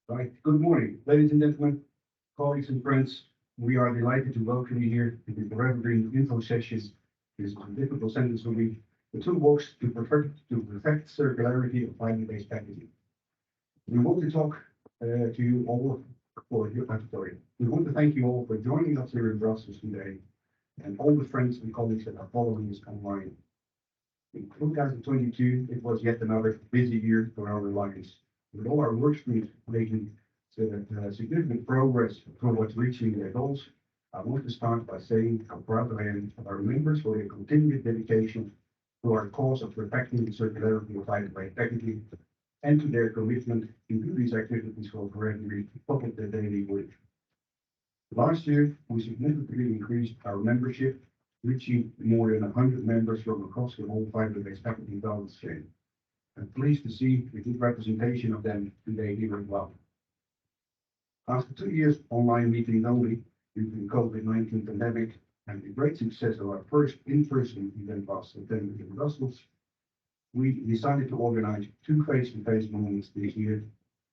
Right. Good morning, ladies and gentlemen, colleagues and friends. We are delighted to welcome you here to the 4evergreen info session. This is a difficult sentence for me. The toolbox to perfect circularity of fibre-based packaging. We want to talk to you all for your sorry. We want to thank you all for joining us here in Brussels today, and all the friends and colleagues that are following us online. In 2022, it was yet another busy year for our alliance, with all our work streams making significant progress towards reaching their goals. I want to start by saying how proud I am of our members for their continued dedication to our cause of perfecting the circularity of fiber-based packaging and to their commitment to do these activities for every public their daily work. Last year, we significantly increased our membership, reaching more than 100 members from across the whole fiber-based packaging value chain. I'm pleased to see a good representation of them today here as well. After 2 years online meetings only due to the COVID-19 pandemic and the great success of our first in-person event last September in Brussels, we decided to organize two face-to-face moments this year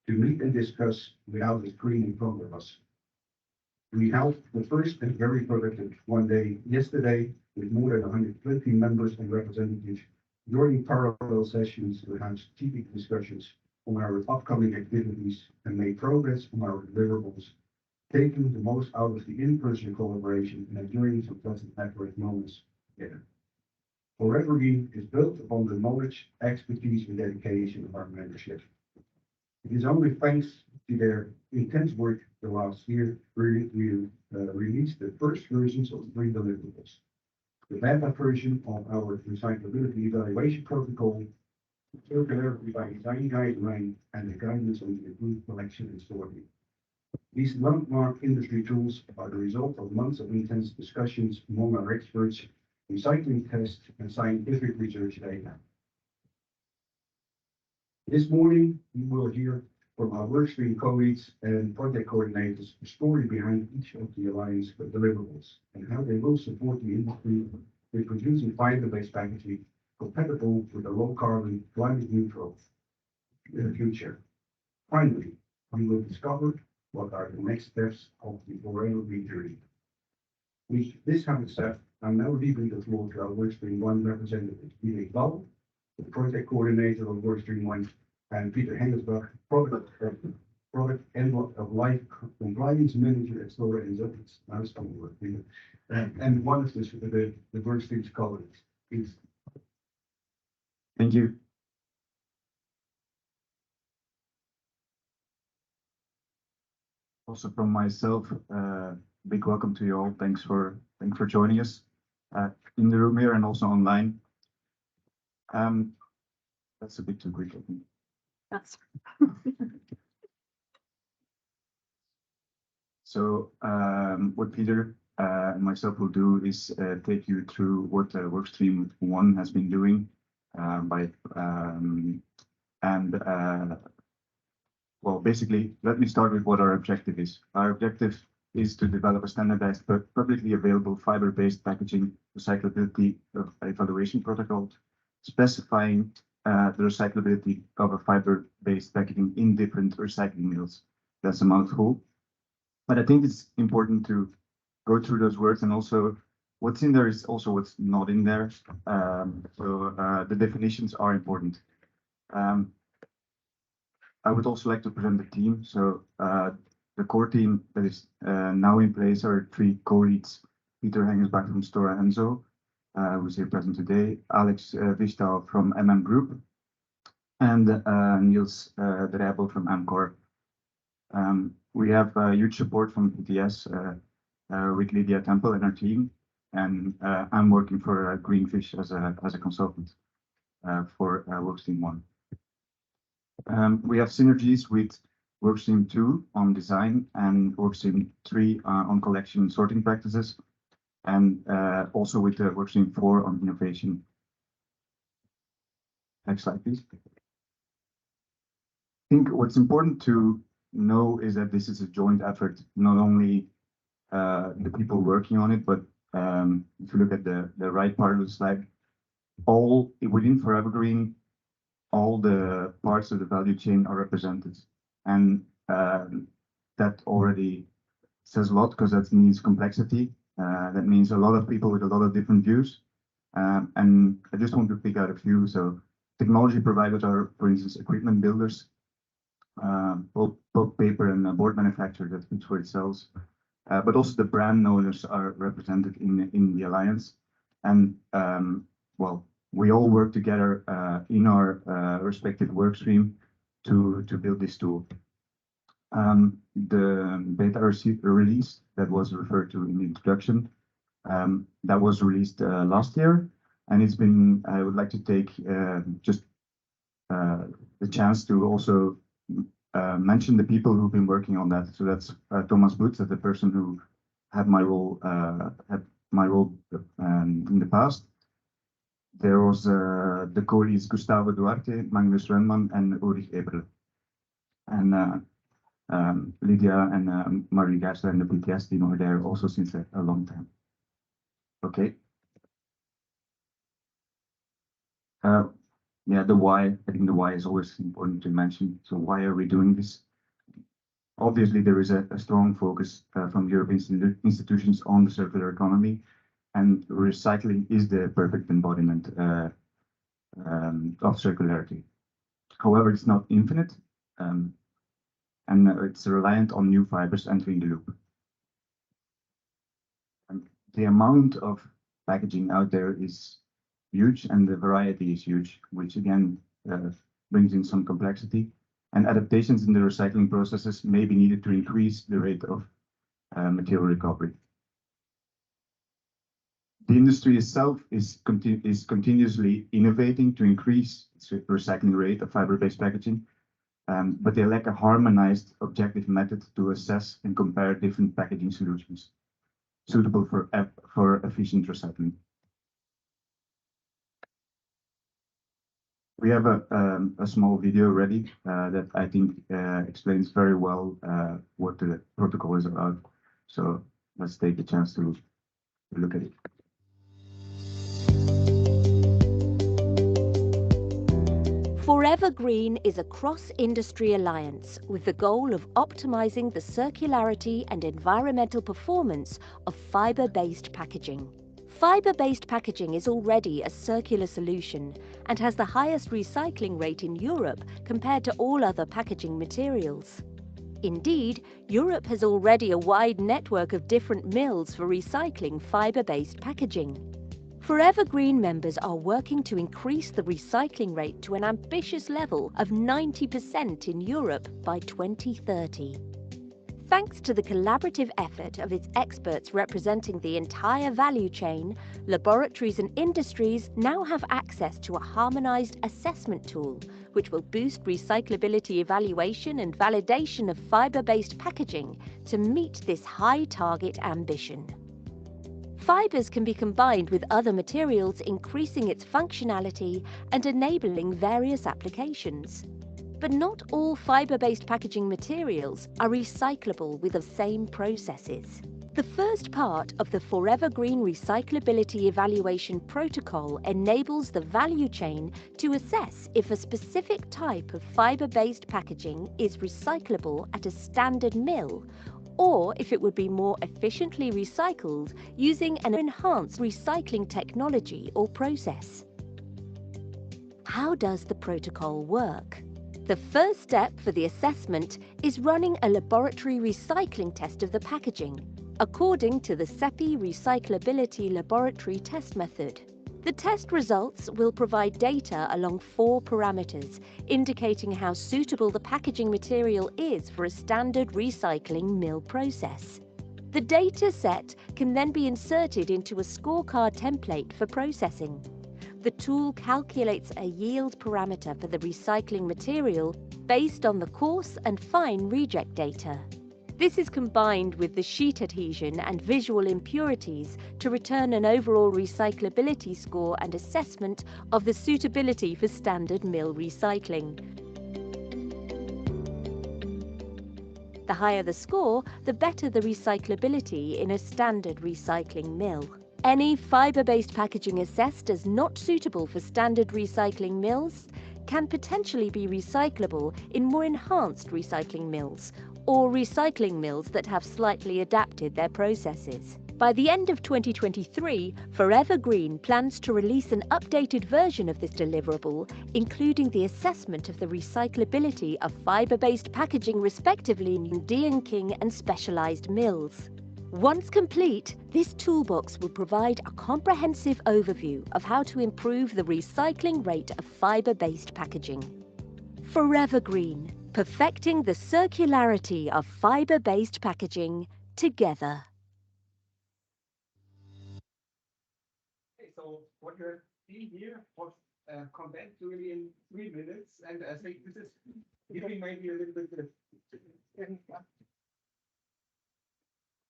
to meet and discuss without a screen in front of us. We held the first and very productive one day yesterday with more than 120 members and representatives joining parallel sessions to have strategic discussions on our upcoming activities and make progress on our deliverables, taking the most out of the in-person collaboration and enjoying some pleasant network moments together. 4evergreen is built upon the knowledge, expertise, and dedication of our membership. It is only thanks to their intense work the last year we released the first versions of 3 deliverables. The beta version of our recyclability evaluation protocol, the circularity by design guideline, and the guidance on the improved collection and sorting. These landmark industry tools are the result of months of intense discussions among our experts, recycling tests, and scientific research data. This morning, you will hear from our workstream colleagues and project coordinators the story behind each of the Alliance deliverables and how they will support the industry with producing fiber-based packaging compatible with a low-carbon, climate-neutral future. Finally, we will discover what are the next steps of the 4evergreen journey. With this having said, I'm now leaving the floor to our Workstream 1 representative, Erik Bal, the project coordinator of Workstream 1, and Peter Hengelsbach, product end of life compliance manager at Store and Zuppies. Now it's coming work, and one of the Workstream's colleagues. Please. Thank you. Also from myself, big welcome to you all. Thanks for joining us in the room here and also online. That's a bit too quick, I think. That's So what Peter and myself will do is take you through what Workstream 1 has been doing well, basically, let me start with what our objective is. Our objective is to develop a standardized but publicly available fiber-based packaging recyclability evaluation protocol, specifying the recyclability of a fiber-based packaging in different recycling mills. That's a mouthful, but I think it's important to go through those words, and also what's in there is also what's not in there. The definitions are important. I would also like to present the team. So the core team that is now in place are 3 co-leads: Peter Hengelsbach from Stora Enso, who's here present today, Alex Vistal from Group, and Niels Drijbel from Amcor. We have huge support from PTS with Lydia Temple and our team, and I'm working for Greenfish as a consultant for Workstream 1. We have synergies with Workstream 2 on design and Workstream 3 on collection and sorting practices, and also with Workstream 4 on innovation. Next slide, please. I think what's important to know is that this is a joint effort, not only the people working on it, but if you look at the right part of the slide, all within 4evergreen, all the parts of the value chain are represented. And that already says a lot because that means complexity. That means a lot of people with a lot of different views. And I just want to pick out a few. So technology providers are, for instance, equipment builders, pulp, paper, and board manufacturers that speaks for itself. But also the brand owners are represented in the alliance. And well, we all work together in our respective work stream to build this tool. The beta release that was referred to in the introduction, that was released last year, and it's been, I would like to take just the chance to also mention the people who've been working on that. So that's Thomas Boots, that's the person who had my role in the past. There was the co-leads Gustavo Duarte, Magnus Renman, and Ulrich Eberle. And Lydia and Marie Gassler and the BTS team are there also since a long time. Okay. Yeah, the why. I think the why is always important to mention. So why are we doing this? Obviously, there is a strong focus from European institutions on the circular economy, and recycling is the perfect embodiment of circularity. However, it's not infinite, and it's reliant on new fibers entering the loop. And the amount of packaging out there is huge, and the variety is huge, which again brings in some complexity. And adaptations in the recycling processes may be needed to increase the rate of material recovery. The industry itself is continuously innovating to increase its recycling rate of fiber-based packaging, but they lack a harmonized objective method to assess and compare different packaging solutions suitable for efficient recycling. We have a small video ready that I think explains very well what the protocol is about. So let's take a chance to look at it. Forever Green is a cross-industry alliance with the goal of optimizing the circularity and environmental performance of fibre-based packaging. Fibre-based packaging is already a circular solution and has the highest recycling rate in Europe compared to all other packaging materials. Indeed, Europe has already a wide network of different mills for recycling fibre-based packaging. Forever Green members are working to increase the recycling rate to an ambitious level of 90% in Europe by 2030. Thanks to the collaborative effort of its experts representing the entire value chain, laboratories and industries now have access to a harmonized assessment tool, which will boost recyclability evaluation and validation of fibre-based packaging to meet this high target ambition. Fibres can be combined with other materials, increasing its functionality and enabling various applications. But not all fibre-based packaging materials are recyclable with the same processes. The first part of the Forever Green Recyclability Evaluation Protocol enables the value chain to assess if a specific type of fibre-based packaging is recyclable at a standard mill, or if it would be more efficiently recycled using an enhanced recycling technology or process. How does the protocol work? The first step for the assessment is running a laboratory recycling test of the packaging, according to the CEPI Recyclability Laboratory Test Method. The test results will provide data along 4 parameters, indicating how suitable the packaging material is for a standard recycling mill process. The data set can then be inserted into a scorecard template for processing. The tool calculates a yield parameter for the recycling material based on the coarse and fine reject data. This is combined with the sheet adhesion and visual impurities to return an overall recyclability score and assessment of the suitability for standard mill recycling. The higher the score, the better the recyclability in a standard recycling mill. Any fibre-based packaging assessed as not suitable for standard recycling mills can potentially be recyclable in more enhanced recycling mills, or recycling mills that have slightly adapted their processes. By the end of 2023, 4evergreen plans to release an updated version of this deliverable, including the assessment of the recyclability of fibre-based packaging respectively in King and specialised mills. Once complete, this toolbox will provide a comprehensive overview of how to improve the recycling rate of fibre-based packaging. 4evergreen, perfecting the circularity of fibre-based packaging together. So what you're seeing here was condensed really in 3 minutes, and I think this is giving maybe a little bit of.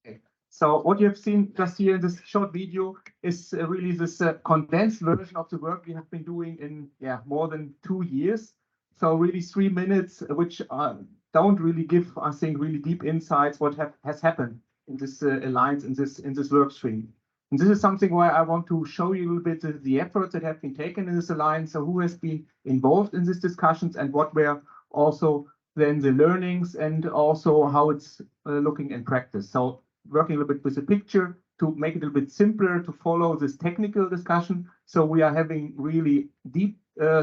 Okay. So what you have seen just here in this short video is really this condensed version of the work we have been doing in more than 2 years. So really 3 minutes, which don't really give, I think, really deep insights what has happened in this alliance, in this work stream. And this is something where I want to show you a little bit the efforts that have been taken in this alliance. So who has been involved in these discussions and what were also then the learnings and also how it's looking in practice. So working a little bit with the picture to make it a little bit simpler to follow this technical discussion. So we are having really deep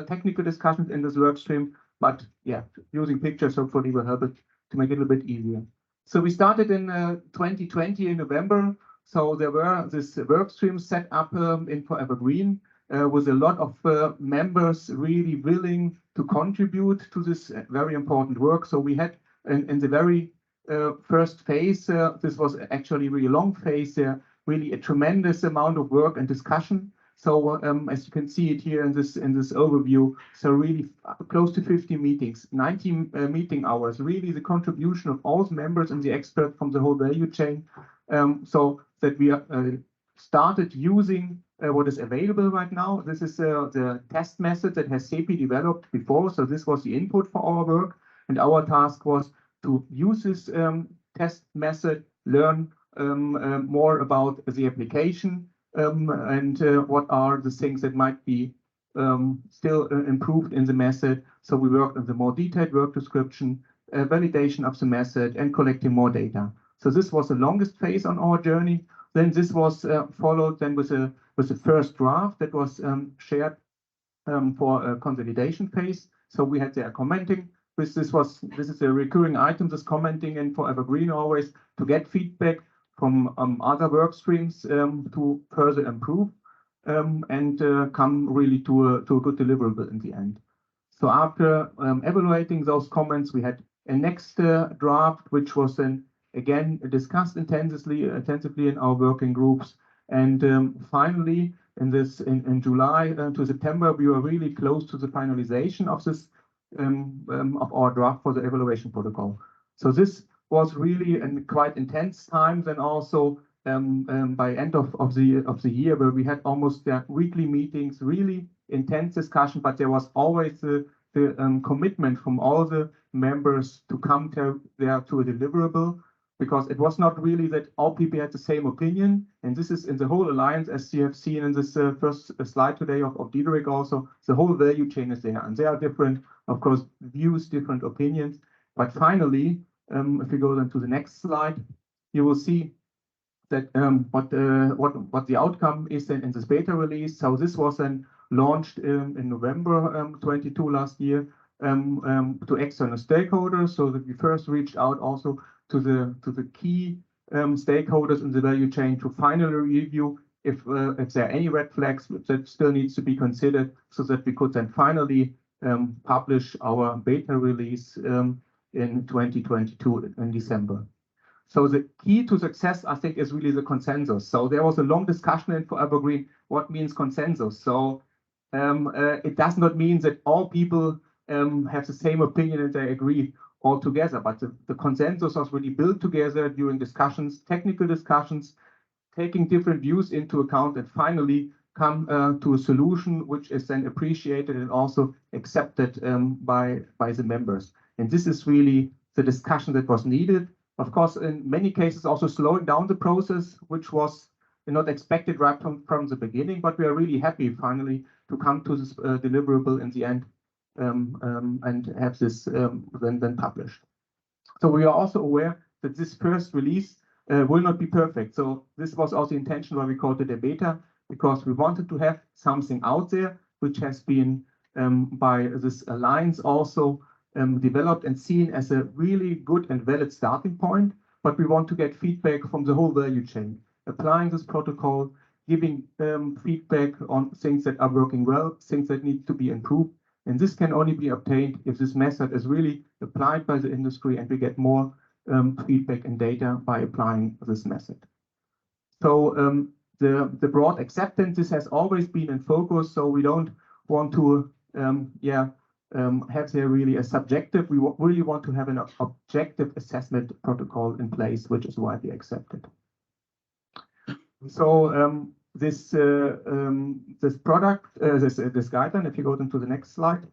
technical discussions in this work stream, but using pictures hopefully will help it to make it a little bit easier. So we started in 2020 in November. So there were this work stream set up in 4evergreen with a lot of members really willing to contribute to this very important work. So we had in the very first phase, this was actually a really long phase, really a tremendous amount of work and discussion. So as you can see it here in this overview, so really close to 50 meetings, 90 meeting hours, really the contribution of all the members and the experts from the whole value chain. So that we started using what is available right now. This is the test method that has SEPI developed before. So this was the input for our work. And our task was to use this test method, learn more about the application and what are the things that might be still improved in the method. So we worked on the more detailed work description, validation of the method, and collecting more data. So this was the longest phase on our journey. Then this was followed then with the first draft that was shared for a consolidation phase. So we had there commenting. This is a recurring item, this commenting in 4evergreen always to get feedback from other work streams to further improve and come really to a good deliverable in the end. So after evaluating those comments, we had a next draft, which was then again discussed intensively in our working groups. And finally, in July to September, we were really close to the finalization of this of our draft for the evaluation protocol. So this was really a quite intense time. Then also by end of the year, where we had almost weekly meetings, really intense discussion, but there was always the commitment from all the members to come there to a deliverable, because it was not really that all people had the same opinion. And this is in the whole alliance, as you have seen in this first slide today of Diederik also, the whole value chain is there. And there are different, of course, views, different opinions. But finally, if we go then to the next slide, you will see that what the outcome is then in this beta release. So this was then launched in November 22 last year to external stakeholders. So that we first reached out also to the key stakeholders in the value chain to finally review if there are any red flags that still needs to be considered, so that we could then finally publish our beta release in 2022 in December. So the key to success, I think, is really the consensus. So there was a long discussion in 4evergreen what means consensus. So it does not mean that all people have the same opinion and they agree all together, but the consensus was really built together during discussions, technical discussions, taking different views into account, and finally come to a solution which is then appreciated and also accepted by the members. And this is really the discussion that was needed. Of course, in many cases, also slowing down the process, which was not expected right from the beginning, but we are really happy finally to come to this deliverable in the end and have this then published. So we are also aware that this first release will not be perfect. So this was also the intention why we called it a beta, because we wanted to have something out there which has been by this alliance also developed and seen as a really good and valid starting point. But we want to get feedback from the whole value chain, applying this protocol, giving feedback on things that are working well, things that need to be improved. And this can only be obtained if this method is really applied by the industry and we get more feedback and data by applying this method. So the broad acceptance, this has always been in focus, so we don't want to have there really a subjective, we really want to have an objective assessment protocol in place, which is widely accepted. So this product, this guideline, if you go into the next slide,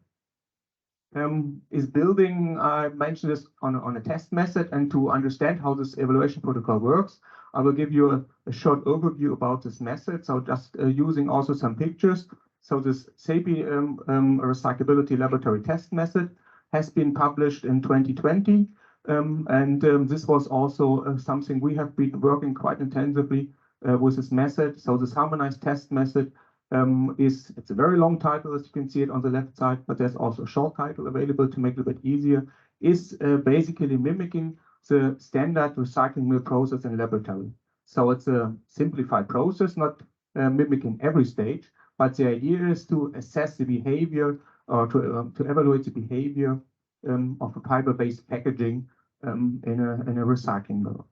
is building, I mentioned this on a test method, and to understand how this evaluation protocol works, I will give you a short overview about this method. So just using also some pictures. So this SAPI recyclability laboratory test method has been published in 2020. This was also something we have been working quite intensively with this method. So this harmonized test method it's a very long title, as you can see it on the left side, but there's also a short title available to make it a bit easier, is basically mimicking the standard recycling mill process in laboratory. So it's a simplified process, not mimicking every stage, but the idea is to assess the behavior or to evaluate the behavior of a fiber-based packaging in a recycling mill.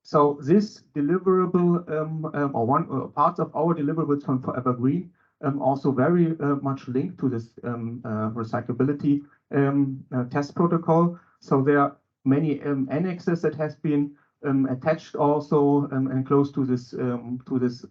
So this deliverable, or parts of our deliverables from 4evergreen, also very much linked to this recyclability test protocol. So there are many annexes that has been attached also and close to this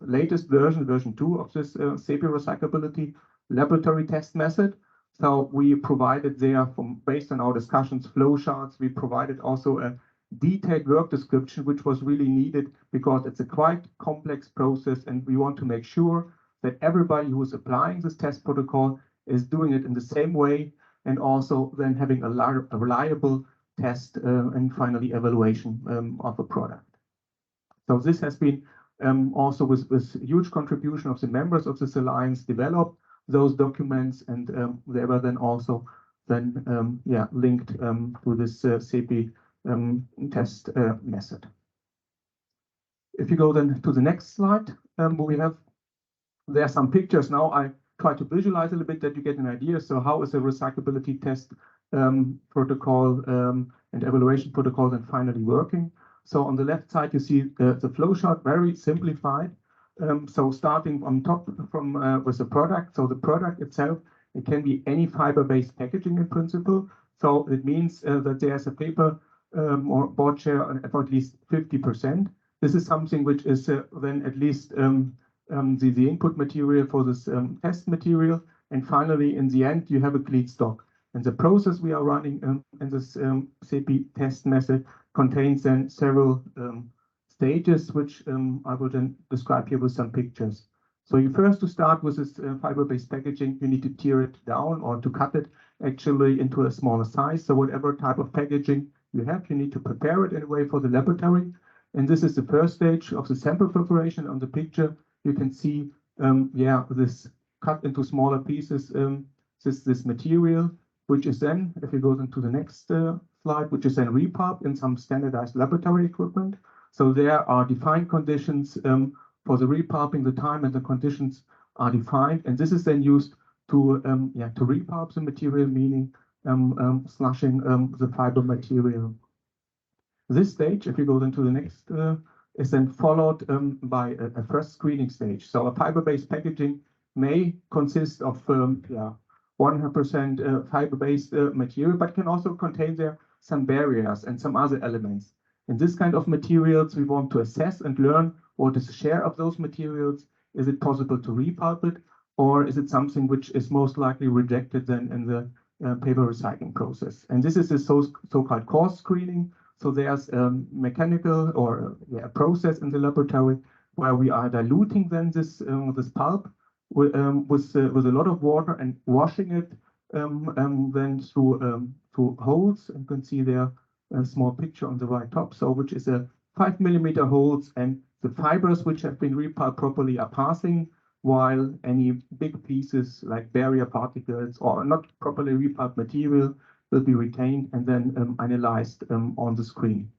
latest version 2 of this SAPI recyclability laboratory test method. So we provided there, based on our discussions, flowcharts. We provided also a detailed work description, which was really needed because it's a quite complex process, and we want to make sure that everybody who is applying this test protocol is doing it in the same way, and also then having a reliable test and finally evaluation of a product. So this has been also with huge contribution of the members of this alliance developed those documents, and they were then also linked to this SAPI test method. If you go then to the next slide, there are some pictures now. I try to visualize a little bit that you get an idea. So how is a recyclability test protocol and evaluation protocol then finally working? So on the left side, you see the flowchart, very simplified. So starting on top with the product. So the product itself, it can be any fiber-based packaging in principle. So it means that there's a paper or board share of at least 50%. This is something which is then at least the input material for this test material. And finally, in the end, you have a clean stock. And the process we are running in this SAPI test method contains then several stages, which I will then describe here with some pictures. So you first to start with this fiber-based packaging, you need to tear it down or to cut it actually into a smaller size. So whatever type of packaging you have, you need to prepare it in a way for the laboratory. And this is the first stage of the sample preparation. On the picture, you can see, this cut into smaller pieces, this material, which is then, if you go into the next slide, which is then repulped in some standardized laboratory equipment. So there are defined conditions for the repulping, the time and the conditions are defined. And this is then used to repulp the material, meaning slushing the fiber material. This stage, if you go into the next, is then followed by a first screening stage. So a fiber-based packaging may consist of 100% fiber-based material, but can also contain there some barriers and some other elements. In this kind of materials, we want to assess and learn what is the share of those materials. Is it possible to repulp it, or is it something which is most likely rejected then in the paper recycling process? And this is the so-called coarse screening. So there's a mechanical or a process in the laboratory where we are diluting then this pulp with a lot of water and washing it then through holes. You can see there a small picture on the right top, so which is a 5 mm holes, and the fibers which have been repulped properly are passing, while any big pieces like barrier particles or not properly repulped material will be retained and then analyzed on the screen.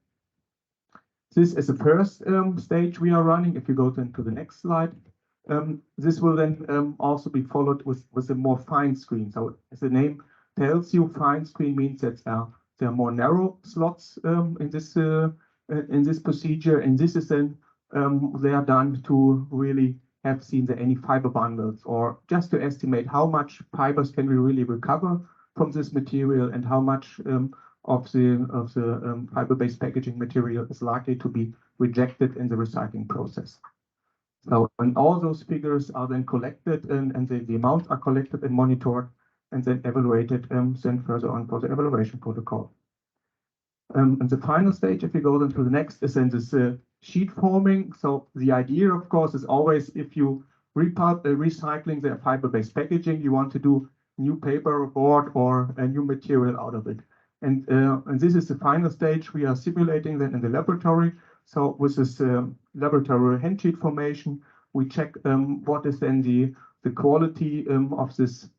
This is the first stage we are running. If you go then to the next slide, this will then also be followed with a more fine screen. So as the name tells you, fine screen means that there are more narrow slots in this procedure, and this is then they are done to really have seen that any fiber bundles, or just to estimate how much fibers can we really recover from this material and how much of the fiber-based packaging material is likely to be rejected in the recycling process. So, and all those figures are then collected and the amounts are collected and monitored and then evaluated then further on for the evaluation protocol. And the final stage, if you go then to the next, is then this sheet forming. So the idea, of course, is always if you recycling the fiber-based packaging, you want to do new paper or board or a new material out of it. And this is the final stage we are simulating then in the laboratory. So with this laboratory hand sheet formation, we check what is then the quality of this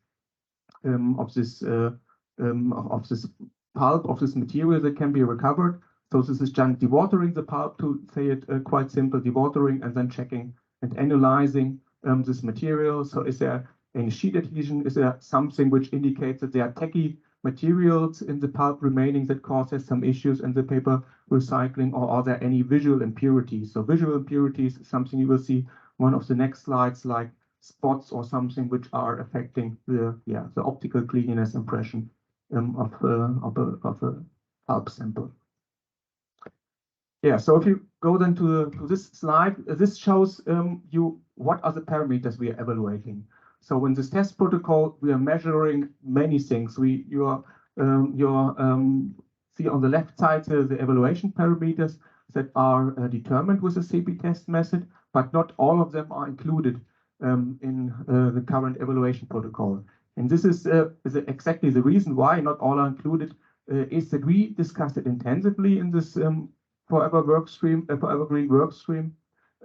pulp, of this material that can be recovered. So this is just dewatering the pulp, to say it quite simple, dewatering and then checking and analyzing this material. So is there any sheet adhesion? Is there something which indicates that there are tacky materials in the pulp remaining that causes some issues in the paper recycling, or are there any visual impurities? So visual impurities is something you will see one of the next slides, like spots or something which are affecting the optical cleanliness impression of a pulp sample. Yeah, so if you go then to this slide, this shows you what are the parameters we are evaluating. So in this test protocol, we are measuring many things. You see on the left side the evaluation parameters that are determined with the CP test method, but not all of them are included in the current evaluation protocol. And this is exactly the reason why not all are included, is that we discussed it intensively in this forever green work stream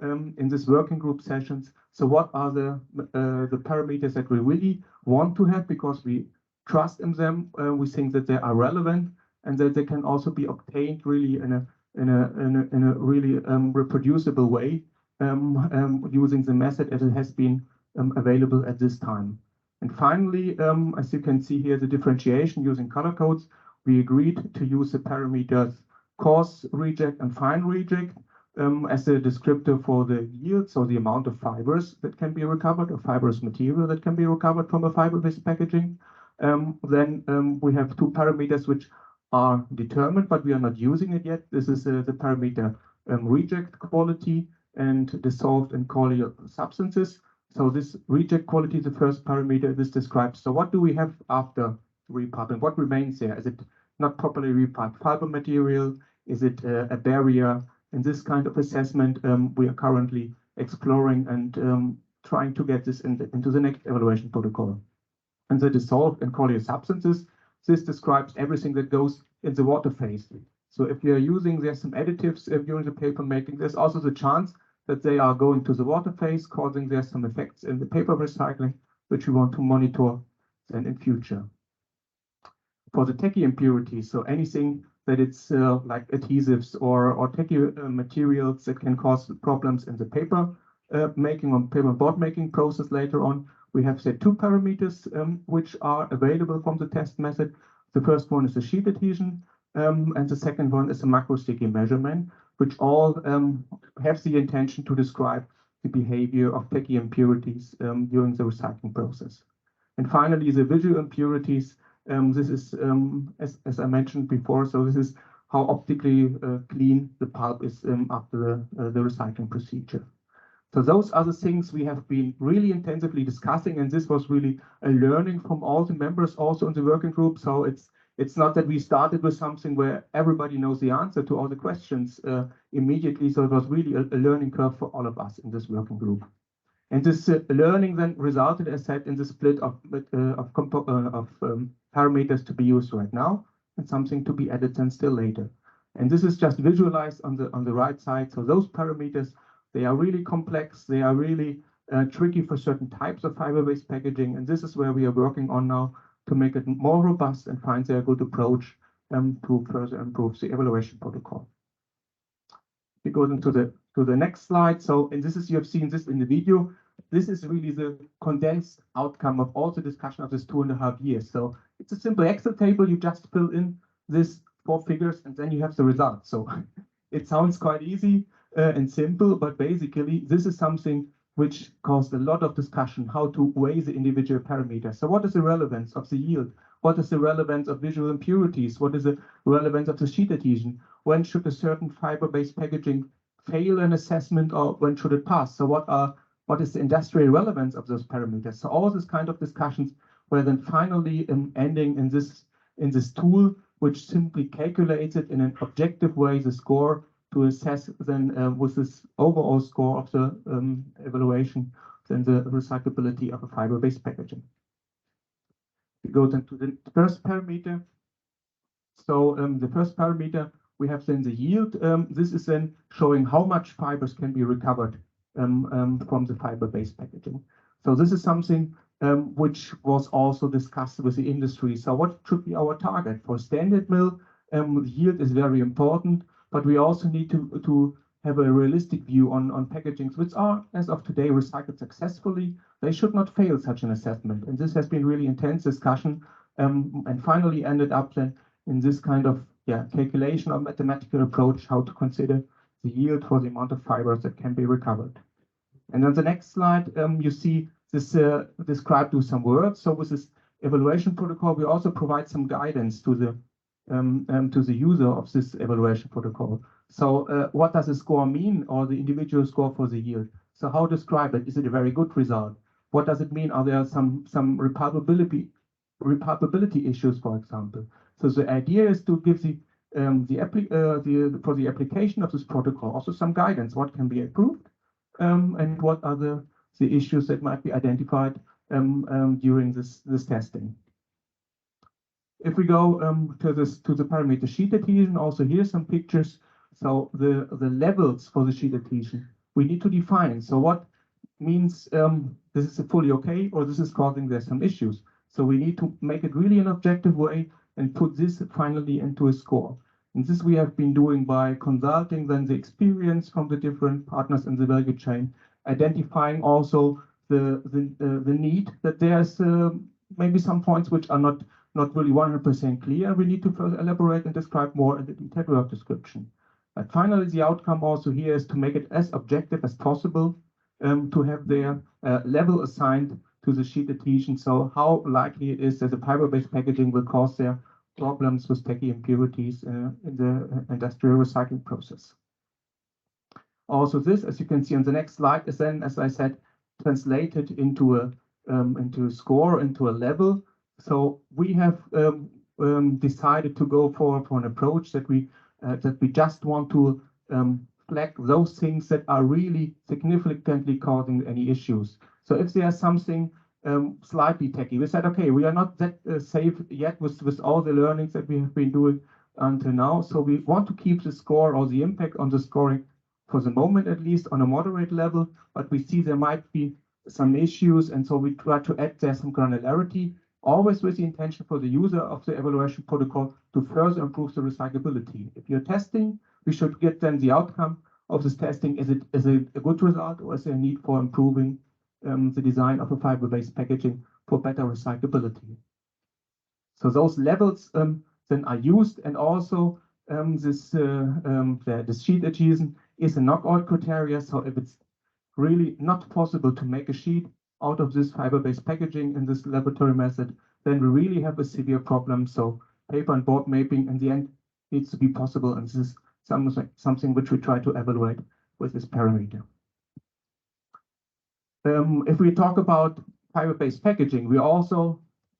in this working group sessions. So what are the parameters that we really want to have, because we trust in them, we think that they are relevant and that they can also be obtained really in a really reproducible way using the method as it has been available at this time. And finally, as you can see here, the differentiation using color codes, we agreed to use the parameters coarse reject and fine reject as a descriptor for the yield, so the amount of fibers that can be recovered, or fibrous material that can be recovered from a fiber-based packaging. Then we have two parameters which are determined, but we are not using it yet. This is the parameter reject quality and dissolved and colloidal substances. So this reject quality is the first parameter. This describes, so what do we have after repulping? What remains there? Is it not properly repulped fiber material? Is it a barrier? In this kind of assessment, we are currently exploring and trying to get this into the next evaluation protocol. And the dissolved and colloidal substances, this describes everything that goes in the water phase. So if you are using, there's some additives during the paper making, there's also the chance that they are going to the water phase, causing there some effects in the paper recycling, which we want to monitor then in future. For the tacky impurities, so anything that it's like adhesives or tacky materials that can cause problems in the paper making or paper board making process later on, we have set two parameters which are available from the test method. The first one is the sheet adhesion, and the second one is a macro sticky measurement, which all have the intention to describe the behavior of tacky impurities during the recycling process. And finally, the visual impurities. This is, as I mentioned before, so this is how optically clean the pulp is after the recycling procedure. So those are the things we have been really intensively discussing, and this was really a learning from all the members also in the working group. So it's not that we started with something where everybody knows the answer to all the questions immediately. So it was really a learning curve for all of us in this working group. And this learning then resulted, as said, in the split of parameters to be used right now and something to be added then still later. And this is just visualized on the right side. So those parameters, they are really complex. They are really tricky for certain types of fiber-based packaging. And this is where we are working on now to make it more robust and find a good approach to further improve the evaluation protocol. We go into the next slide. So, and this is, you have seen this in the video. This is really the condensed outcome of all the discussion of this 2.5 years. So it's a simple Excel table. You just fill in this 4 figures and then you have the result. So it sounds quite easy and simple, but basically this is something which caused a lot of discussion, how to weigh the individual parameters. So what is the relevance of the yield? What is the relevance of visual impurities? What is the relevance of the sheet adhesion? When should a certain fiber-based packaging fail an assessment, or when should it pass? So what is the industrial relevance of those parameters? So all this kind of discussions were then finally ending in this tool, which simply calculates it in an objective way, the score, to assess then with this overall score of the evaluation, then the recyclability of a fiber-based packaging. We go then to the first parameter. So the first parameter, we have then the yield. This is then showing how much fibers can be recovered from the fiber-based packaging. So this is something which was also discussed with the industry. So what should be our target? For standard mill, yield is very important, but we also need to have a realistic view on packagings which are, as of today, recycled successfully. They should not fail such an assessment. And this has been really intense discussion and finally ended up then in this kind of calculation or mathematical approach, how to consider the yield for the amount of fibers that can be recovered. And on the next slide, you see this described with some words. So with this evaluation protocol, we also provide some guidance to the user of this evaluation protocol. So what does a score mean, or the individual score for the yield? So how describe it? Is it a very good result? What does it mean? Are there some reparability issues, for example? So the idea is to give for the application of this protocol also some guidance. What can be improved, and what are the issues that might be identified during this testing. If we go to the parameter sheet adhesion, also here some pictures. So the levels for the sheet adhesion we need to define. So what means this is fully okay, or this is causing there some issues. So we need to make it really an objective way and put this finally into a score. And this we have been doing by consulting then the experience from the different partners in the value chain, identifying also the need that there's maybe some points which are not really 100% clear. We need to further elaborate and describe more in the detailed work description. But finally, the outcome also here is to make it as objective as possible, to have their level assigned to the sheet adhesion. So how likely it is that the fiber-based packaging will cause their problems with tacky impurities in the industrial recycling process. Also this, as you can see on the next slide, is then, as I said, translated into a score, into a level. So we have decided to go for an approach that we just want to flag those things that are really significantly causing any issues. So if there's something slightly tacky, we said, okay, we are not that safe yet with all the learnings that we have been doing until now. So we want to keep the score or the impact on the scoring for the moment, at least on a moderate level, but we see there might be some issues. And so we try to add there some granularity, always with the intention for the user of the evaluation protocol to further improve the recyclability. If you're testing, we should get then the outcome of this testing. Is it a good result, or is there a need for improving the design of a fiber-based packaging for better recyclability? So those levels then are used, and also the sheet adhesion is a knockout criteria. So if it's really not possible to make a sheet out of this fiber-based packaging in this laboratory method, then we really have a severe problem. So paper and board mapping in the end needs to be possible, and this is something which we try to evaluate with this parameter. If we talk about fiber-based packaging, we also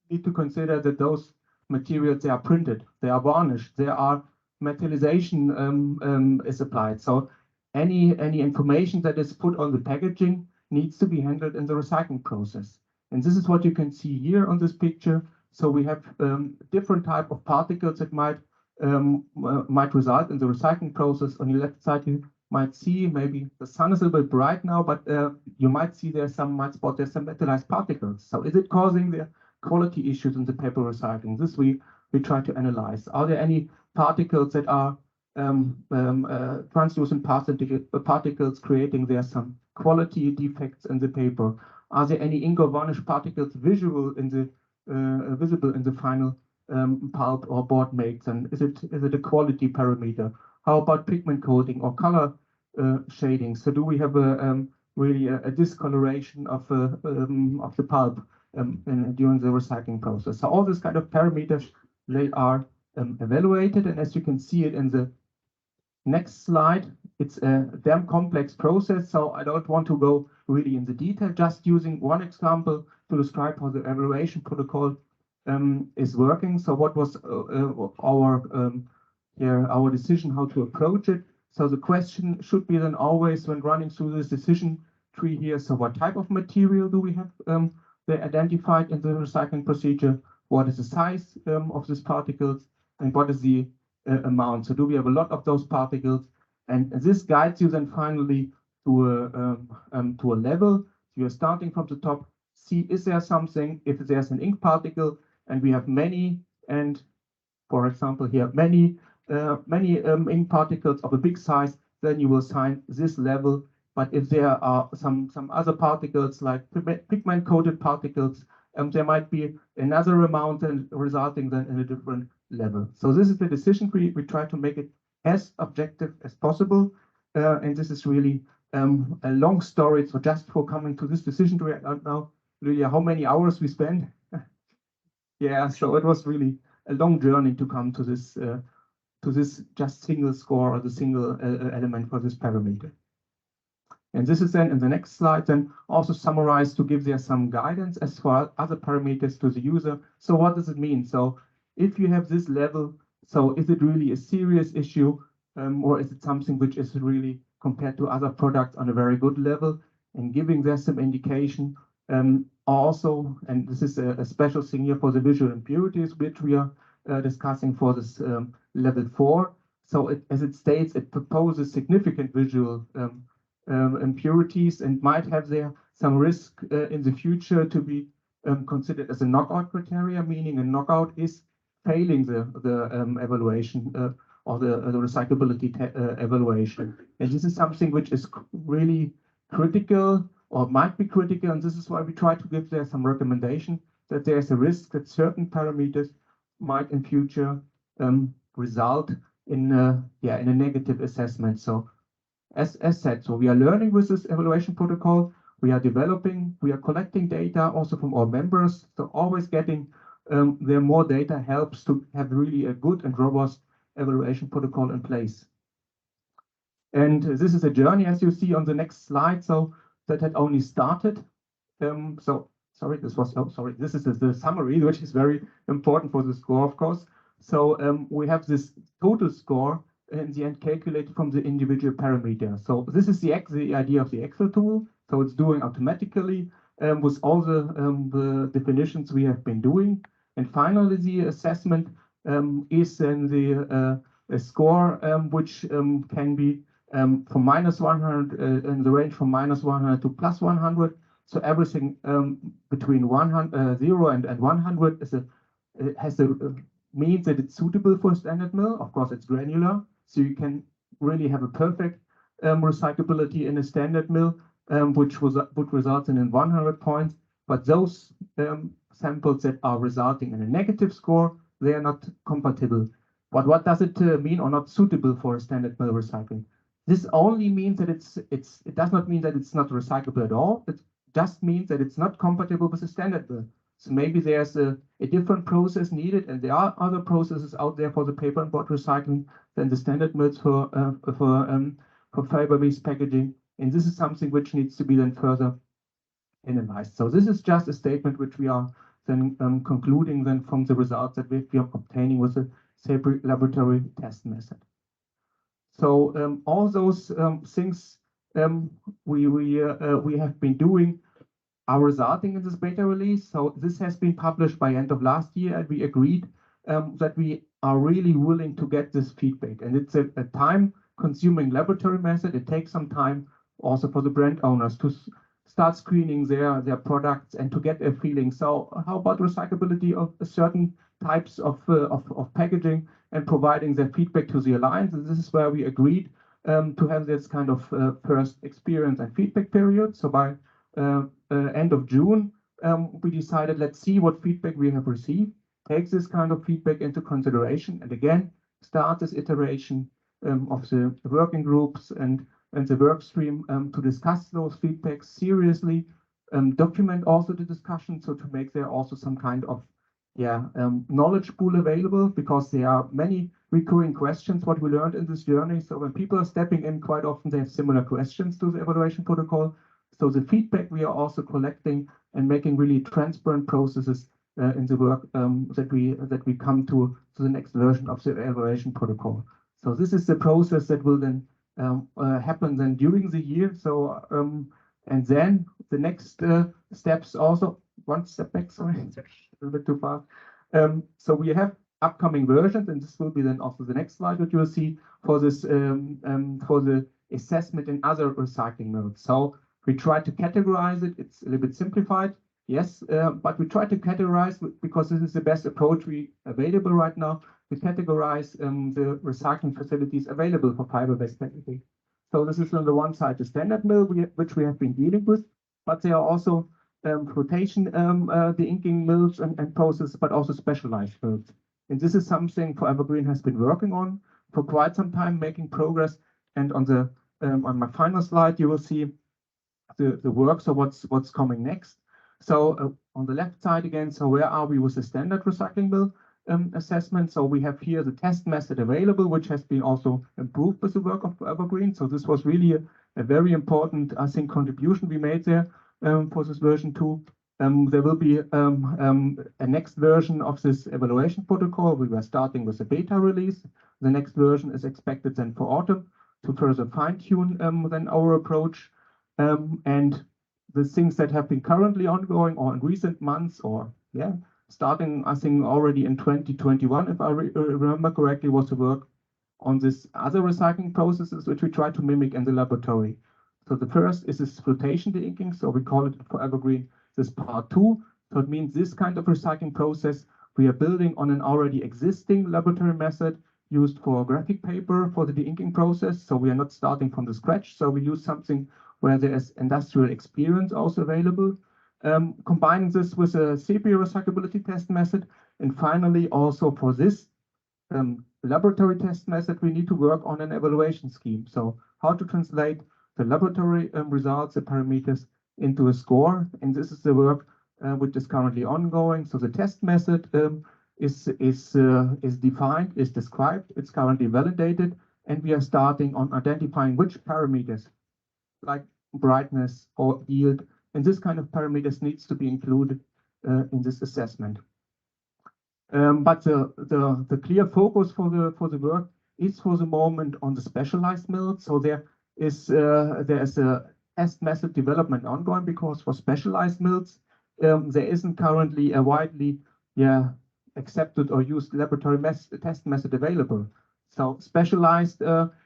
need to consider that those materials, they are printed, they are varnished, there are metallization is applied. So any information that is put on the packaging needs to be handled in the recycling process. And this is what you can see here on this picture. So we have different type of particles that might result in the recycling process. On the left side, you might see maybe the sun is a little bit bright now, but you might see there's some metallized particles. So is it causing the quality issues in the paper recycling? This we try to analyze. Are there any particles that are translucent particles creating there some quality defects in the paper? Are there any ink or varnish particles visible in the final pulp or board makes? And is it a quality parameter? How about pigment coating or color shading? So do we have really a discoloration of the pulp during the recycling process? So all these kind of parameters, they are evaluated, and as you can see it in the next slide, it's a damn complex process, so I don't want to go really in the detail, just using one example to describe how the evaluation protocol is working. So what was our decision how to approach it? So the question should be then always when running through this decision tree here, so what type of material do we have they identified in the recycling procedure? What is the size of these particles? And what is the amount? So do we have a lot of those particles? And this guides you then finally to a level. So you're starting from the top, see is there something, if there's an ink particle, and we have many, and for example here, many ink particles of a big size, then you will assign this level. But if there are some other particles like pigment coated particles, there might be another amount and resulting then in a different level. So this is the decision tree. We try to make it as objective as possible. And this is really a long story. So just for coming to this decision tree, I don't know really how many hours we spent. Yeah, so it was really a long journey to come to this just single score or the single element for this parameter. And this is then in the next slide, then also summarized to give there some guidance as far as other parameters to the user. So what does it mean? So if you have this level, so is it really a serious issue, or is it something which is really compared to other products on a very good level, and giving there some indication also, and this is a special thing here for the visual impurities, which we are discussing for this level 4. So as it states, it proposes significant visual impurities and might have there some risk in the future to be considered as a knockout criteria, meaning a knockout is failing the evaluation or the recyclability evaluation. And this is something which is really critical or might be critical, and this is why we try to give there some recommendation that there's a risk that certain parameters might in future result in a negative assessment. So as said, so we are learning with this evaluation protocol, we are developing, we are collecting data also from our members. So always getting there more data helps to have really a good and robust evaluation protocol in place. And this is a journey, as you see on the next slide. So that had only started. So sorry, this is the summary, which is very important for the score, of course. So we have this total score in the end calculated from the individual parameter. So this is the idea of the Excel tool. So it's doing automatically with all the definitions we have been doing. And finally, the assessment is then the score which can be from -100 in the range from -100 to +100. So everything between 0 and 100 means that it's suitable for standard mill. Of course, it's granular, so you can really have a perfect recyclability in a standard mill, which would result in 100 points. But those samples that are resulting in a negative score, they are not compatible. But what does it mean or not suitable for a standard mill recycling? This only means that it does not mean that it's not recyclable at all. It just means that it's not compatible with a standard mill. So maybe there's a different process needed, and there are other processes out there for the paper and board recycling than the standard mills for fiber-based packaging. And this is something which needs to be then further analyzed. So this is just a statement which we are then concluding then from the results that we are obtaining with the laboratory test method. So all those things we have been doing are resulting in this beta release. So this has been published by end of last year, and we agreed that we are really willing to get this feedback. And it's a time-consuming laboratory method. It takes some time also for the brand owners to start screening their products and to get a feeling. So how about recyclability of certain types of packaging and providing their feedback to the alliance? And this is where we agreed to have this kind of first experience and feedback period. So by end of June, we decided, let's see what feedback we have received, take this kind of feedback into consideration, and again, start this iteration of the working groups and the work stream to discuss those feedbacks seriously, document also the discussion, so to make there also some kind of knowledge pool available, because there are many recurring questions what we learned in this journey. So when people are stepping in, quite often they have similar questions to the evaluation protocol. So the feedback we are also collecting and making really transparent processes in the work that we come to the next version of the evaluation protocol. So this is the process that will then happen then during the year. So and then the next steps also, one step back, sorry, a little bit too fast. So we have upcoming versions, and this will be then also the next slide that you will see for this for the assessment in other recycling modes. So we try to categorize it. It's a little bit simplified, yes, but we try to categorize because this is the best approach available right now to categorize the recycling facilities available for fiber-based packaging. So this is on the one side the standard mill, which we have been dealing with, but there are also flotation de-inking mills and processes, but also specialized mills. And this is something 4evergreen has been working on for quite some time, making progress. And on the on my final slide, you will see the work. So what's coming next? So on the left side again, so where are we with the standard recycling mill assessment? So we have here the test method available, which has been also improved with the work of 4evergreen. So this was really a very important, I think, contribution we made there for this version 2. There will be a next version of this evaluation protocol. We were starting with a beta release. The next version is expected then for autumn to further fine-tune then our approach. And the things that have been currently ongoing or in recent months, or starting, I think, already in 2021, if I remember correctly, was the work on this other recycling processes, which we try to mimic in the laboratory. So the first is this flotation de-inking. So we call it 4evergreen this part 2. So it means this kind of recycling process we are building on an already existing laboratory method used for graphic paper for the de-inking process. So we are not starting from the scratch. So we use something where there is industrial experience also available, combining this with a sepia recyclability test method. And finally, also for this laboratory test method, we need to work on an evaluation scheme. So how to translate the laboratory results, the parameters, into a score. And this is the work which is currently ongoing. So the test method is defined, is described, it's currently validated, and we are starting on identifying which parameters, like brightness or yield, and this kind of parameters needs to be included in this assessment. But the clear focus for the work is for the moment on the specialized mills. So there is a test method development ongoing, because for specialized mills there isn't currently a widely accepted or used laboratory test method available. So specialized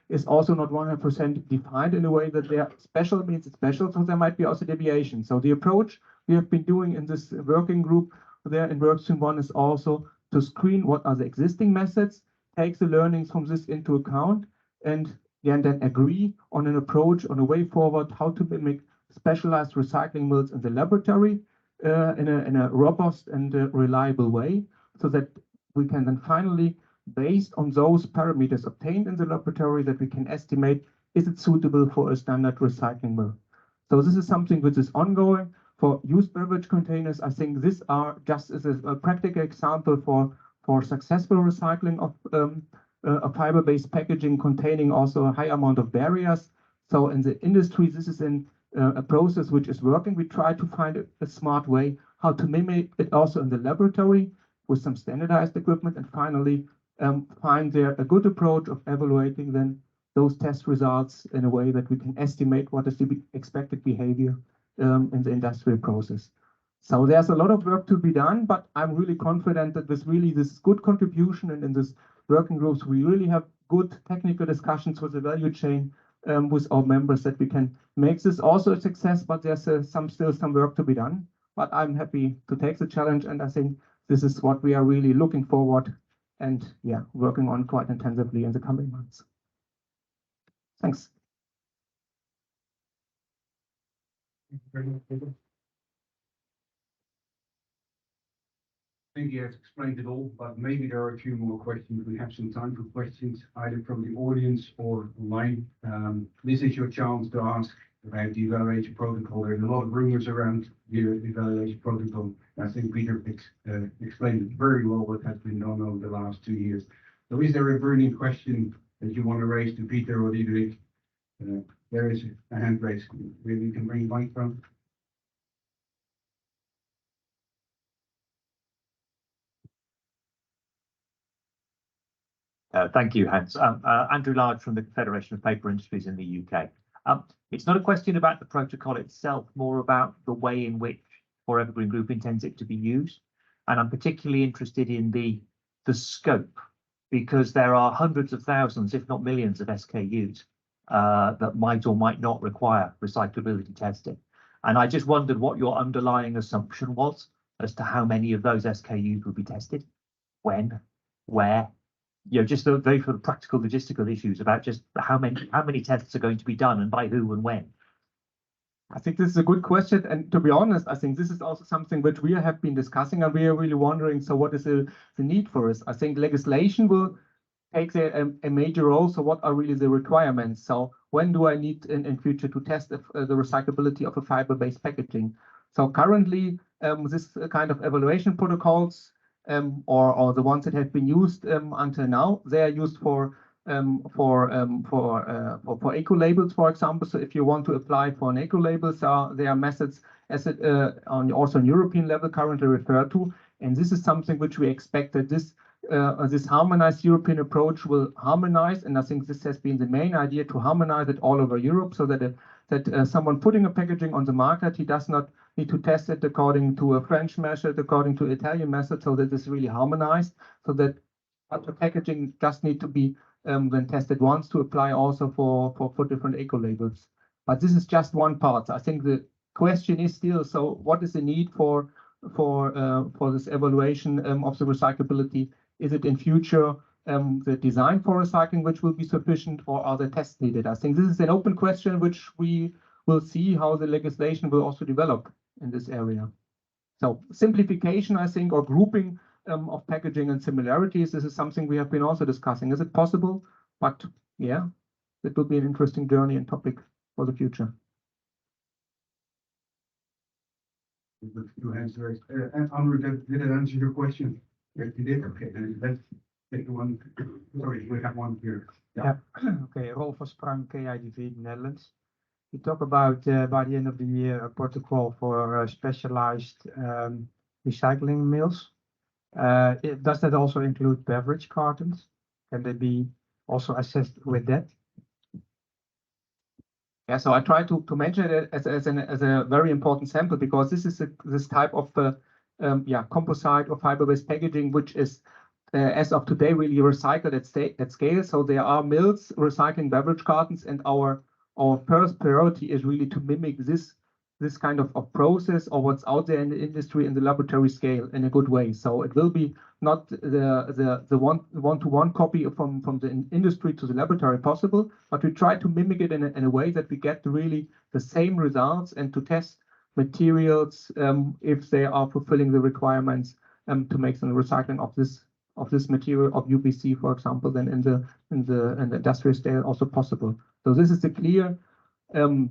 is also not 100% defined in a way that they are special means it's special, so there might be also deviation. So the approach we have been doing in this working group there in workstream 1 is also to screen what are the existing methods, take the learnings from this into account, and then agree on an approach, on a way forward, how to mimic specialized recycling mills in the laboratory in a robust and reliable way, so that we can then finally, based on those parameters obtained in the laboratory, that we can estimate, is it suitable for a standard recycling mill? So this is something which is ongoing. For used beverage containers, I think these are just as a practical example for successful recycling of a fiber-based packaging containing also a high amount of barriers. So in the industry, this is a process which is working. We try to find a smart way how to mimic it also in the laboratory with some standardized equipment, and finally find there a good approach of evaluating then those test results in a way that we can estimate what is the expected behavior in the industrial process. So there's a lot of work to be done, but I'm really confident that with really this good contribution and in this working groups, we really have good technical discussions with the value chain with our members that we can make this also a success, but there's still some work to be done. But I'm happy to take the challenge, and I think this is what we are really looking forward and working on quite intensively in the coming months. Thanks. Thank you very much, Peter. I think you have explained it all, but maybe there are a few more questions. We have some time for questions either from the audience or online. This is your chance to ask about the evaluation protocol. There's a lot of rumors around the evaluation protocol. I think Peter explained it very well what has been done over the last 2 years. So is there a burning question that you want to raise to Peter or Diederik? There is a hand raised. Maybe you can bring a microphone. Thank you, Hans. Andrew Large from the Federation of Paper Industries in the UK. It's not a question about the protocol itself, more about the way in which 4evergreen Group intends it to be used. And I'm particularly interested in the scope, because there are hundreds of thousands, if not millions, of SKUs that might or might not require recyclability testing. And I just wondered what your underlying assumption was as to how many of those SKUs would be tested, when, where. Just the very sort of practical logistical issues about just how many tests are going to be done and by who and when. I think this is a good question, and to be honest, I think this is also something which we have been discussing, and we are really wondering, so what is the need for us? I think legislation will take a major role. So what are really the requirements? So when do I need in future to test the recyclability of a fiber-based packaging? So currently, this kind of evaluation protocols or the ones that have been used until now, they are used for eco labels, for example. So if you want to apply for an eco label, so there are methods as it also on European level currently referred to, and this is something which we expect that this harmonized European approach will harmonize, and I think this has been the main idea, to harmonize it all over Europe, so that someone putting a packaging on the market, he does not need to test it according to a French method, according to Italian method, so that it's really harmonized, so that the packaging just need to be then tested once to apply also for different eco labels. But this is just one part. I think the question is still, so what is the need for this evaluation of the recyclability? Is it in future the design for recycling which will be sufficient, or are the tests needed? I think this is an open question which we will see how the legislation will also develop in this area. So simplification, I think, or grouping of packaging and similarities, this is something we have been also discussing. Is it possible? But yeah, it will be an interesting journey and topic for the future. You answered. Andrew, did it answer your question? Yes, you did. Okay, then let's take the one. Sorry, we have one here. Yeah. Okay, Rolf van Sprang, KIDV, Netherlands. You talk about by the end of the year a protocol for specialized recycling mills. Does that also include beverage cartons? Can they be also assessed with that? Yeah, so I try to mention it as a very important sample, because this is this type of composite or fiber-based packaging, which is as of today really recycled at scale. So there are mills recycling beverage cartons, and our first priority is really to mimic this kind of process, or what's out there in the industry in the laboratory scale in a good way. So it will be not the one-to-one copy from the industry to the laboratory possible, but we try to mimic it in a way that we get really the same results, and to test materials if they are fulfilling the requirements to make some recycling of this material of UBC, for example, then in the industrial scale also possible. So this is the clear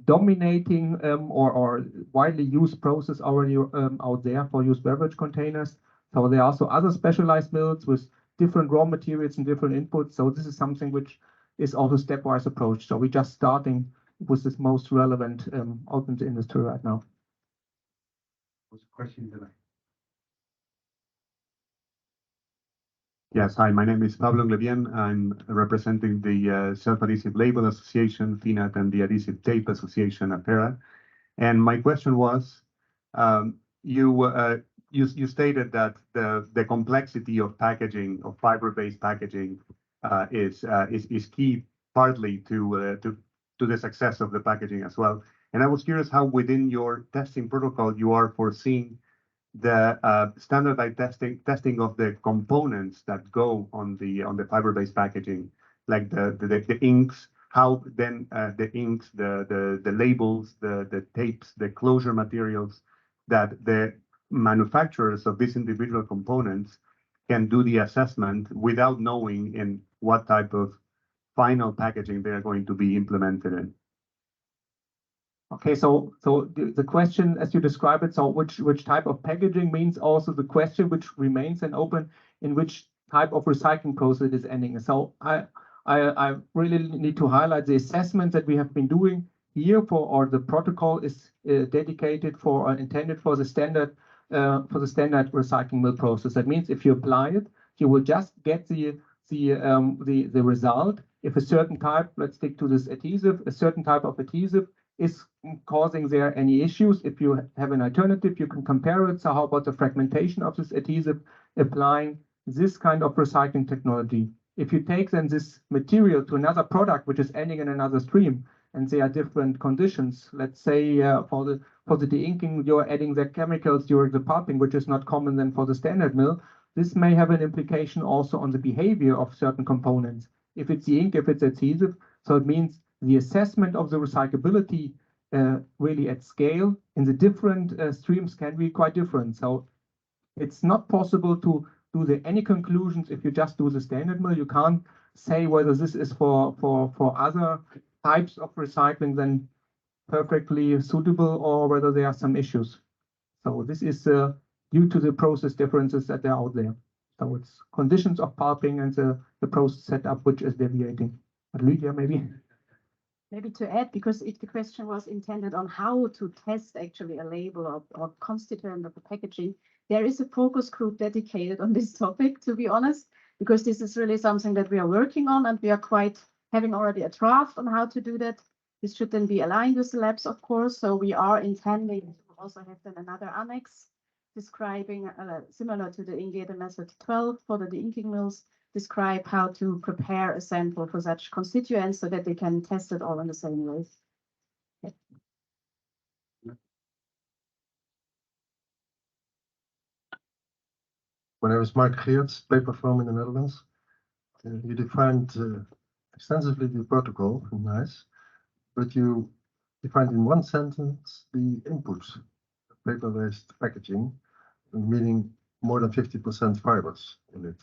dominating or widely used process already out there for used beverage containers. So there are also other specialized mills with different raw materials and different inputs. So this is something which is also stepwise approach. So we're just starting with this most relevant out in the industry right now. What's the question today? Yes, hi, my name is Pablo Levien. I'm representing the Self-Adhesive Label Association, FINAT, and the Adhesive Tape Association, APERA. And my question was, you stated that the complexity of packaging, of fiber-based packaging, is key partly to the success of the packaging as well. And I was curious how within your testing protocol you are foreseeing the standardized testing of the components that go on the fiber-based packaging, like the inks, how then the inks, the labels, the tapes, the closure materials, that the manufacturers of these individual components can do the assessment without knowing in what type of final packaging they are going to be implemented in. Okay, so the question as you describe it, so which type of packaging means also the question which remains and open in which type of recycling process it is ending. So I really need to highlight the assessment that we have been doing here or the protocol is dedicated for intended for the standard recycling mill process. That means if you apply it, you will just get the result if a certain type, let's stick to this adhesive, a certain type of adhesive is causing there any issues. If you have an alternative, you can compare it. So how about the fragmentation of this adhesive, applying this kind of recycling technology? If you take then this material to another product, which is ending in another stream, and there are different conditions, let's say for the de-inking, you're adding the chemicals during the pulping, which is not common then for the standard mill. This may have an implication also on the behavior of certain components. If it's the ink, if it's adhesive, so it means the assessment of the recyclability really at scale in the different streams can be quite different. So it's not possible to do any conclusions if you just do the standard mill. You can't say whether this is for other types of recycling then perfectly suitable or whether there are some issues. So this is due to the process differences that are out there. So it's conditions of pulping and the process setup which is deviating. But Lydia, maybe? Maybe to add, because if the question was intended on how to test actually a label or constituent of the packaging, there is a focus group dedicated on this topic, to be honest, because this is really something that we are working on and we are quite having already a draft on how to do that. This should then be aligned with the labs, of course. So we are intending to also have then another annex describing similar to the Ingede method 12 for the de-inking mills, describe how to prepare a sample for such constituents so that they can test it all in the same way. Yeah. When I was Mark Geerts, paper foam in the Netherlands, you defined extensively the protocol, nice, but you defined in one sentence the inputs, paper-based packaging, meaning more than 50% fibers in it.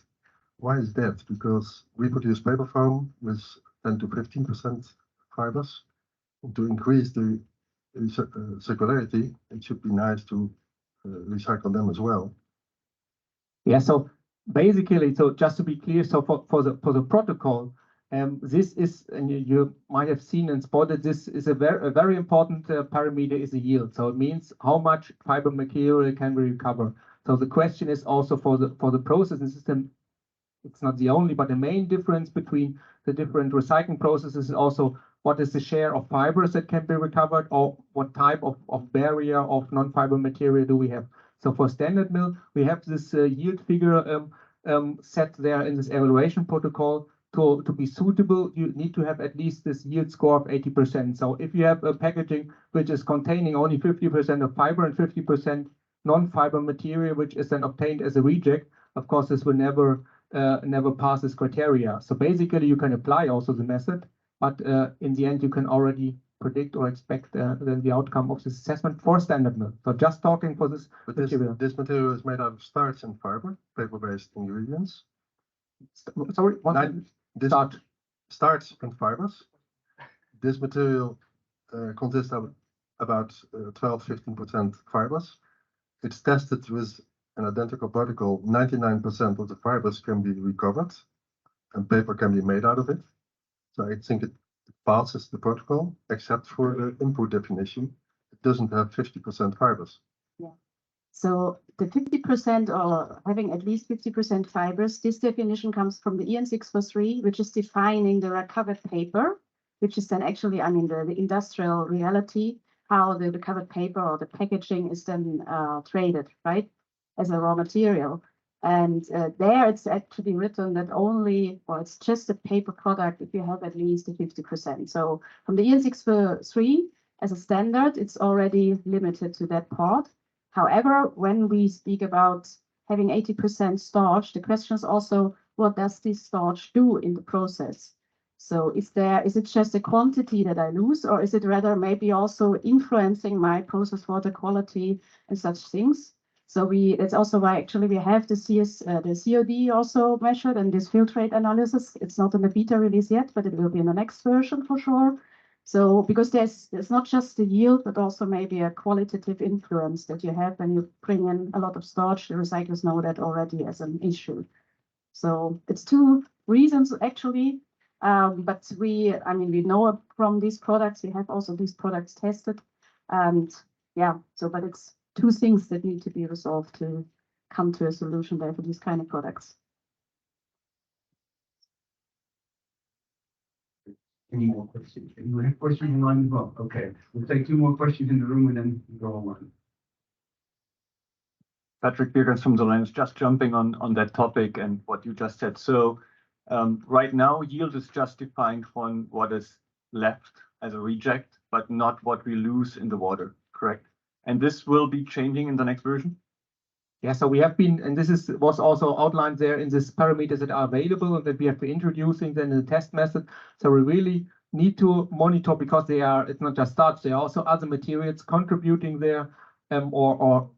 Why is that? Because we produce paper foam with 10 to 15% fibers. To increase the circularity, it should be nice to recycle them as well. Yeah, so basically, so just to be clear, so for the protocol, this is, and you might have seen and spotted, this is a very important parameter is the yield. So it means how much fiber material can we recover. So the question is also for the processing system. It's not the only, but the main difference between the different recycling processes is also what is the share of fibers that can be recovered, or what type of barrier of non-fiber material do we have. So for standard mill, we have this yield figure set there in this evaluation protocol. To be suitable, you need to have at least this yield score of 80%. So if you have a packaging which is containing only 50% of fiber and 50% non-fiber material, which is then obtained as a reject, of course, this will never pass this criteria. So basically, you can apply also the method, but in the end, you can already predict or expect then the outcome of this assessment for standard mill. So just talking for this material. This material is made out of starch and fiber, paper-based ingredients. Sorry, Starch and fibers. This material consists of about 12-15% fibers. It's tested with an identical particle. 99% of the fibers can be recovered and paper can be made out of it. So I think it passes the protocol, except for the input definition. It doesn't have 50% fibers. Yeah. So the 50% or having at least 50% fibers, this definition comes from the EN 643, which is defining the recovered paper, which is then actually, I mean, the industrial reality, how the recovered paper or the packaging is then traded, right, as a raw material. And there it's actually written that only, or it's just a paper product if you have at least a 50%. So from the EN 643 as a standard, it's already limited to that part. However, when we speak about having 80% starch, the question is also, what does this starch do in the process? So is it just a quantity that I lose, or is it rather maybe also influencing my process water quality and such things? So that's also why actually we have the COD also measured and this filtrate analysis. It's not in the beta release yet, but it will be in the next version for sure. So because there's not just the yield, but also maybe a qualitative influence that you have when you bring in a lot of starch. The recyclers know that already as an issue. So it's two reasons actually. But we know from these products, we have also these products tested. And yeah, but it's two things that need to be resolved to come to a solution there for these kind of products. Any more questions? Anyone have questions in line as well? Okay, we'll take two more questions in the room and then go online. Patrick Beers from the Lens, just jumping on that topic and what you just said. So right now, yield is just defined on what is left as a reject, but not what we lose in the water, correct? And this will be changing in the next version? Yeah, so we have been, and was also outlined there in these parameters that are available and that we have been introducing then in the test method. So we really need to monitor because it's not just starch, there are also other materials contributing there or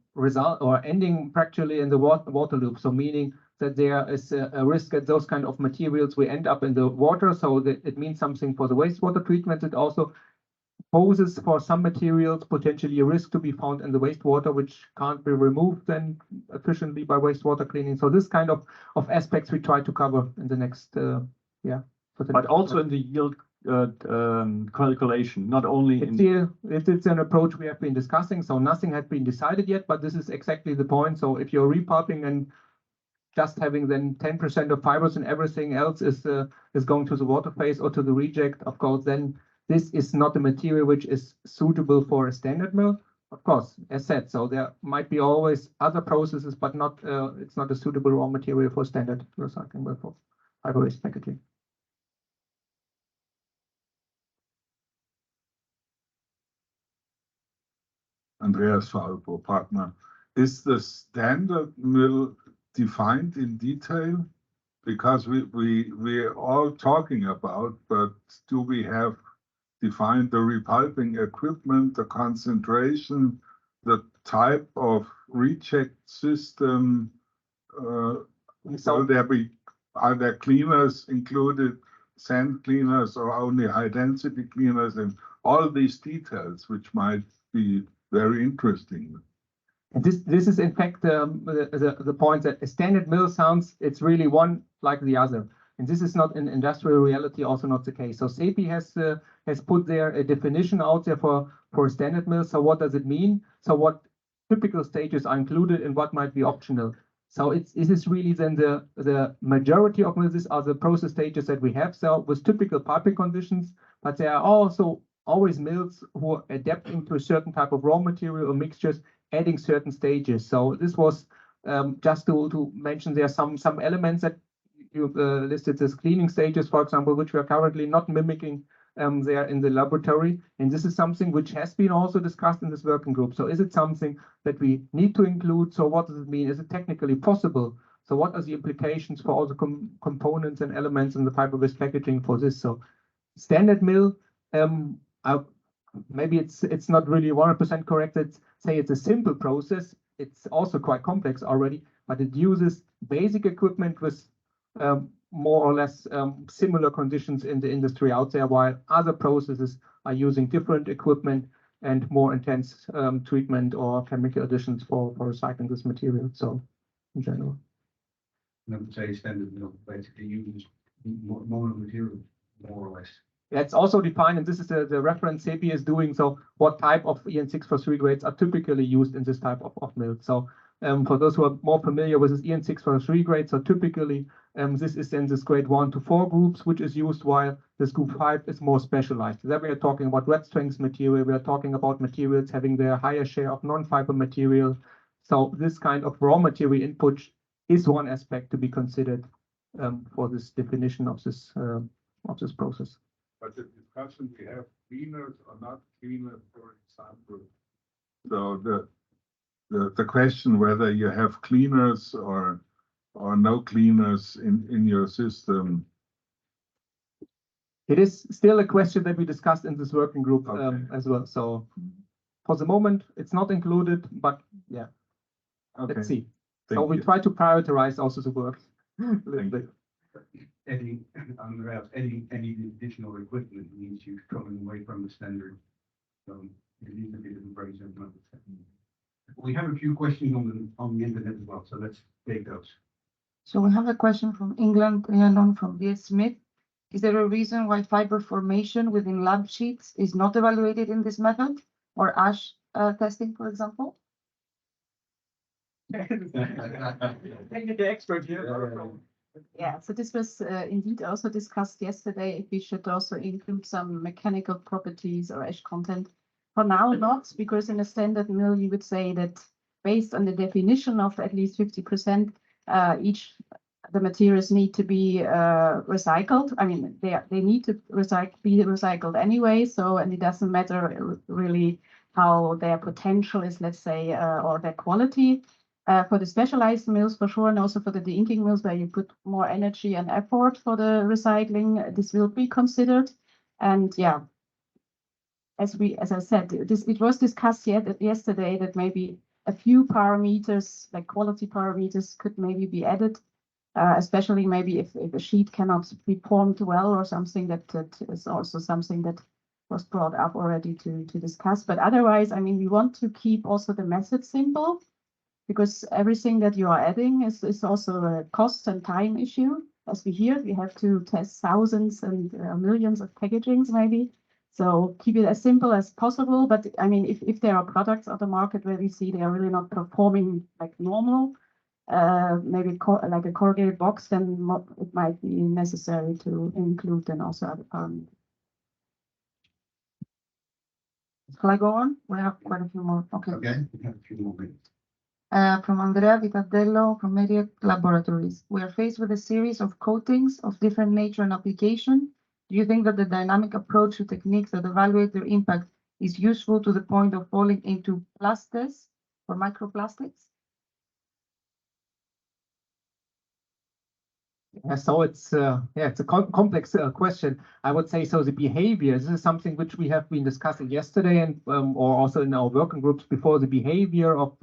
ending practically in the water loop. So meaning that there is a risk that those kind of materials will end up in the water. So that it means something for the wastewater treatment. It also poses for some materials potentially a risk to be found in the wastewater, which can't be removed then efficiently by wastewater cleaning. So this kind of aspects we try to cover in the next, But also in the yield calculation, not only it's an approach we have been discussing. So nothing had been decided yet, but this is exactly the point. So if you're repulping and just having then 10% of fibers and everything else is going to the water phase or to the reject, of course, then this is not a material which is suitable for a standard mill, of course, as said. So there might be always other processes, but not it's not a suitable raw material for standard recycling mill for fiber-based packaging. Andreas Falbo, partner. Is the standard mill defined in detail? Because we're all talking about, but do we have defined the repulping equipment, the concentration, the type of reject system? Are there cleaners included, sand cleaners, or only high density cleaners, and all these details, which might be very interesting? And this is in fact the point that a standard mill sounds, it's really one like the other. And this is not in industrial reality, also not the case. So SEPI has put there a definition out there for a standard mill. So what does it mean? So what typical stages are included and what might be optional? So it is really then the majority of mills. These are the process stages that we have. So with typical piping conditions, but there are also always mills who are adapting to a certain type of raw material or mixtures, adding certain stages. So this was just to mention there are some elements that you listed as cleaning stages, for example, which we are currently not mimicking there in the laboratory. And this is something which has been also discussed in this working group. So is it something that we need to include? So what does it mean? Is it technically possible? So what are the implications for all the components and elements in the fiber-based packaging for this? So standard mill, maybe it's not really 100% correct. Say it's a simple process. It's also quite complex already, but it uses basic equipment with more or less similar conditions in the industry out there, while other processes are using different equipment and more intense treatment or chemical additions for recycling this material. So in general. I would say standard mill basically uses mono material, more or less. That's also defined, and this is the reference SEPI is doing. So what type of EN643 grades are typically used in this type of milk? So for those who are more familiar with this EN643 grade, so typically this is in this grade 1 to 4 groups, which is used, while this group 5 is more specialized. There we are talking about red strength material. We are talking about materials having their higher share of non-fiber material. So this kind of raw material input is one aspect to be considered for this definition of this process. But the discussion, we have cleaners or not cleaners, for example. So the question whether you have cleaners or no cleaners in your system. It is still a question that we discussed in this working group as well. So for the moment, it's not included, but yeah, let's see. So we try to prioritize also the work a little bit. Any additional equipment means you coming away from the standard. So it needs to be embraced. We have a few questions on the internet as well, so let's take those. So we have a question from England, Rhiannon from B.S. Smith. Is there a reason why fiber formation within lab sheets is not evaluated in this method, or ash testing, for example? The expert here. Yeah, so this was indeed also discussed yesterday, if we should also include some mechanical properties or ash content. For now, not, because in a standard mill, you would say that based on the definition of at least 50%, the materials need to be recycled. I mean, they need to be recycled anyway. So, and it doesn't matter really how their potential is, let's say, or their quality. For the specialized mills, for sure, and also for the de-inking mills where you put more energy and effort for the recycling, this will be considered. And yeah, as I said, it was discussed yesterday that maybe a few parameters, like quality parameters, could maybe be added, especially maybe if a sheet cannot be formed well or something. That is also something that was brought up already to discuss. But otherwise, I mean, we want to keep also the method simple, because everything that you are adding is also a cost and time issue. As we hear, we have to test thousands and millions of packagings maybe. So keep it as simple as possible. But I mean, if there are products on the market where we see they are really not performing like normal, maybe like a corrugated box, then it might be necessary to include then also other parameters. Shall I go on? We have quite a few more. Okay. Okay, we have a few more minutes. From Andrea Vitadello from Media Laboratories. We are faced with a series of coatings of different nature and application. Do you think that the dynamic approach to techniques that evaluate their impact is useful to the point of falling into plastics or microplastics? Yeah, so it's a complex question. I would say so. The behavior, this is something which we have been discussing yesterday, and or also in our working groups before. The behavior of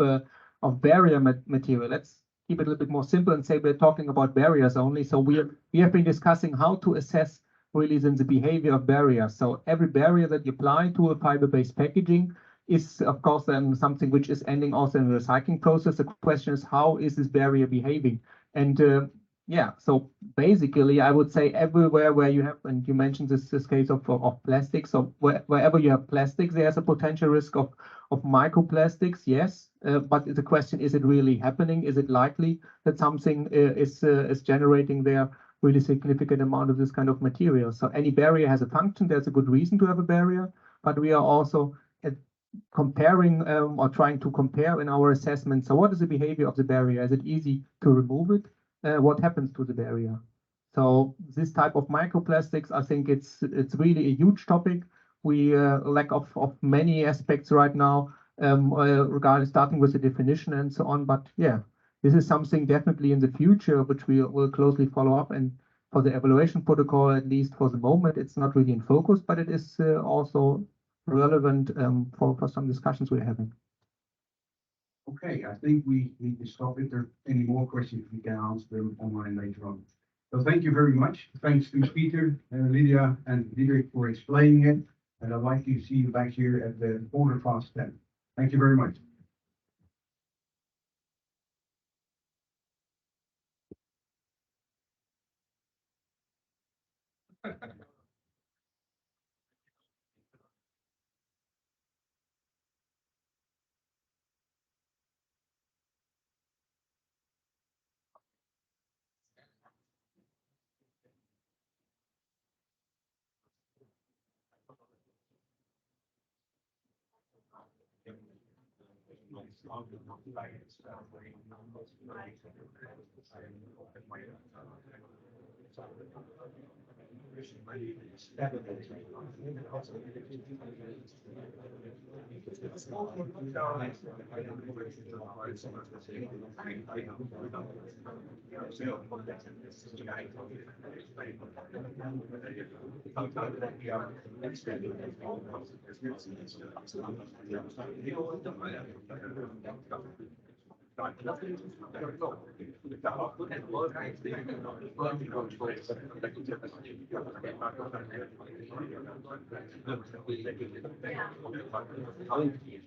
barrier material. Let's keep it a little bit more simple and say we're talking about barriers only. So we have been discussing how to assess really then the behavior of barriers. So every barrier that you apply to a fiber-based packaging is, of course, then something which is ending also in the recycling process. The question is, how is this barrier behaving? And yeah, so basically, I would say everywhere where you have, and you mentioned this case of plastics, so wherever you have plastics, there's a potential risk of microplastics, yes. But the question, is it really happening? Is it likely that something is generating there really significant amount of this kind of material? So any barrier has a function. There's a good reason to have a barrier, but we are also comparing or trying to compare in our assessment. So what is the behavior of the barrier? Is it easy to remove it? What happens to the barrier? So this type of microplastics, I think it's really a huge topic. We lack of many aspects right now regarding starting with the definition and so on. But yeah, this is something definitely in the future which we will closely follow up. And for the evaluation protocol, at least for the moment, it's not really in focus, but it is also relevant for some discussions we're having. Okay, I think we need to stop. If there are any more questions, we can answer them online later on. So thank you very much. Thanks to Peter, Lydia, and Diederik for explaining it. And I'd like to see you back here at the 10:15. Thank you very much.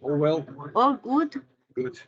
Oh, well. All good? Good.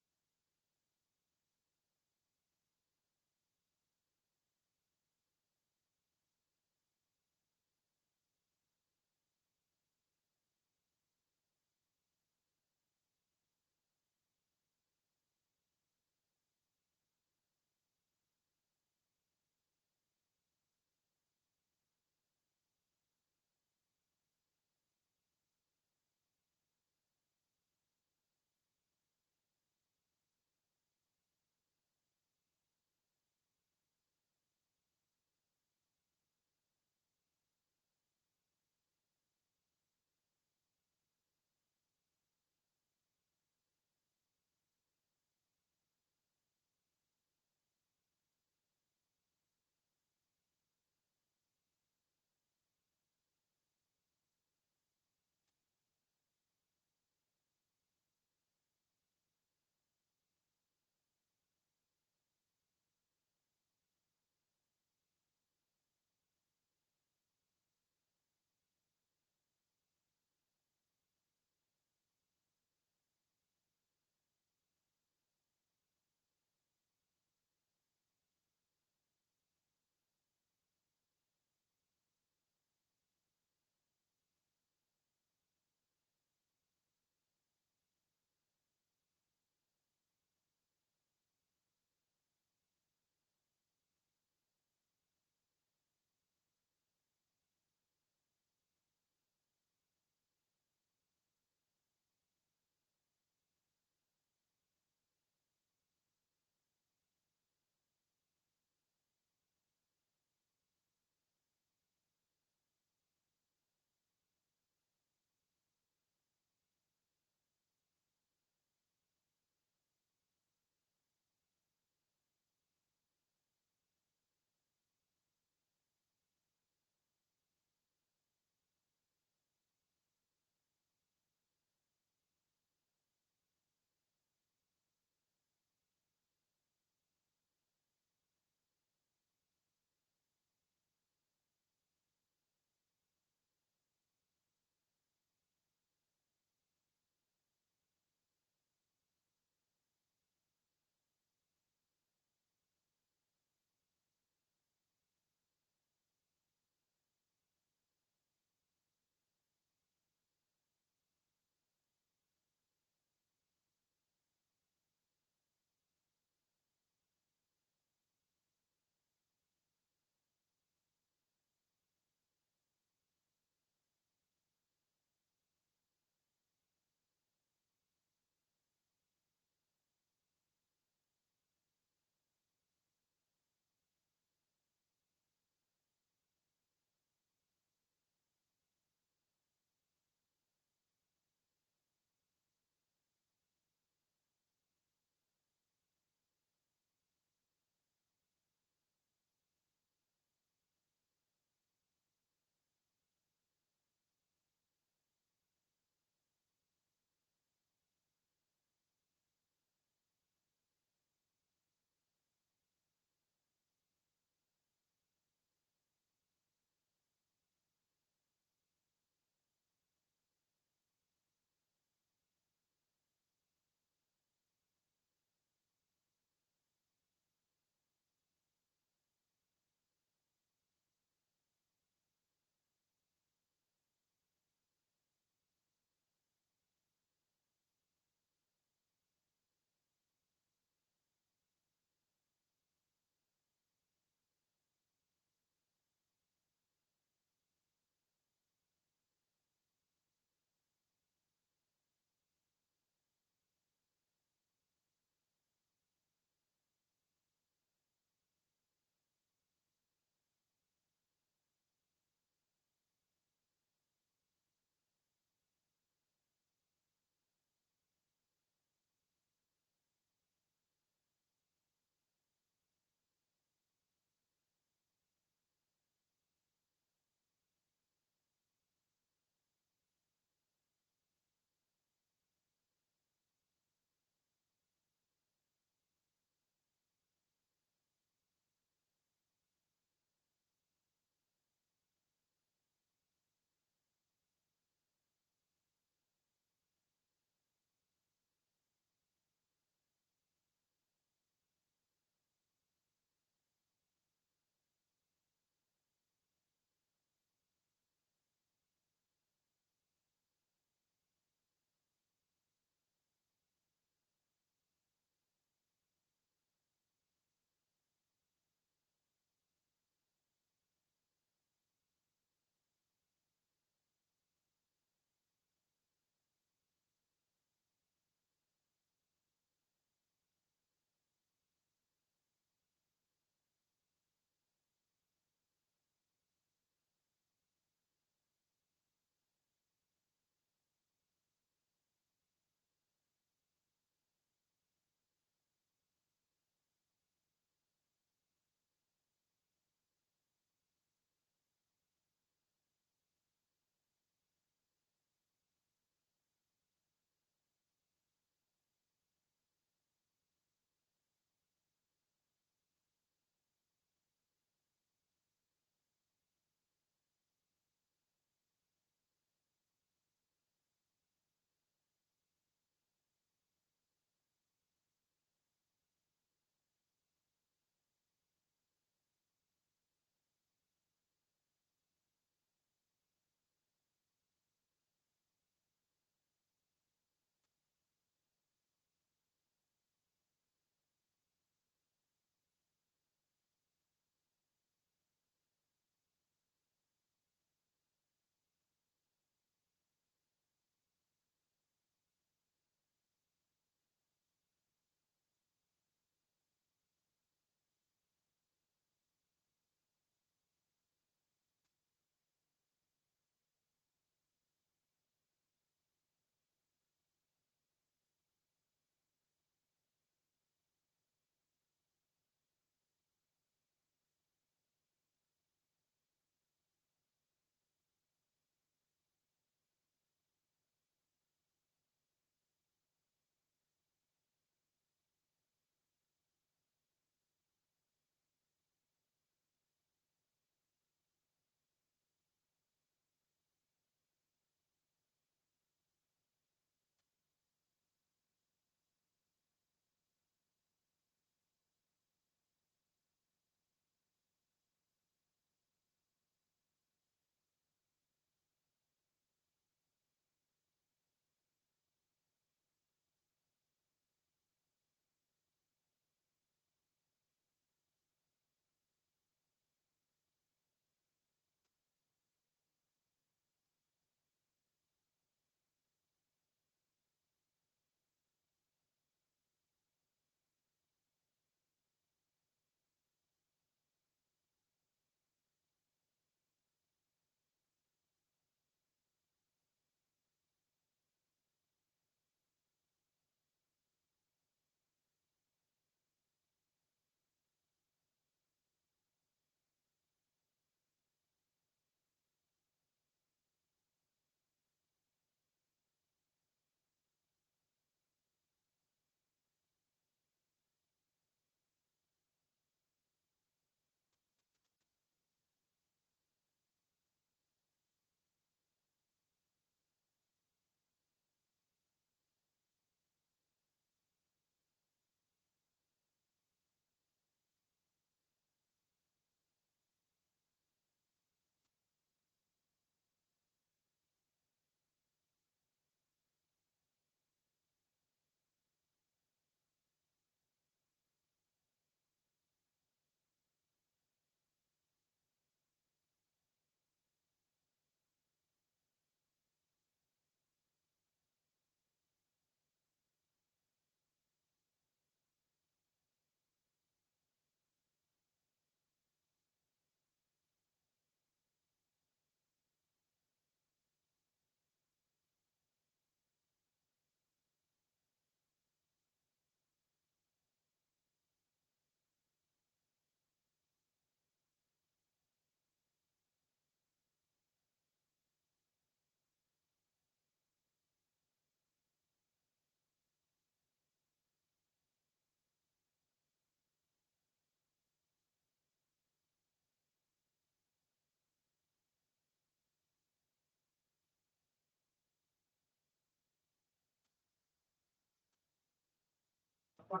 Are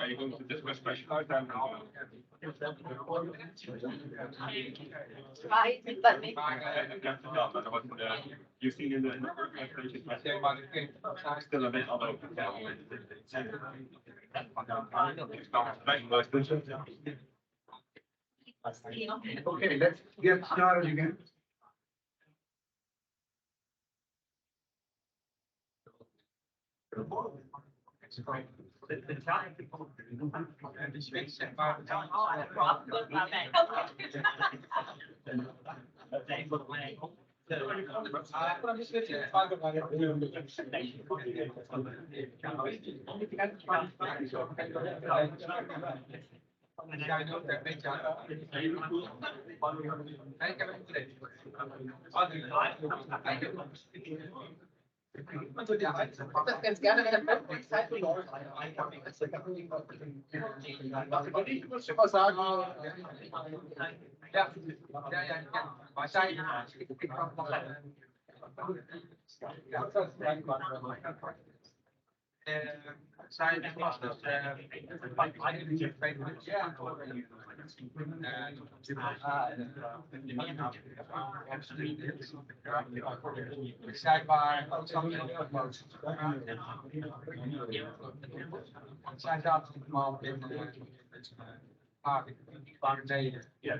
you going to discuss special item? You've seen in the still a bit all over. Okay, let's get started again. Ganz gerne in der Zeit Ich muss immer sagen, Zijn was dat Zijbaar, zij zaten allemaal in paar delen. Ja,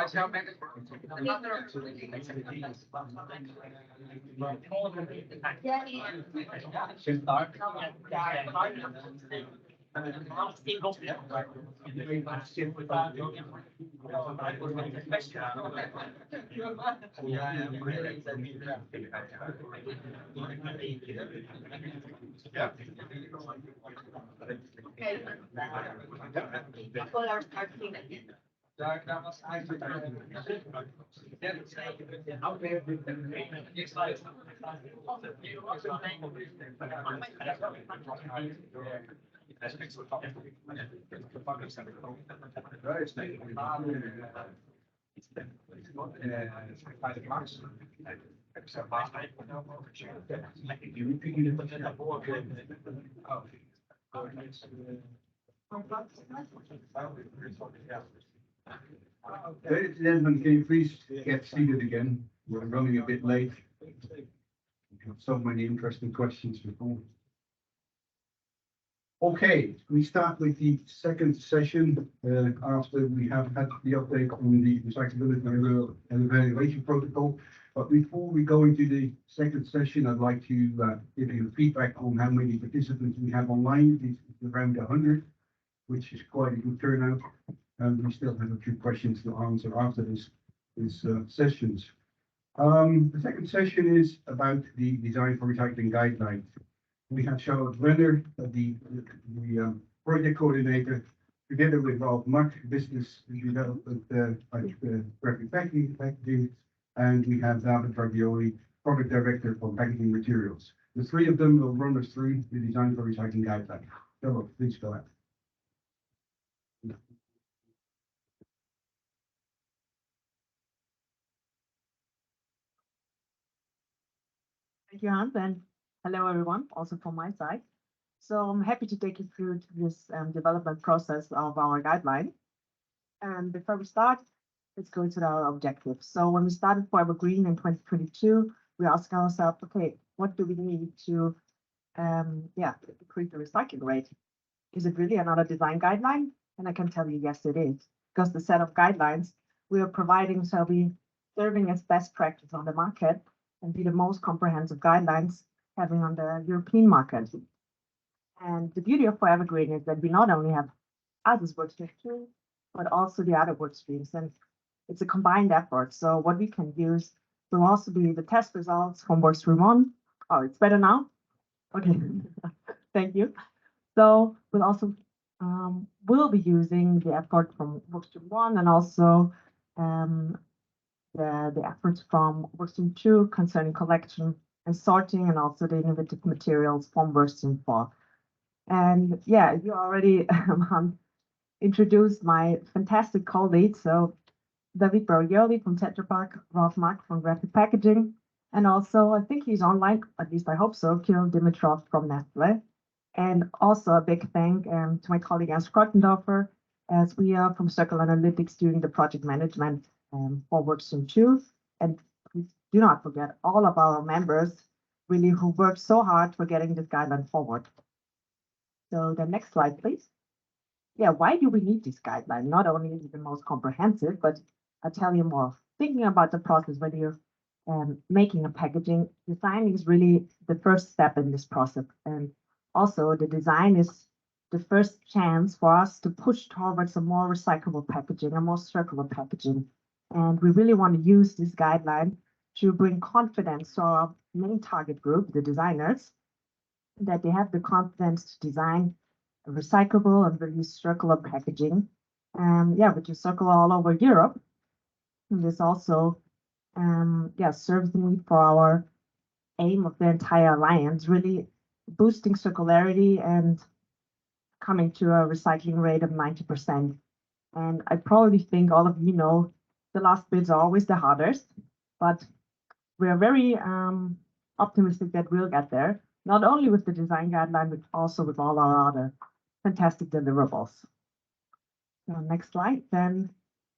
zou met het Daar was eigenlijk Ladies and gentlemen, can you please get seated again? We're running a bit late. We have so many interesting questions before. Okay, we start with the second session after we have had the update on the recyclability and evaluation protocol. But before we go into the second session, I'd like to give you feedback on how many participants we have online. It's around 100, which is quite a good turnout. And we still have a few questions to answer after this sessions. The second session is about the design for recycling guidelines. We have Charlotte Renner, the project coordinator, together with Ralph Mack, business development graphic packaging, and we have David Ravioli, product director for packaging materials. The three of them will run us through the design for recycling guidelines. Charlotte, please go ahead. Thank you, Hans, and hello, everyone, also from my side. So I'm happy to take you through this development process of our guideline. And before we start, let's go to our objectives. So when we started 4evergreen in 2022, we asked ourselves, okay, what do we need to increase the recycling rate? Is it really another design guideline? And I can tell you, yes, it is, because the set of guidelines we are providing shall be serving as best practice on the market and be the most comprehensive guidelines having on the European market. And the beauty of 4evergreen is that we not only have others working with tools, but also the other work streams. And it's a combined effort. So what we can use will also be the test results from work stream 1. Oh, it's better now? Okay, thank you. So we'll also we'll be using the effort from work stream 1 and also the efforts from work stream 2 concerning collection and sorting, and also the innovative materials from work stream 4. And yeah, you already introduced my fantastic colleagues. So David Barrioli from Tetra Pak, Ralph Mack from Graphic Packaging, and also I think he's online, at least I hope so, Kirill Dimitrov from Nestle. And also a big thank to my colleague Ernst Kreutendorfer, as we are from Circular Analytics doing the project management for Workstream 2. And please do not forget all of our members really who worked so hard for getting this guideline forward. So the next slide, please. Yeah, why do we need this guideline? Not only is it the most comprehensive, but I'll tell you more. Thinking about the process, when you're making a packaging, design is really the first step in this process. And also the design is the first chance for us to push towards a more recyclable packaging, a more circular packaging. And we really want to use this guideline to bring confidence to our main target group, the designers, that they have the confidence to design recyclable and really circular packaging. Yeah, which is circular all over Europe. And this also serves the need for our aim of the entire alliance, really boosting circularity and coming to a recycling rate of 90%. And I probably think all of you know the last bits are always the hardest, but we're very optimistic that we'll get there, not only with the design guideline, but also with all our other fantastic deliverables. So next slide, then.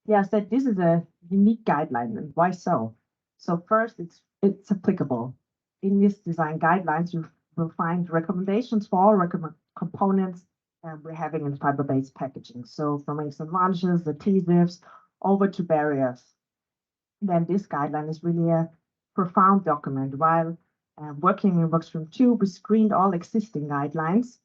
Yeah, I said this is a unique guideline, and why so? So first, it's applicable. In this design guidelines, you will find recommendations for all components we're having in fiber-based packaging. So from its advantages, adhesives, over to barriers. Then this guideline is really a profound document. While working in Workstream 2, we screened all existing guidelines.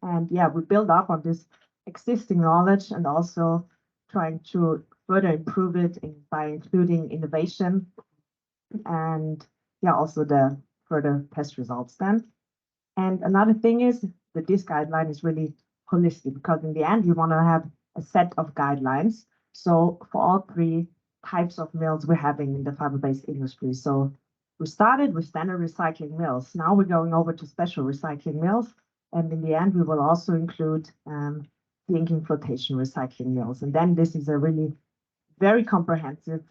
And yeah, we build up on this existing knowledge and also trying to further improve it by including innovation and yeah, also the further test results then. And another thing is that this guideline is really holistic, because in the end, we want to have a set of guidelines. So for all 3 types of mills we're having in the fiber-based industry. So we started with standard recycling mills. Now we're going over to special recycling mills. And in the end, we will also include the inking flotation recycling mills. And then this is a really very comprehensive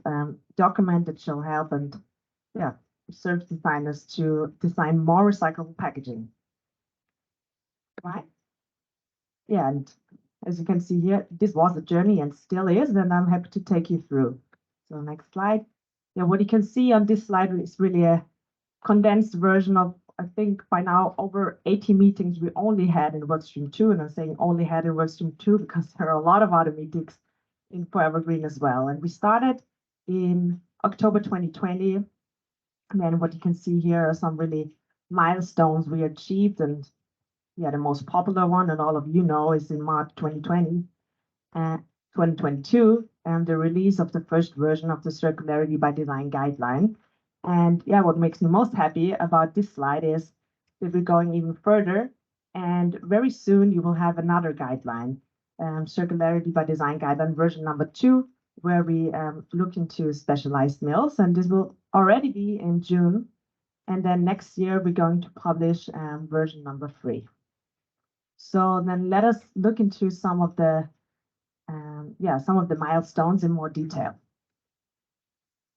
document that shall help and yeah, serve designers to design more recyclable packaging. Right? Yeah, and as you can see here, this was a journey and still is, and I'm happy to take you through. So next slide. Yeah, what you can see on this slide is really a condensed version of, I think by now, over 80 meetings we only had in Workstream 2, and I'm saying only had in Workstream 2 because there are a lot of other meetings in 4evergreen as well. And we started in October 2020, and then what you can see here are some really milestones we achieved. And yeah, the most popular one, and all of you know, is in March 2020 and 2022, and the release of the first version of the Circularity by Design guideline. And yeah, what makes me most happy about this slide is that we're going even further, and very soon you will have another guideline, Circularity by Design guideline version number 2, where we look into specialized mills, and this will already be in June. And then next year we're going to publish version number 3. So then let us look into some of the milestones in more detail.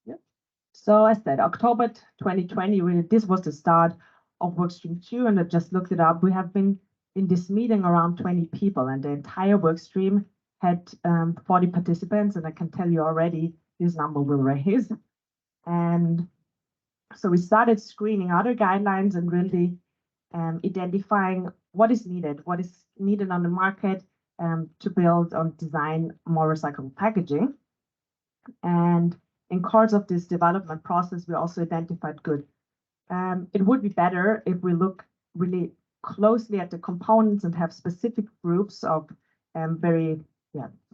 Yep. So I said October 2020, really, this was the start of Workstream 2, and I just looked it up. We have been in this meeting around 20 people, and the entire workstream had 40 participants, and I can tell you already this number will raise. And so we started screening other guidelines and really identifying what is needed on the market to build or design more recyclable packaging. And in course of this development process, we also identified it would be better if we look really closely at the components and have specific groups of very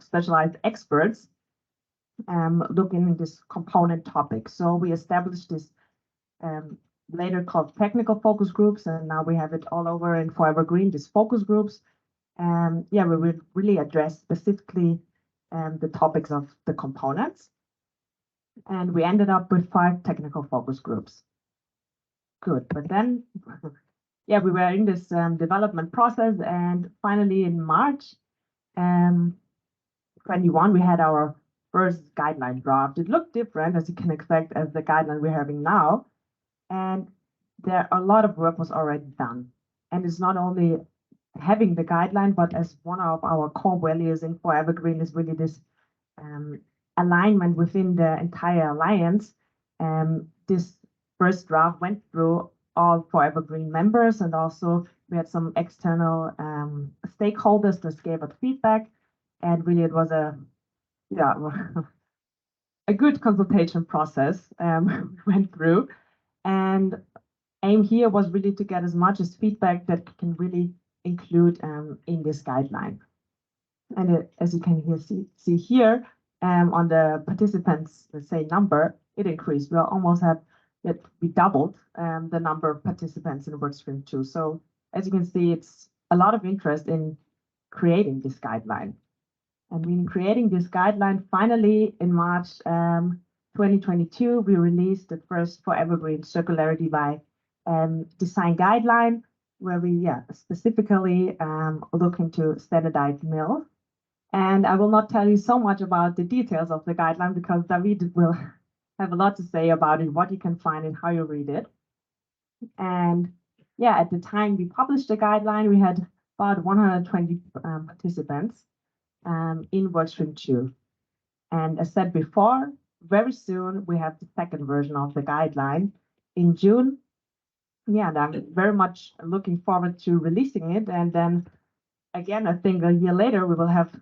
specialized experts looking at this component topic. So we established this later called technical focus groups, and now we have it all over in 4evergreen, these focus groups. We will really address specifically the topics of the components. And we ended up with 5 technical focus groups. Good, but then, we were in this development process, and finally in March 21, we had our first guideline draft. It looked different, as you can expect, as the guideline we're having now. And there a lot of work was already done. And it's not only having the guideline, but as one of our core values in 4evergreen is really this alignment within the entire alliance. This first draft went through all 4evergreen members, and also we had some external stakeholders that gave us feedback. And really it was a good consultation process went through. And aim here was really to get as much as feedback that can really include in this guideline. And as you can see here, on the participants, let's say number, it increased. We almost have that we doubled the number of participants in workstream 2. So as you can see, it's a lot of interest in creating this guideline. And in creating this guideline, finally in March 2022, we released the first 4evergreen circularity by design guideline, where we specifically look into standardized mills. And I will not tell you so much about the details of the guideline because David will have a lot to say about it, what you can find and how you read it. And at the time we published the guideline, we had about 120 participants in workstream 2. And as said before, very soon we have the second version of the guideline in June. And I'm very much looking forward to releasing it. And then again, I think a year later, we will have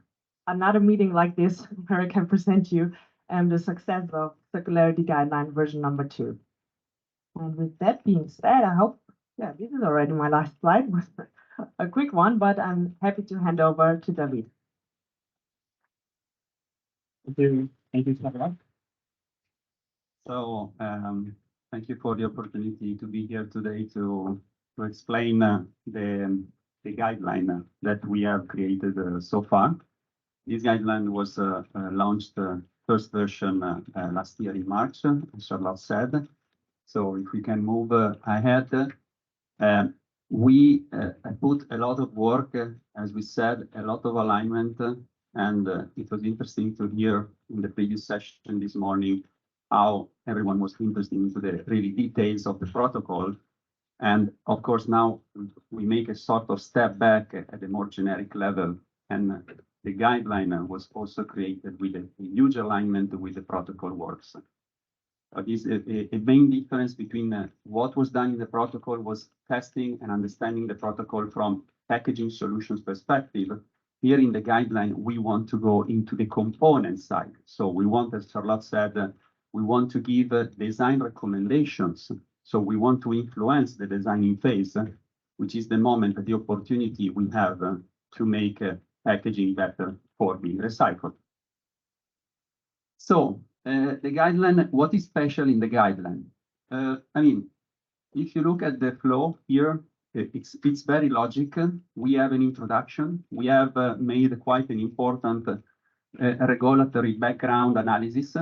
another meeting like this where I can present you the success of circularity guideline version number 2. And with that being said, I hope, this is already my last slide, a quick one, but I'm happy to hand over to David. Thank you, Sarah. So, thank you for the opportunity to be here today to explain the guideline that we have created so far. This guideline was launched, first version last year in March, as Charlotte said. So if we can move ahead, we put a lot of work, as we said, a lot of alignment, and it was interesting to hear in the previous session this morning how everyone was interested into the really details of the protocol. And of course, now we make a sort of step back at a more generic level, and the guideline was also created with a huge alignment with the protocol works. This a main difference between what was done in the protocol was testing and understanding the protocol from packaging solutions perspective. Here in the guideline, we want to go into the component side. So we want, as Charlotte said, we want to give design recommendations. So we want to influence the designing phase, which is the moment, the opportunity we have to make packaging better for being recycled. So the guideline, what is special in the guideline? I mean, if you look at the flow here, it's very logical. We have an introduction. We have made quite an important regulatory background analysis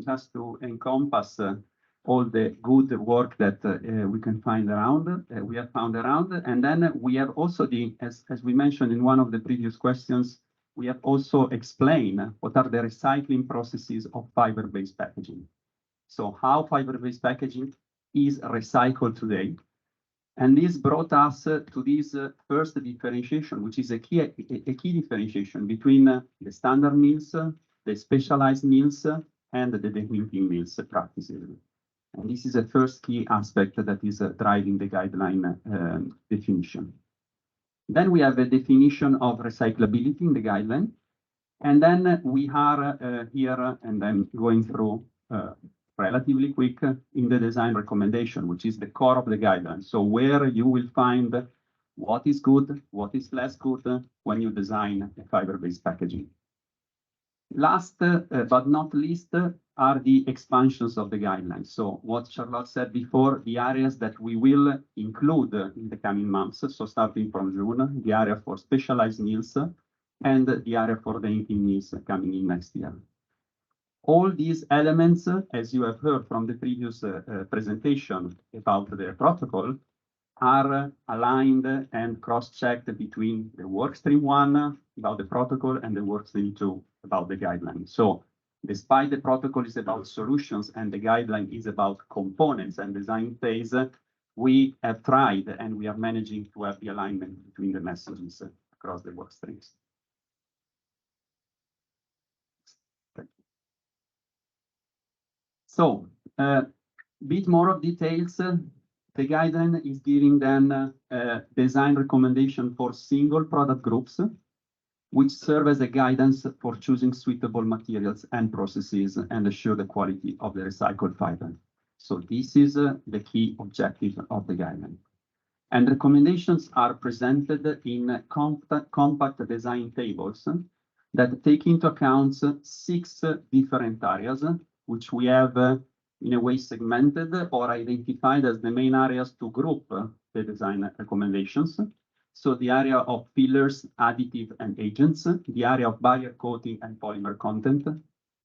just to encompass all the good work that we can find around, we have found around. And then we have also as we mentioned in one of the previous questions, we have also explained what are the recycling processes of fiber-based packaging. So how fiber-based packaging is recycled today. And this brought us to this first differentiation, which is a key differentiation between the standard mills, the specialized mills, and the dehumidifier mills practices. And this is the first key aspect that is driving the guideline definition. Then we have a definition of recyclability in the guideline. And then we are here, and I'm going through relatively quick in the design recommendation, which is the core of the guideline. So where you will find what is good, what is less good when you design a fiber-based packaging. Last but not least are the expansions of the guidelines. So what Charlotte said before, the areas that we will include in the coming months. So starting from June, the area for specialized meals and the area for the eating meals coming in next year. All these elements, as you have heard from the previous presentation about the protocol, are aligned and cross-checked between the workstream 1 about the protocol and the workstream 2 about the guideline. So despite the protocol is about solutions and the guideline is about components and design phase, we have tried and we are managing to have the alignment between the messages across the workstreams. So a bit more of details. The guideline is giving then design recommendation for single product groups, which serve as a guidance for choosing suitable materials and processes and assure the quality of the recycled fiber. So this is the key objective of the guideline. And recommendations are presented in compact design tables that take into account 6 different areas, which we have in a way segmented or identified as the main areas to group the design recommendations. So the area of fillers, additive and agents, the area of barrier coating and polymer content,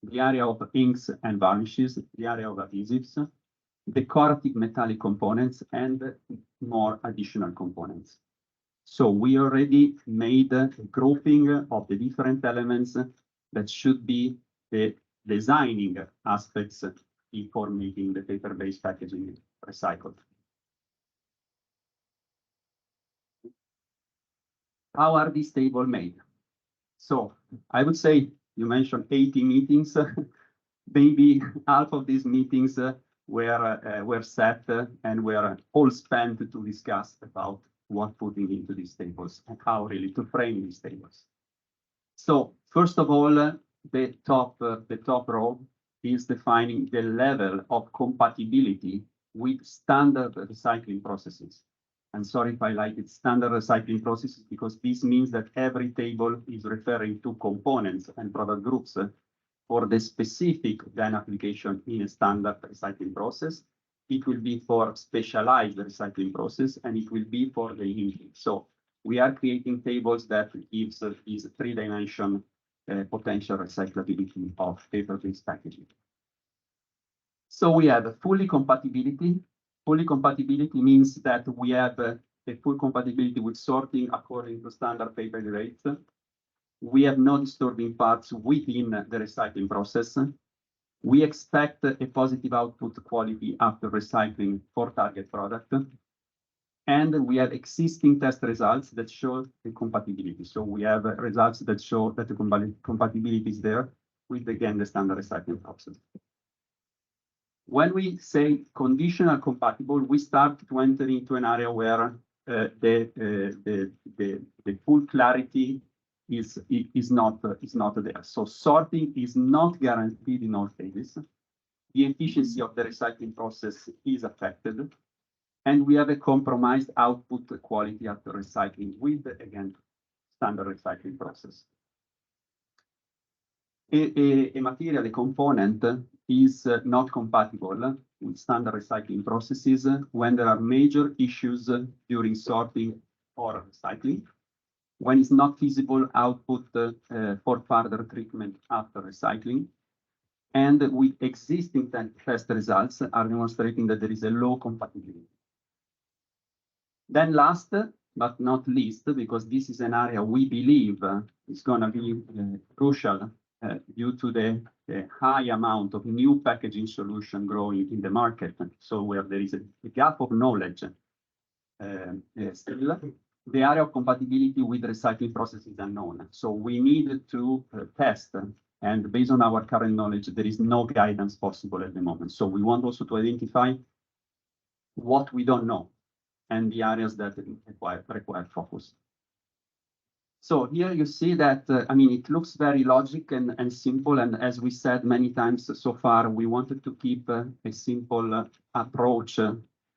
the area of inks and varnishes, the area of adhesives, decorative metallic components, and more additional components. So we already made a grouping of the different elements that should be the designing aspects before making the paper-based packaging recycled. How are these tables made? So I would say you mentioned 80 meetings. Maybe half of these meetings were set and were all spent to discuss about what putting into these tables and how really to frame these tables. So first of all, the top row is defining the level of compatibility with standard recycling processes. And sorry if I like it, standard recycling processes, because this means that every table is referring to components and product groups for the specific then application in a standard recycling process. It will be for specialized recycling process, and it will be for the inking. So we are creating tables that gives this 3-dimension potential recyclability of paper-based packaging. So we have fully compatibility. Fully compatibility means that we have a full compatibility with sorting according to standard paper grades. We have no disturbing parts within the recycling process. We expect a positive output quality after recycling for target product. And we have existing test results that show the compatibility. So we have results that show that the compatibility is there with, again, the standard recycling process. When we say conditional compatible, we start to enter into an area where the full clarity is not there. So sorting is not guaranteed in all cases. The efficiency of the recycling process is affected. And we have a compromised output quality after recycling with, again, standard recycling process. A material, a component is not compatible with standard recycling processes when there are major issues during sorting or recycling, when it's not feasible output for further treatment after recycling, and with existing test results are demonstrating that there is a low compatibility. Then last but not least, because this is an area we believe is going to be crucial due to the high amount of new packaging solution growing in the market. So where there is a gap of knowledge still, the area of compatibility with recycling process is unknown. So we need to test, and based on our current knowledge, there is no guidance possible at the moment. So we want also to identify what we don't know and the areas that require focus. So here you see that, it looks very logic and simple. And as we said many times so far, we wanted to keep a simple approach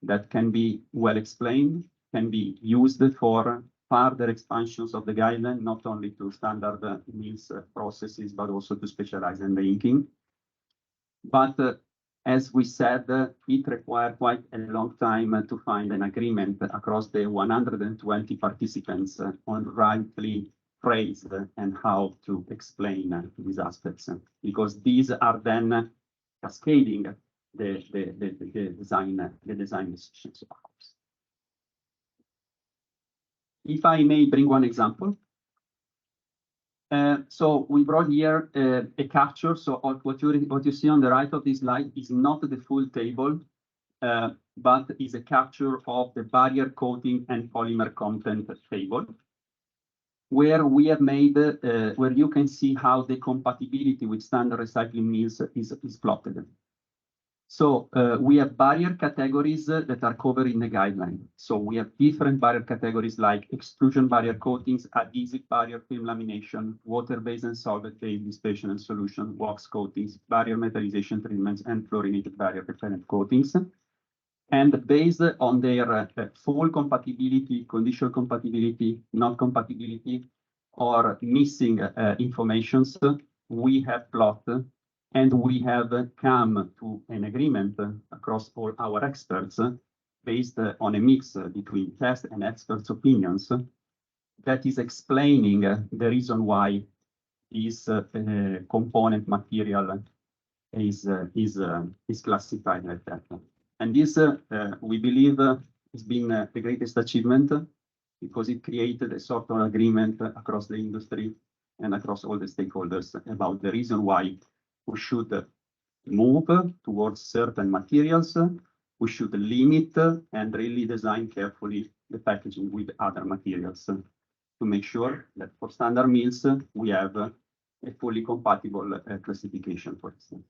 that can be well explained, can be used for further expansions of the guideline, not only to standard mills processes, but also to specialize in the inking. But as we said, it required quite a long time to find an agreement across the 120 participants on rightly phrased and how to explain these aspects, because these are then cascading the design decisions. If I may bring one example. So we brought here a capture. So what you see on the right of this slide is not the full table, but is a capture of the barrier coating and polymer content table, where we have made, where you can see how the compatibility with standard recycling mills is plotted. So we have barrier categories that are covered in the guideline. So we have different barrier categories like extrusion barrier coatings, adhesive barrier film lamination, water-based and solvent-based dispersion and solution, wax coatings, barrier metallization treatments, and fluorinated barrier repellent coatings. And based on their full compatibility, conditional compatibility, non-compatibility, or missing informations, we have plotted and we have come to an agreement across all our experts based on a mix between test and experts' opinions that is explaining the reason why this component material is classified like that. And this, we believe, has been the greatest achievement because it created a sort of agreement across the industry and across all the stakeholders about the reason why we should move towards certain materials. We should limit and really design carefully the packaging with other materials to make sure that for standard mills, we have a fully compatible classification, for instance.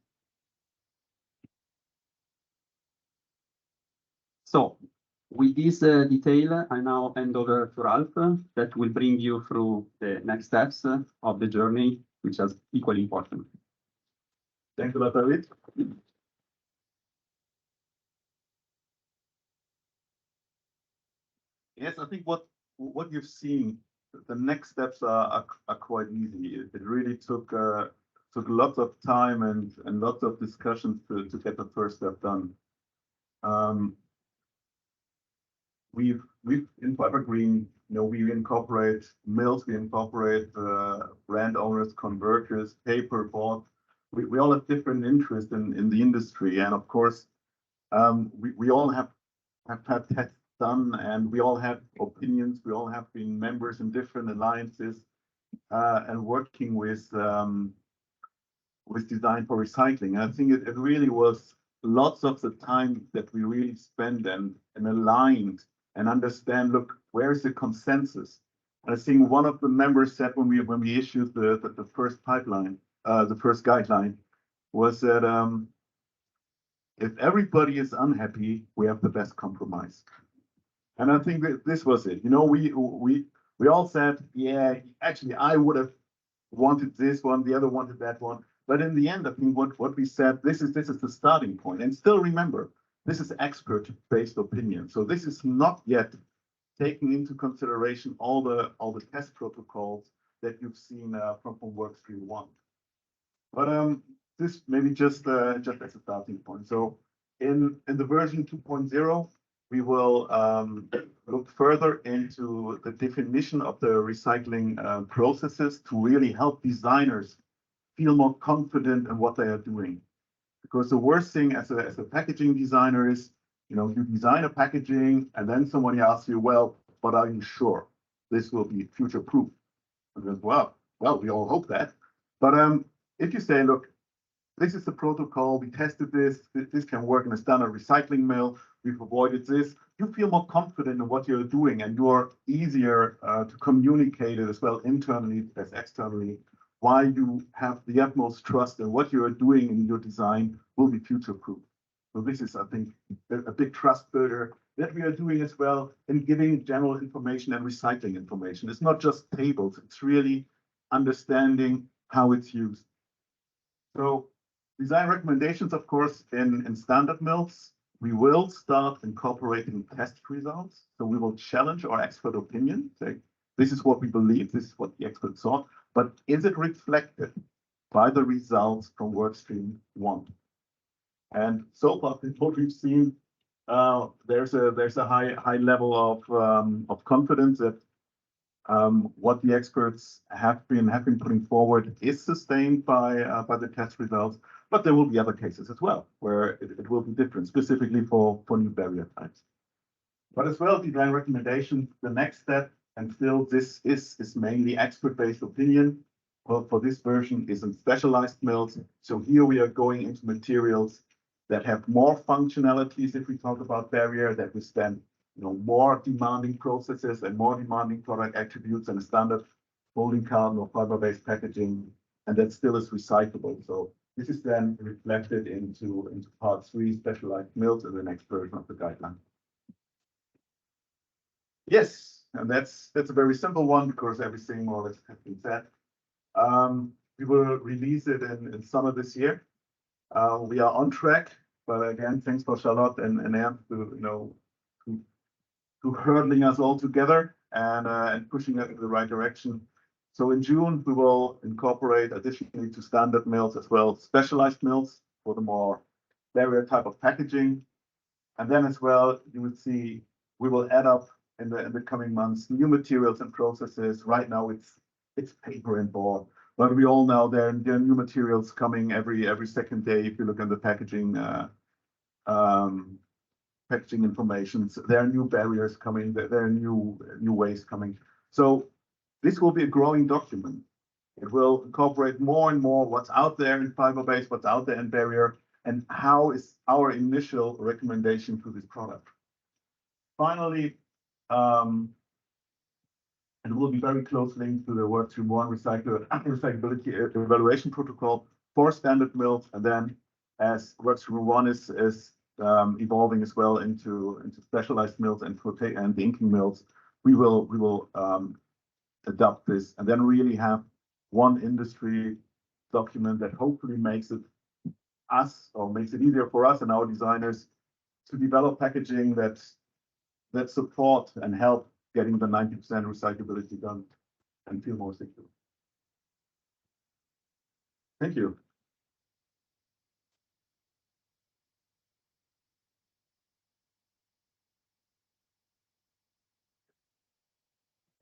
So with this detail, I now hand over to Ralph that will bring you through the next steps of the journey, which is equally important. Thanks a lot, David. Yes, I think what you've seen, the next steps are quite easy. It really took lots of time and lots of discussions to get the first step done. We've in 4evergreen, we incorporate mills, we incorporate brand owners, converters, paper, board. We all have different interests in the industry, and of course, we all have had tests done, and we all have opinions. We all have been members in different alliances and working with design for recycling. And I think it really was lots of the time that we really spent and aligned and understand. Look, where is the consensus? And I think one of the members said when we issued the first pipeline. The first guideline was that if everybody is unhappy, we have the best compromise. And I think that this was it. We all said, yeah, actually, I would have wanted this one, the other wanted that one. But in the end, I think what we said, this is the starting point. And still remember, this is expert-based opinion. So this is not yet taking into consideration all the test protocols that you've seen from Workstream 1. But this maybe just as a starting point. So in the version 2.0, we will look further into the definition of the recycling processes to really help designers feel more confident in what they are doing. Because the worst thing as a packaging designer is, you design a packaging and then somebody asks you, well, but are you sure this will be future-proof? And then, well, we all hope that. But if you say, look, this is the protocol, we tested this can work in a standard recycling mill, we've avoided this, you feel more confident in what you're doing and you're easier to communicate it as well internally as externally, why you have the utmost trust in what you're doing in your design will be future-proof. So this is, I think, a big trust builder that we are doing as well in giving general information and recycling information. It's not just tables, it's really understanding how it's used. So design recommendations, of course, in standard mills, we will start incorporating test results. So we will challenge our expert opinion, say, This is what we believe, this is what the experts saw, but is it reflected by the results from workstream 1? And so far, what we've seen, there's a high level of confidence that what the experts have been putting forward is sustained by the test results, but there will be other cases as well where it will be different, specifically for new barrier types. But as well, design recommendation, the next step, and still this is mainly expert-based opinion. Well, for this version is in specialized mills. So here we are going into materials that have more functionalities if we talk about barrier, that withstand more demanding processes and more demanding product attributes than a standard folding carton or fiber-based packaging, and that still is recyclable. So this is then reflected into part 3, specialized mills, in the next version of the guideline. Yes, and that's a very simple one because everything more or less has been said. We will release it in summer this year. We are on track, but again, thanks for Charlotte and Ernst to hurdling us all together and pushing us in the right direction. So in June, we will incorporate additionally to standard mills as well, specialized mills for the more barrier type of packaging. And then as well, you would see we will add up in the coming months new materials and processes. Right now it's paper and board, but we all know there are new materials coming every second day. If you look at the packaging packaging information, there are new barriers coming, there are new ways coming. So this will be a growing document. It will incorporate more and more what's out there in fiber-based, what's out there in barrier, and how is our initial recommendation to this product. Finally, and will be very close linked to the workstream 1 recyclability evaluation protocol for standard mills, and then as workstream 1 is evolving as well into specialized mills and the inking mills, we will adopt this and then really have one industry document that hopefully makes it easier for us and our designers to develop packaging that support and help getting the 90% recyclability done and feel more secure. Thank you.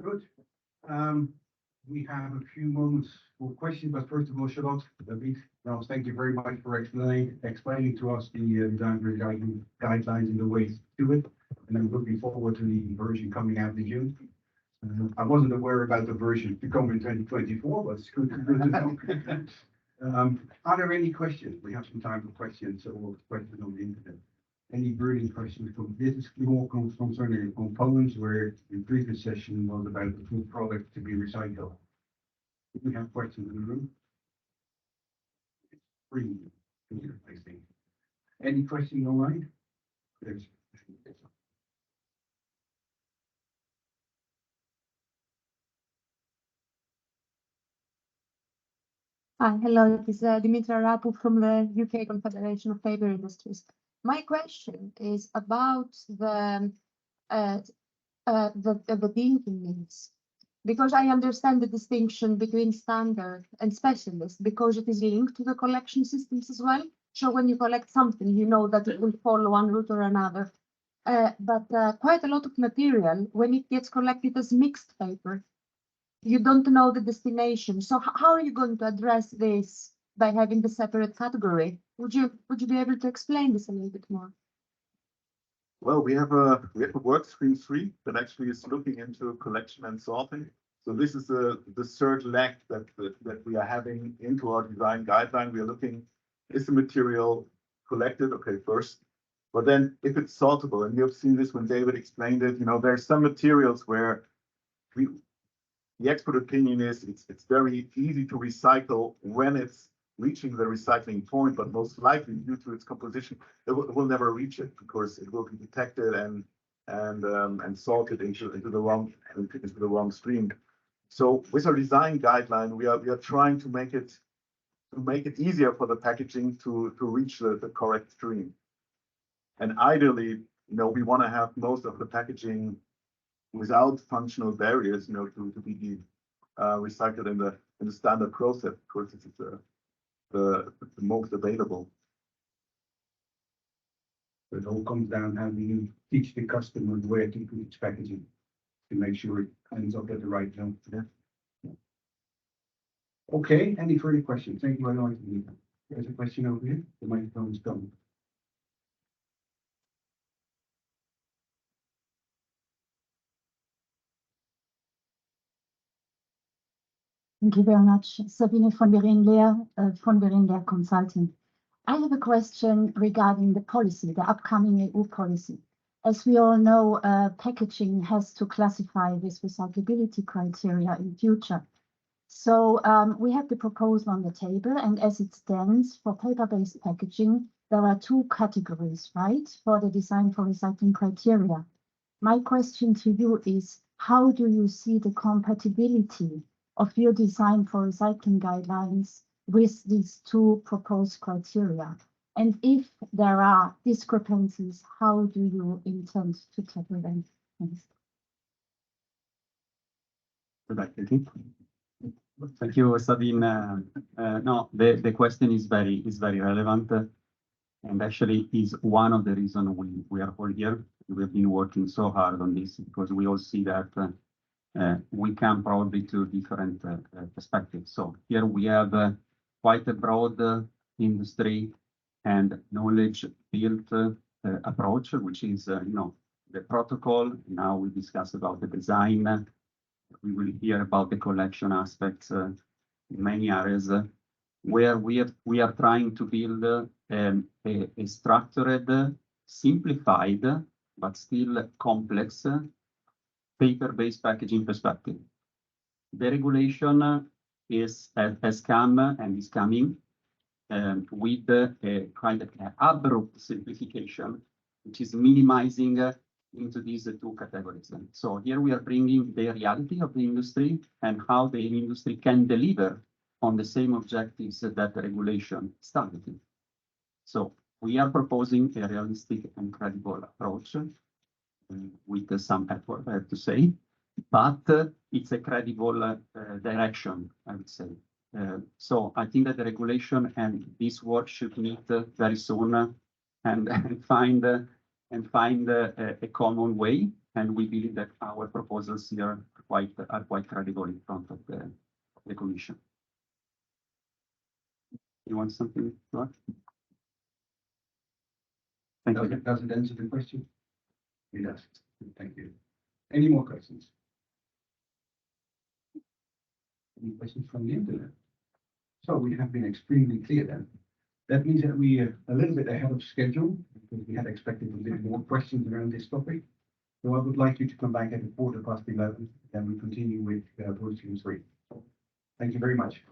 Good. We have a few moments for questions, but first of all, Charlotte, thank you very much for explaining to us the design guidelines and the ways to do it. And I'm looking forward to the version coming out in June. I wasn't aware about the version to come in 2024, but it's good to know. Are there any questions? We have some time for questions, so questions on the internet. Any burning questions? This is more concerning components, where the previous session was about the full product to be recycled. Do we have questions in the room? It's free here, I think. Any questions online? There's. Hello, it is Dimitra Rapu from the UK Confederation of Paper Industries. My question is about the inking mills, because I understand the distinction between standard and specialist, because it is linked to the collection systems as well. So when you collect something, you know that it will follow one route or another. But quite a lot of material, when it gets collected as mixed paper, you don't know the destination. So how are you going to address this by having the separate category? Would you be able to explain this a little bit more? Well, we have a work stream 3 that actually is looking into collection and sorting. So this is the third leg that we are having into our design guideline. We are looking, is the material collected? Okay, first. But then if it's sortable, and you have seen this when David explained it, there are some materials where the expert opinion is it's very easy to recycle when it's reaching the recycling point, but most likely due to its composition, it will never reach it because it will be detected and sorted into the wrong stream. So with our design guideline, we are trying to make it easier for the packaging to reach the correct stream. And ideally, we want to have most of the packaging without functional barriers, to be recycled in the standard process, because this is the most available. It all comes down how do you teach the customer where to put its packaging to make sure it ends up at the right zone. Yeah. Okay, any further questions? Thank you very much. There's a question over here. The microphone is coming. Thank you very much. Sabine von Berenler Consulting. I have a question regarding the policy, the upcoming EU policy. As we all know, packaging has to classify with recyclability criteria in future. So we have the proposal on the table, and as it stands for paper-based packaging, there are two categories, right, for the design for recycling criteria. My question to you is, how do you see the compatibility of your design for recycling guidelines with these two proposed criteria? And if there are discrepancies, how do you intend to tackle them? Thanks. Thank you, Sabine. No, the question is very relevant, and actually is one of the reasons we are all here. We have been working so hard on this because we all see that we come probably to different perspectives. So here we have quite a broad industry and knowledge built approach, which is the protocol. Now we discuss about the design. We will hear about the collection aspects in many areas where we are trying to build a structured, simplified, but still complex paper-based packaging perspective. The regulation has come and is coming with a kind of abrupt simplification, which is minimizing into these two categories. And so here we are bringing the reality of the industry and how the industry can deliver on the same objectives that the regulation started. So we are proposing a realistic and credible approach with some effort, I have to say, but it's a credible direction, I would say. So I think that the regulation and this work should meet very soon and find a common way. And we believe that our proposals here are quite credible in front of the Commission. You want something to add? Thank you. Does it answer the question? It does. Thank you. Any more questions? Any questions from the internet? So we have been extremely clear then. That means that we are a little bit ahead of schedule because we had expected a little more questions around this topic. So I would like you to come back at 11:15, then we continue with vote stream 3. Thank you very much.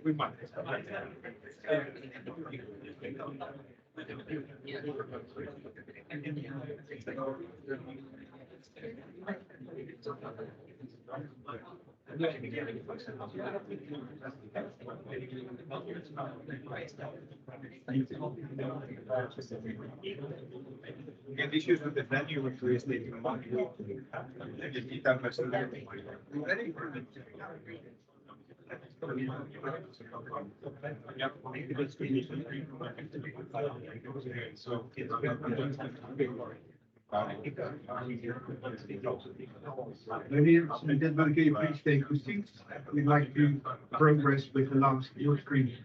We might. Get issues with the venue if we stay too much. Ladies and gentlemen, can you please take your seats? We'd like to progress with the last your screen.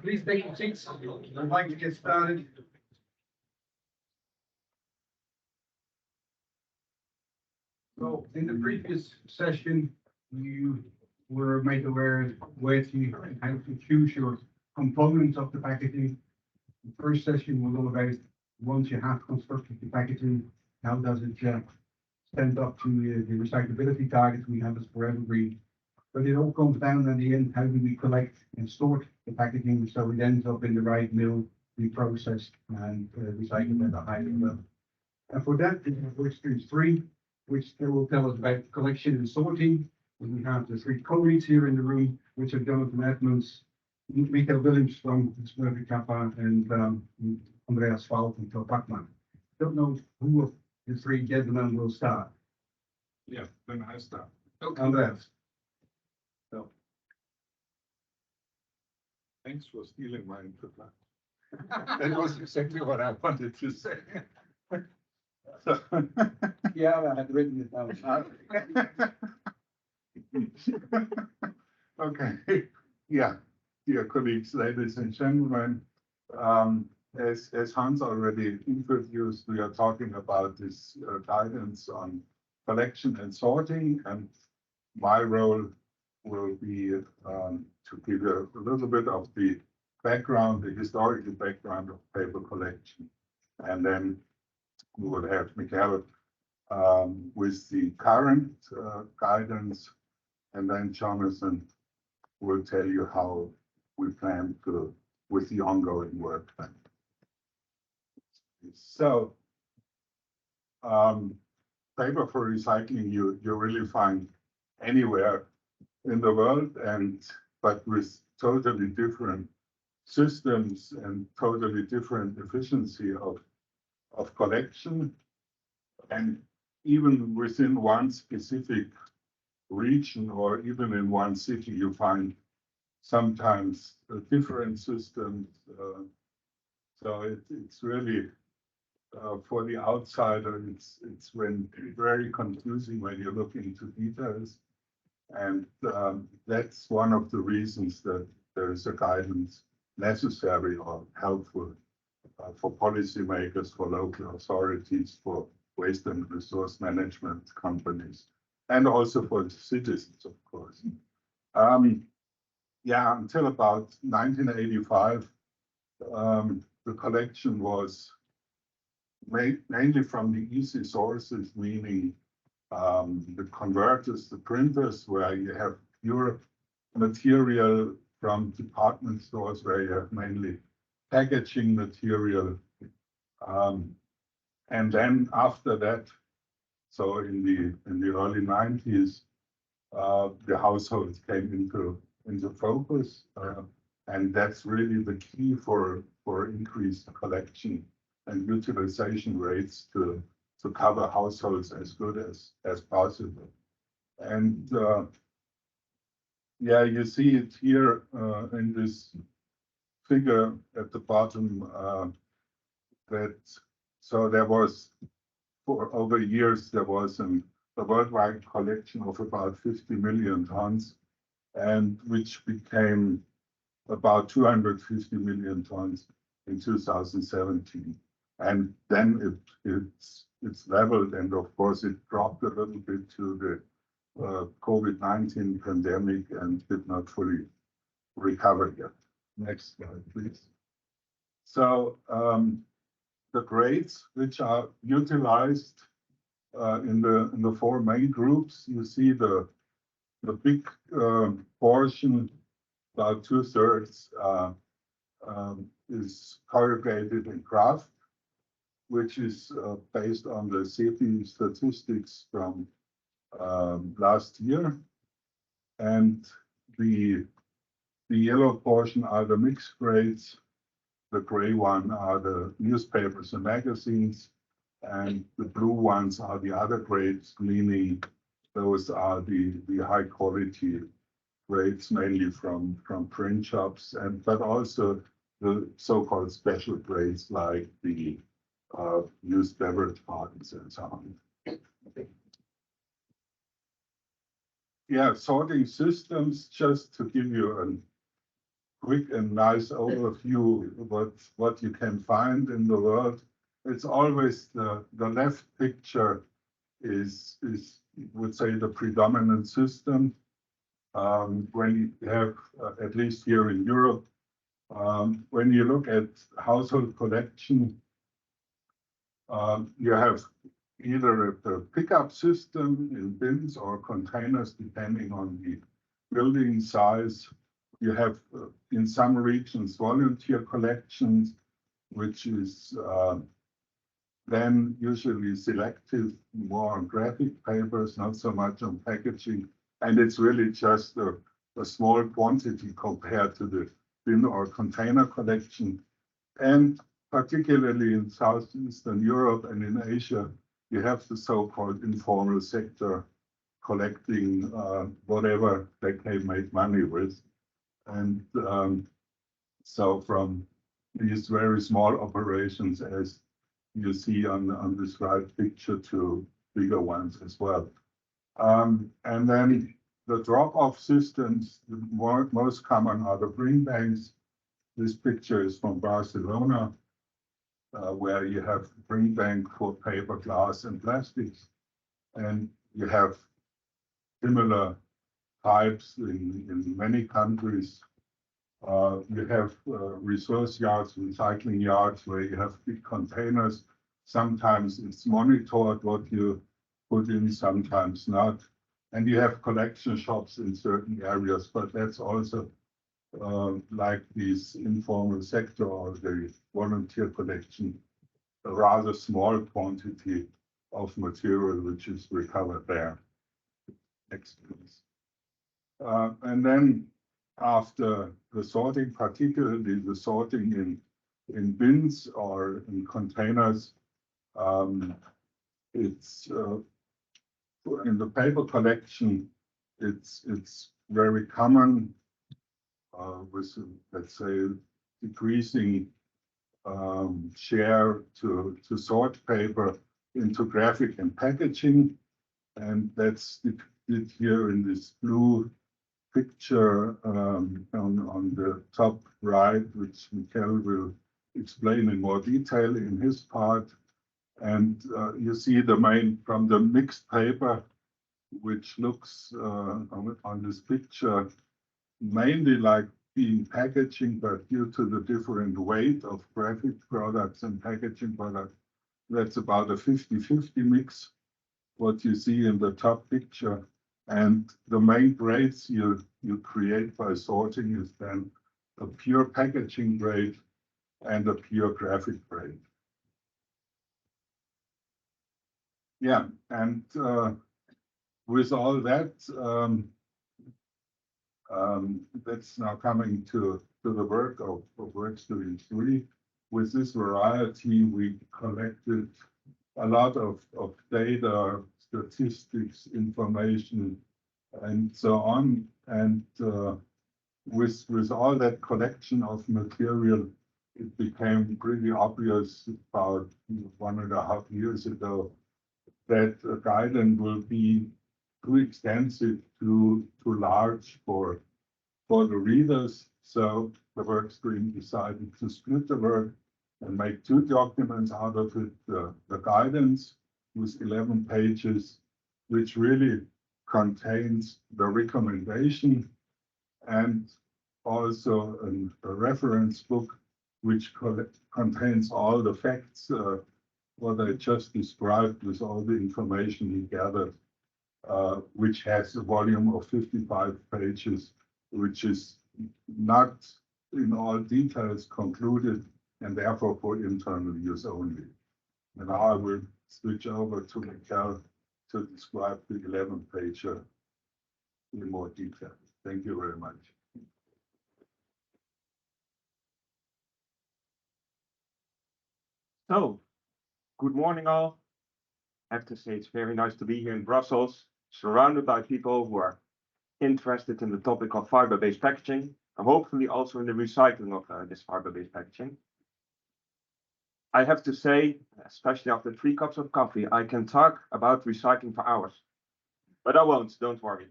Please take your seats. I'd like to get started. So in the previous session, you were made aware where to how to choose your components of the packaging. The first session was all about once you have constructed the packaging, how does it stand up to the recyclability targets we have as 4evergreen. But it all comes down in the end, how do we collect and sort the packaging so it ends up in the right mill, reprocessed and recycled at a higher level. And for that, we have work streams 3, which will tell us about collection and sorting. And we have the 3 colleagues here in the room, which are Jonathan Edmonds, Michael Williams from Smurfy Kappa, and Andreas Val from Toolbox. Don't know who of the 3 gentlemen will start. Yeah, then I start. Okay. Andreas. So. Thanks for stealing my introduction. That was exactly what I wanted to say. So, yeah, I had written it down. Okay, yeah, dear colleagues, ladies and gentlemen, as Hans already introduced, we are talking about this guidance on collection and sorting, and my role will be to give you a little bit of the background, the historical background of paper collection, and then we will have Michael with the current guidance, and then Jonathan will tell you how we plan to with the ongoing work. So, paper for recycling you really find anywhere in the world, but with totally different systems and totally different efficiency of collection, and even within one specific region or even in one city, you find sometimes different systems. So it's really for the outsider, it's very confusing when you look into details, and that's one of the reasons that there is a guidance necessary or helpful for policymakers, for local authorities, for waste and resource management companies, and also for the citizens, of course. Yeah, until about 1985, the collection was mainly from the easy sources, meaning the converters, the printers, where you have pure material from department stores, where you have mainly packaging material. And then after that, so in the early 90s, the households came into focus. And that's really the key for increased collection and utilization rates to cover households as good as possible. And yeah, you see it here in this figure at the bottom that so there was for over years there was a worldwide collection of about 50 million tons, and which became about 250 million tons in 2017. And then it's leveled, and of course it dropped a little bit to the COVID-19 pandemic and did not fully recover yet. Next slide, please. So the grades which are utilized in the four main groups, you see the big portion, about 2/3, is corrugated in kraft, which is based on the CEPI statistics from last year. And the yellow portion are the mixed grades. The gray one are the newspapers and magazines, and the blue ones are the other grades, meaning those are the high quality grades, mainly from print shops, but also the so-called special grades like the used beverage cartons and so on. Yeah, sorting systems, just to give you a quick and nice overview of what you can find in the world. It's always the left picture is would say the predominant system. When you have, at least here in Europe, when you look at household collection, you have either a pickup system in bins or containers, depending on the building size. You have, in some regions, volunteer collections, which is then usually selective, more on graphic papers, not so much on packaging. And it's really just a small quantity compared to the bin or container collection. And particularly in Southeastern Europe and in Asia, you have the so-called informal sector collecting whatever they can make money with. And so from these very small operations, as you see on this right picture, to bigger ones as well. And then the drop-off systems, the most common are the bring banks. This picture is from Barcelona, where you have bring bank for paper, glass, and plastics. And you have similar types in many countries. You have resource yards, recycling yards, where you have big containers. Sometimes it's monitored what you put in, sometimes not. And you have collection shops in certain areas, but that's also like this informal sector or the volunteer collection, a rather small quantity of material which is recovered there. Next, please. And then after the sorting, particularly the sorting in bins or in containers, it's in the paper collection, it's very common with, let's say, decreasing share to sort paper into graphic and packaging. And that's depicted here in this blue picture on the top right, which Michael will explain in more detail in his part. And you see the main from the mixed paper, which looks on this picture mainly like being packaging, but due to the different weight of graphic products and packaging products, that's about a 50-50 mix, what you see in the top picture. And the main grades you create by sorting is then a pure packaging grade and a pure graphic grade. Yeah, and with all that, That's now coming to the work of work stream 3. With this variety, we collected a lot of data, statistics, information, and so on. And with all that collection of material, it became pretty obvious about 1.5 years ago that a guideline will be too extensive, too large for the readers. So the work stream decided to split the work and make 2 documents out of it, the guidance with 11 pages, which really contains the recommendation, and also a reference book which contains all the facts, what I just described with all the information he gathered, which has a volume of 55 pages, which is not in all details concluded and therefore for internal use only. And now I will switch over to Michael to describe the 11-pager in more detail. Thank you very much. So, good morning all. I have to say it's very nice to be here in Brussels, surrounded by people who are interested in the topic of fiber-based packaging, and hopefully also in the recycling of this fiber-based packaging. I have to say, especially after 3 cups of coffee, I can talk about recycling for hours, but I won't, don't worry.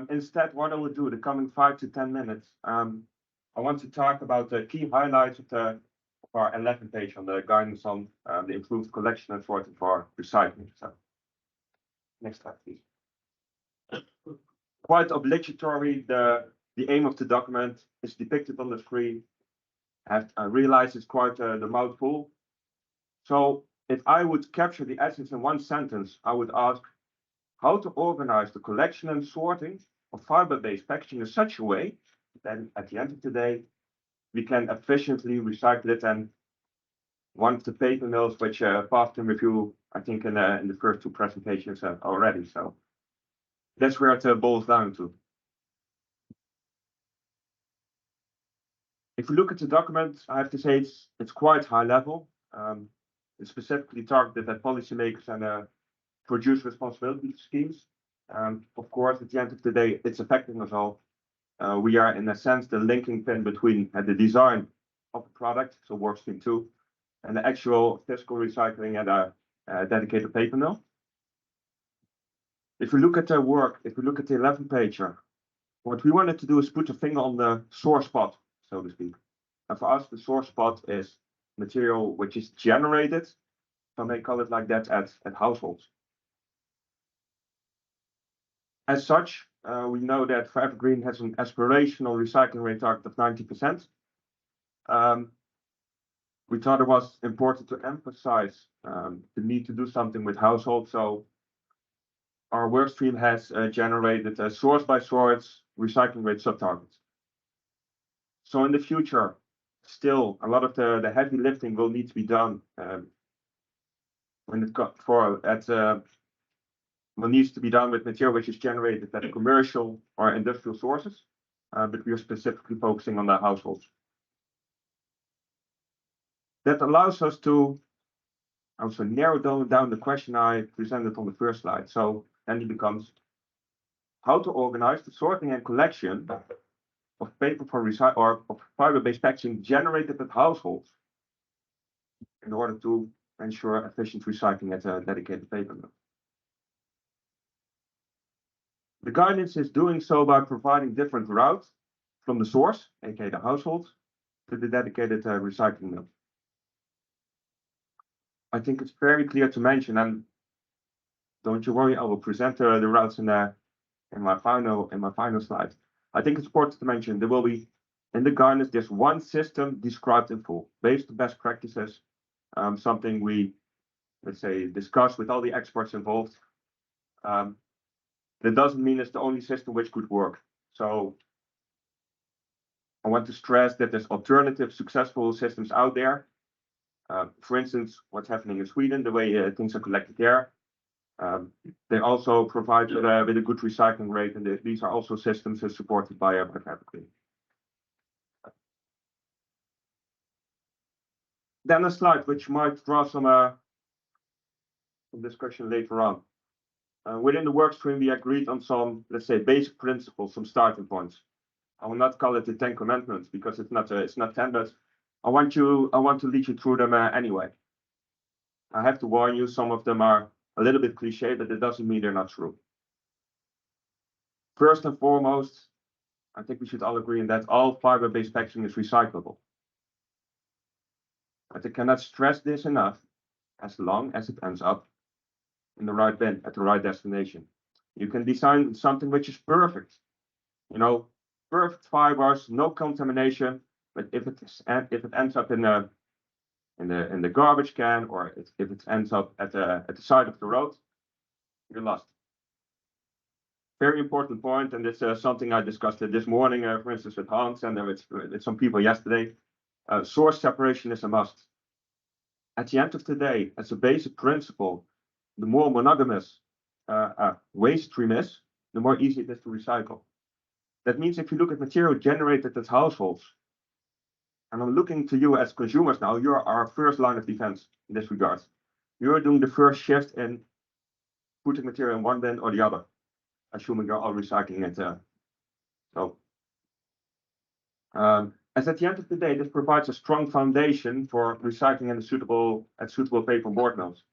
Instead, what I will do the coming 5 to 10 minutes, I want to talk about the key highlights of our 11th page on the guidance on the improved collection and sorting for recycling. So, next slide, please. Quite obligatory, the aim of the document is depicted on the screen. I realize it's quite the mouthful. So if I would capture the essence in 1 sentence, I would ask how to organize the collection and sorting of fiber-based packaging in such a way that at the end of the day, we can efficiently recycle it. And one of the paper mills which passed in review, I think in the first 2 presentations already. So that's where it boils down to. If we look at the document, I have to say it's quite high level. It's specifically targeted at policymakers and producer responsibility schemes. Of course, at the end of the day, it's affecting us all. We are, in a sense, the linking pin between the design of the product, so workstream 2, and the actual physical recycling at a dedicated paper mill. If we look at the work, if we look at the 11-pager, what we wanted to do is put a finger on the sore spot, so to speak. And for us, the sore spot is material which is generated, if I may call it like that, at households. As such, we know that 4evergreen has an aspirational recycling rate target of 90%. We thought it was important to emphasize the need to do something with households. So our workstream has generated a source by source recycling rate sub-targets. So in the future, still a lot of the heavy lifting will need to be done when it got for what needs to be done with material which is generated at commercial or industrial sources, but we are specifically focusing on the households. That allows us to also narrow down the question I presented on the first slide. So then it becomes how to organize the sorting and collection of paper for recycle or of fiber-based packaging generated at households in order to ensure efficient recycling at a dedicated paper mill. The guidance is doing so by providing different routes from the source, aka the households, to the dedicated recycling mill. I think it's very clear to mention, and don't you worry, I will present the routes in my final slide. I think it's important to mention there will be in the guidance there's 1 system described in full based on best practices, something we let's say discuss with all the experts involved. That doesn't mean it's the only system which could work. So I want to stress that there's alternative successful systems out there. For instance, what's happening in Sweden, the way things are collected there. They also provide with a good recycling rate, and these are also systems supported by 4evergreen. Then a slide which might draw some discussion later on. Within the work stream, we agreed on some, let's say, basic principles, some starting points. I will not call it the 10 commandments because it's not 10, but I want to lead you through them anyway. I have to warn you, some of them are a little bit cliche, but it doesn't mean they're not true. First and foremost, I think we should all agree on that all fiber-based packaging is recyclable. But I cannot stress this enough, as long as it ends up in the right bin at the right destination. You can design something which is perfect, you know, perfect fibers, no contamination. But if it ends up in the garbage can, or if it ends up at the side of the road, you're lost. Very important point, and this is something I discussed this morning, for instance, with Hans and with some people yesterday. Source separation is a must. At the end of the day, as a basic principle, the more monogamous waste stream is, the more easy it is to recycle. That means if you look at material generated at households, and I'm looking to you as consumers now, you're our first line of defense in this regard. You're doing the first shift in putting material in one bin or the other, assuming you're all recycling it. As at the end of the day, this provides a strong foundation for recycling and suitable paper and board mills.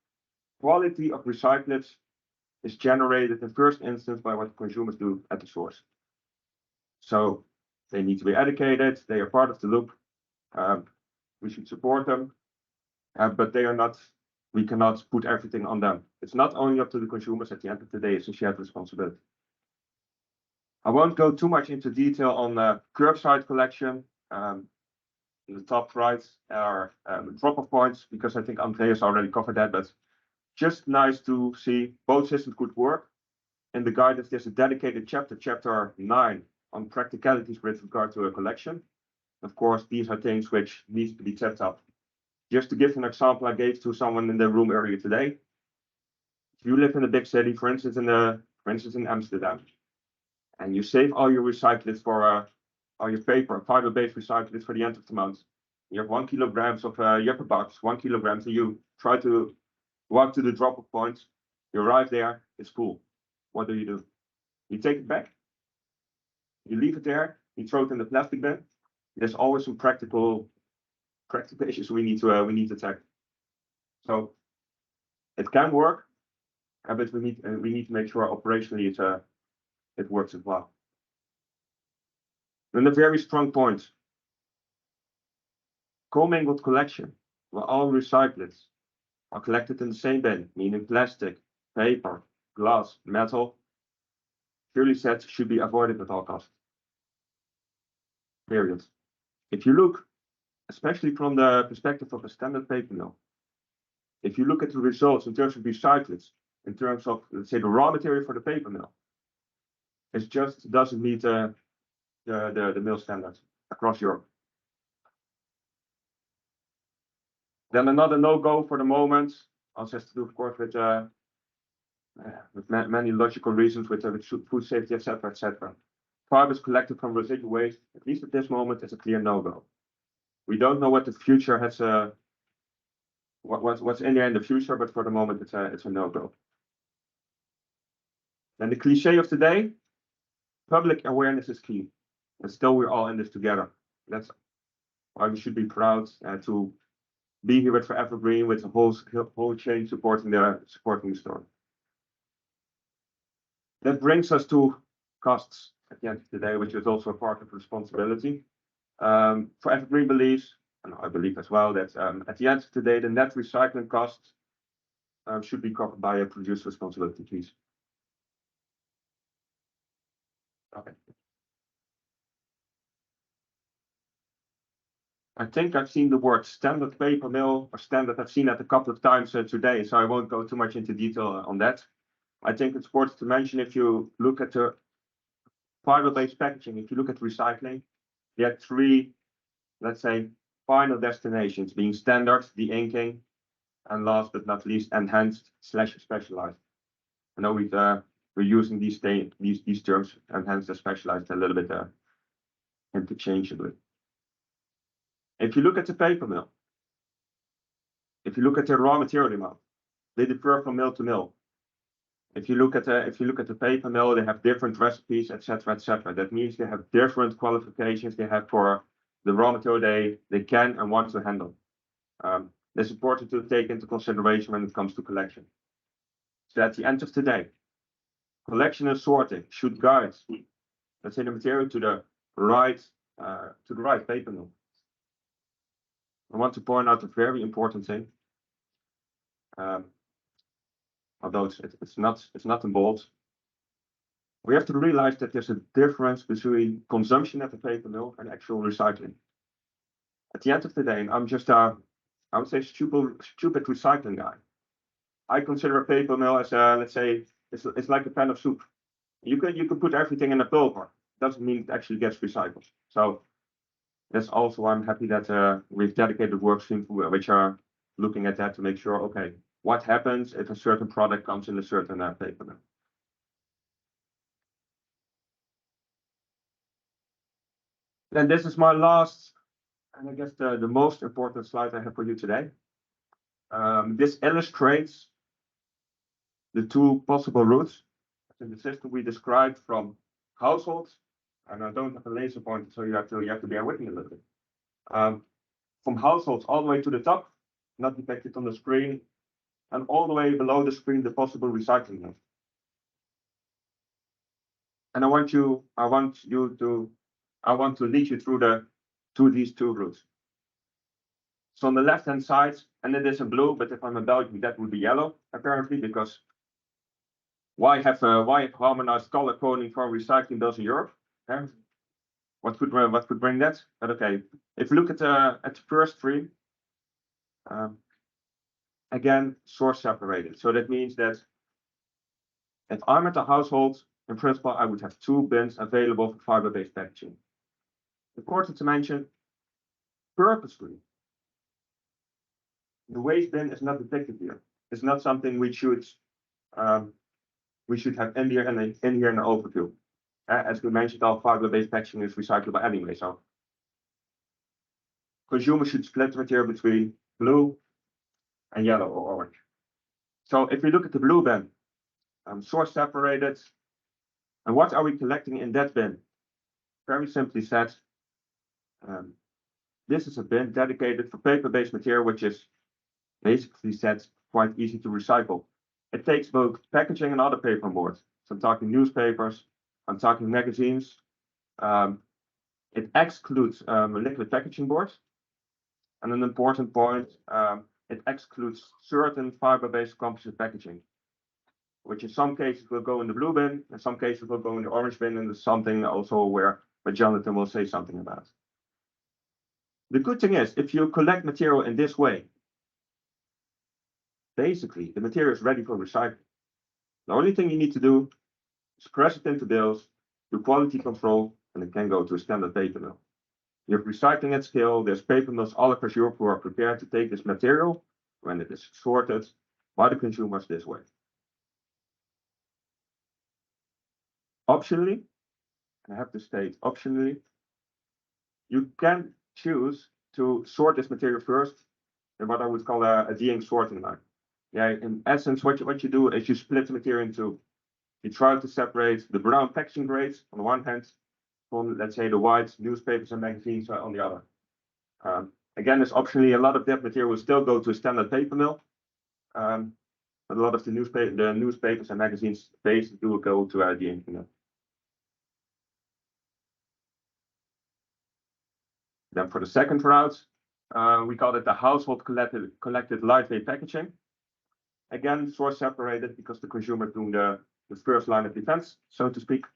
Quality of recyclates is generated in first instance by what consumers do at the source. So they need to be educated, they are part of the loop. We should support them, but they are not, we cannot put everything on them. It's not only up to the consumers, at the end of the day, it's a shared responsibility. I won't go too much into detail on curbside collection. In the top right are drop-off points, because I think Andreas already covered that, but just nice to see both systems could work. In the guidance, there's a dedicated chapter 9, on practicalities with regard to a collection. Of course, these are things which need to be set up. Just to give an example I gave to someone in the room earlier today. If you live in a big city, for instance in Amsterdam, and you save all your recyclates for all your paper, fiber-based recyclates for the end of the month. You have 1 kilogram of you have a box, 1 kilogram, so you try to walk to the drop-off point. You arrive there, it's full. What do? You take it back, you leave it there, you throw it in the plastic bin. There's always some practical issues we need to tackle. So it can work, but we need to make sure operationally it works as well. Then a very strong point. Commingled collection, where all recyclates are collected in the same bin, meaning plastic, paper, glass, metal, clearly said should be avoided at all costs. Period. If you look, especially from the perspective of a standard paper mill, if you look at the results in terms of recyclates, in terms of, let's say, the raw material for the paper mill, it just doesn't meet the mill standards across Europe. Then another no-go for the moment also has to do, of course, with many logical reasons, with food safety, etc., etc. Fibers collected from residual waste, at least at this moment, is a clear no-go. We don't know what the future has, what's in there in the future, but for the moment, it's a no-go. Then the cliche of today: public awareness is key, and still we're all in this together. That's why we should be proud to be here with 4evergreen, with the whole chain supporting the story. That brings us to costs at the end of the day, which is also a part of responsibility. 4evergreen believes, and I believe as well, that at the end of the day, the net recycling costs should be covered by a producer responsibility fees. Okay. I think I've seen the word standard paper mill or standard. I've seen that a couple of times today, so I won't go too much into detail on that. I think it's important to mention, if you look at the fiber-based packaging, if you look at recycling, there are 3, let's say, final destinations, being standard, the inking, and last but not least, enhanced/specialized. I know we're using these terms, and hence they're specialized a little bit interchangeably. If you look at the paper mill, if you look at the raw material amount, they differ from mill to mill. If you look at the paper mill, they have different recipes, etc., etc. That means they have different qualifications they have for the raw material they can and want to handle. That's important to take into consideration when it comes to collection. So at the end of the day, collection and sorting should guide, let's say, the material to the right paper mill. I want to point out a very important thing. Although it's not in bold, we have to realize that there's a difference between consumption at the paper mill and actual recycling. At the end of the day, and I'm just I would say stupid recycling guy. I consider a paper mill as let's say it's like a pan of soup. You can put everything in a pulver. Doesn't mean it actually gets recycled. So that's also I'm happy that we've dedicated work streams which are looking at that to make sure, okay, what happens if a certain product comes in a certain paper mill. Then this is my last, and I guess the most important slide I have for you today. This illustrates the two possible routes in the system we described from households, and I don't have a laser pointer, so you have to bear with me a little bit. From households all the way to the top, not depicted on the screen, and all the way below the screen, the possible recycling node. And I want to lead you through these two routes. So on the left-hand side, and it is in blue, but if I'm in Belgium, that would be yellow, apparently, because why have harmonized color coding for recycling bills in Europe? What could bring that? But okay, if you look at the first three, again, source separated. So that means that if I'm at a household, in principle, I would have 2 bins available for fiber-based packaging. Important to mention, purposely, the waste bin is not depicted here. It's not something we should have in here in an overview. As we mentioned, all fiber-based packaging is recyclable anyway. So consumers should split the material between blue and yellow or orange. So if we look at the blue bin, source separated, and what are we collecting in that bin? Very simply said, this is a bin dedicated for paper-based material, which is basically said quite easy to recycle. It takes both packaging and other paper on board. So I'm talking newspapers, I'm talking magazines. It excludes liquid packaging boards. And an important point, it excludes certain fiber-based composite packaging, which in some cases will go in the blue bin, in some cases will go in the orange bin, and it's something also where Jonathan will say something about. The good thing is, if you collect material in this way, basically the material is ready for recycling. The only thing you need to do is press it into bills, do quality control, and it can go to a standard paper mill. You have recycling at scale. There's paper mills all across Europe who are prepared to take this material when it is sorted by the consumers this way. Optionally, I have to state optionally, you can choose to sort this material first in what I would call a de-ink sorting line. Yeah, in essence, what you do is you split the material into, you try to separate the brown packaging grades on the one hand from, let's say, the white newspapers and magazines on the other. Again, it's optionally, a lot of that material will still go to a standard paper mill. But a lot of the newspapers and magazines basically will go to a de-ink mill. Then for the second route, we call it the household collected lightweight packaging. Again, source separated because the consumer is doing the first line of defense, so to speak.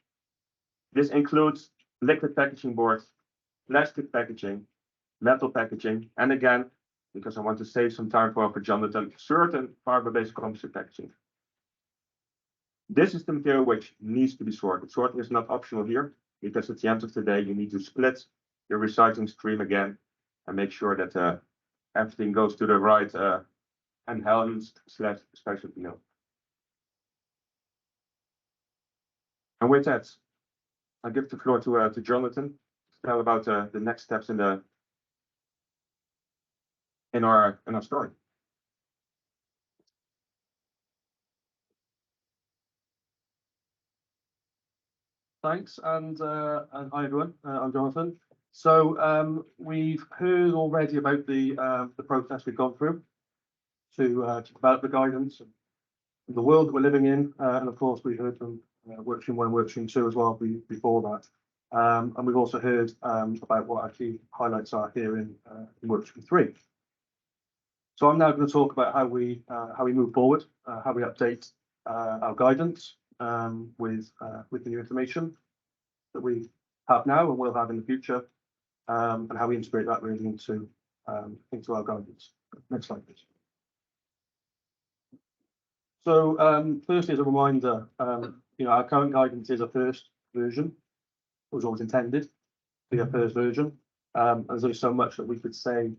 This includes liquid packaging boards, plastic packaging, metal packaging, and again, because I want to save some time for Jonathan, certain fiber-based composite packaging. This is the material which needs to be sorted. Sorting is not optional here, because at the end of the day, you need to split your recycling stream again and make sure that everything goes to the right enhanced/specialty mill. And with that, I give the floor to Jonathan to tell about the next steps in our story. Thanks, and hi everyone. I'm Jonathan. So we've heard already about the process we've gone through to develop the guidance and the world that we're living in, and of course we heard from workstream 1 and workstream 2 as well before that, and we've also heard about what our key highlights are here in workstream 3. So I'm now going to talk about how we move forward, how we update our guidance with the new information that we have now and will have in the future, and how we integrate that really into our guidance. Next slide, please. So firstly, as a reminder, our current guidance is a first version. It was always intended to be a first version. There's only so much that we could say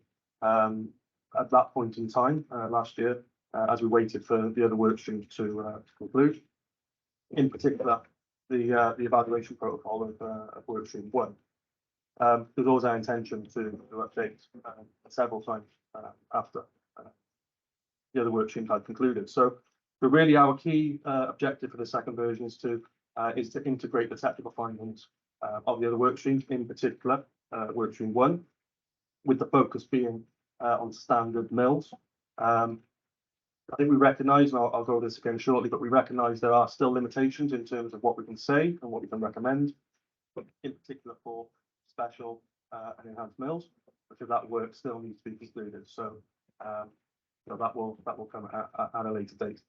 at that point in time last year, as we waited for the other work streams to conclude. In particular, the evaluation protocol of workstream 1. It was always our intention to update several times after the other work streams had concluded. But really, our key objective for the second version is to integrate the technical findings of the other work streams, in particular workstream 1, with the focus being on standard mills. I think we recognise, and I'll go over this again shortly, but we recognise there are still limitations in terms of what we can say and what we can recommend, but in particular for special and enhanced mills, because that work still needs to be concluded. So that will come at a later date.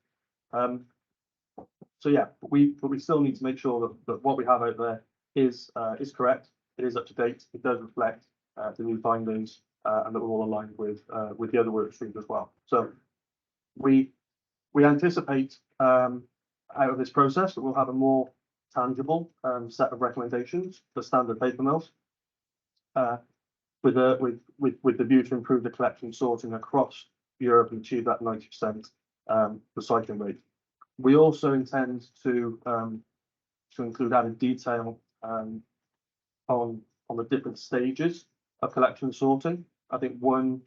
So yeah, but we still need to make sure that what we have out there is correct, it is up to date, it does reflect the new findings, and that we're all aligned with the other work streams as well. So we anticipate out of this process that we'll have a more tangible set of recommendations for standard paper mills, with the view to improve the collection sorting across Europe and achieve that 90% recycling rate. We also intend to include added detail on the different stages of collection and sorting. I think one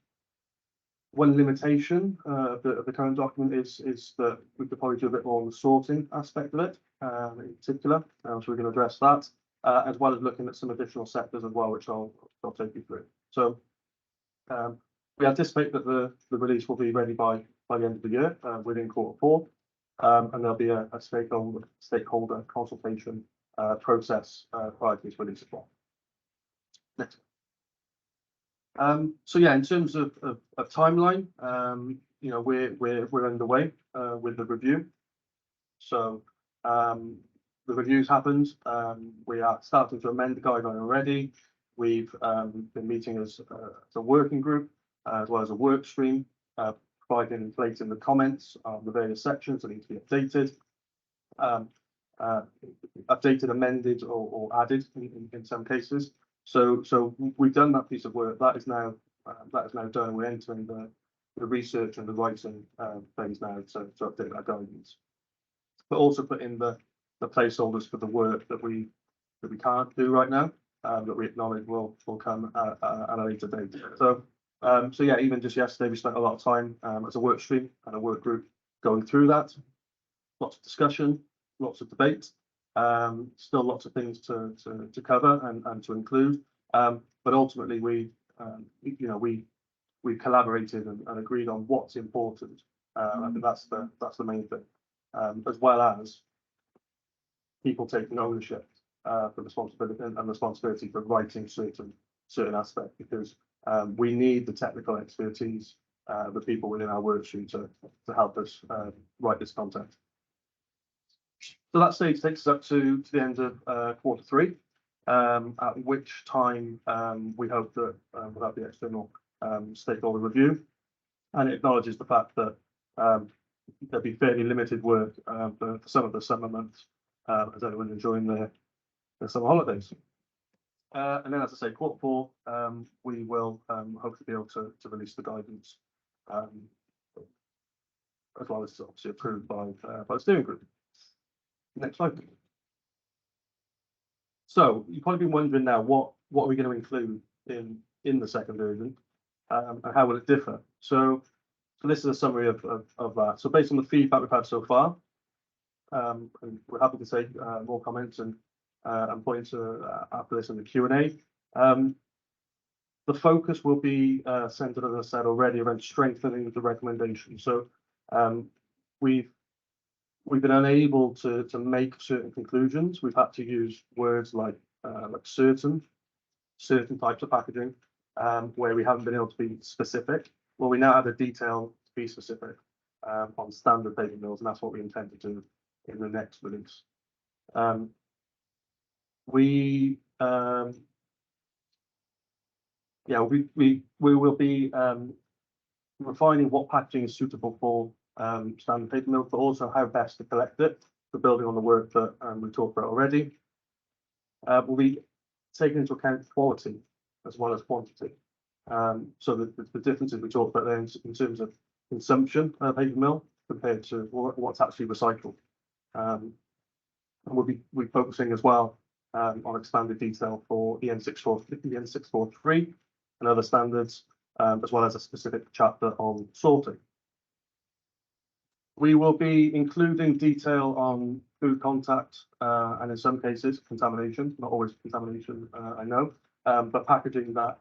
limitation of the current document is that we could probably do a bit more on the sorting aspect of it, in particular. So we're going to address that, as well as looking at some additional sectors as well, which I'll take you through. So we anticipate that the release will be ready by the end of the year, within Q4, and there'll be a stakeholder consultation process prior to this release as well. Next. So yeah, in terms of timeline, we're underway with the review. So the review's happened. We are starting to amend the guideline already. We've been meeting as a working group as well as a work stream, providing and collating the comments on the various sections that need to be updated, amended, or added in some cases. So we've done that piece of work. That is now done. We're entering the research and the writing phase now to update our guidance, but also put in the placeholders for the work that we can't do right now, that we acknowledge will come at a later date. So yeah, even just yesterday we spent a lot of time as a work stream and a work group going through that. Lots of discussion, lots of debate. Still lots of things to cover and to include, but ultimately we collaborated and agreed on what's important. I think that's the main thing, as well as people taking ownership for responsibility for writing certain aspects, because we need the technical expertise, the people within our work stream to help us write this content. So that stage takes us up to the end of Q3, at which time we hope that we'll have the external stakeholder review, and it acknowledges the fact that there'll be fairly limited work for some of the summer months, as everyone's enjoying their summer holidays. And then, as I say, Q4, we will hopefully be able to release the guidance, as well as obviously approved by the steering group. Next slide. So you've probably been wondering now, what are we going to include in the second version, and how will it differ? So this is a summary of that. So based on the feedback we've had so far, and we're happy to take more comments and points after this in the Q&A. The focus will be centered, as I said already, around strengthening the recommendation. So we've been unable to make certain conclusions. We've had to use words like certain types of packaging, where we haven't been able to be specific. Well, we now have the detail to be specific on standard paper mills, and that's what we intend to do in the next release. We will be refining what packaging is suitable for standard paper mills, but also how best to collect it, for building on the work that we talked about already. We'll be taking into account quality as well as quantity. So the differences we talked about there in terms of consumption of paper mill compared to what's actually recycled. And we'll be focusing as well on expanded detail for EN 643 and other standards, as well as a specific chapter on sorting. We will be including detail on food contact and in some cases contamination, not always contamination, I know, but packaging that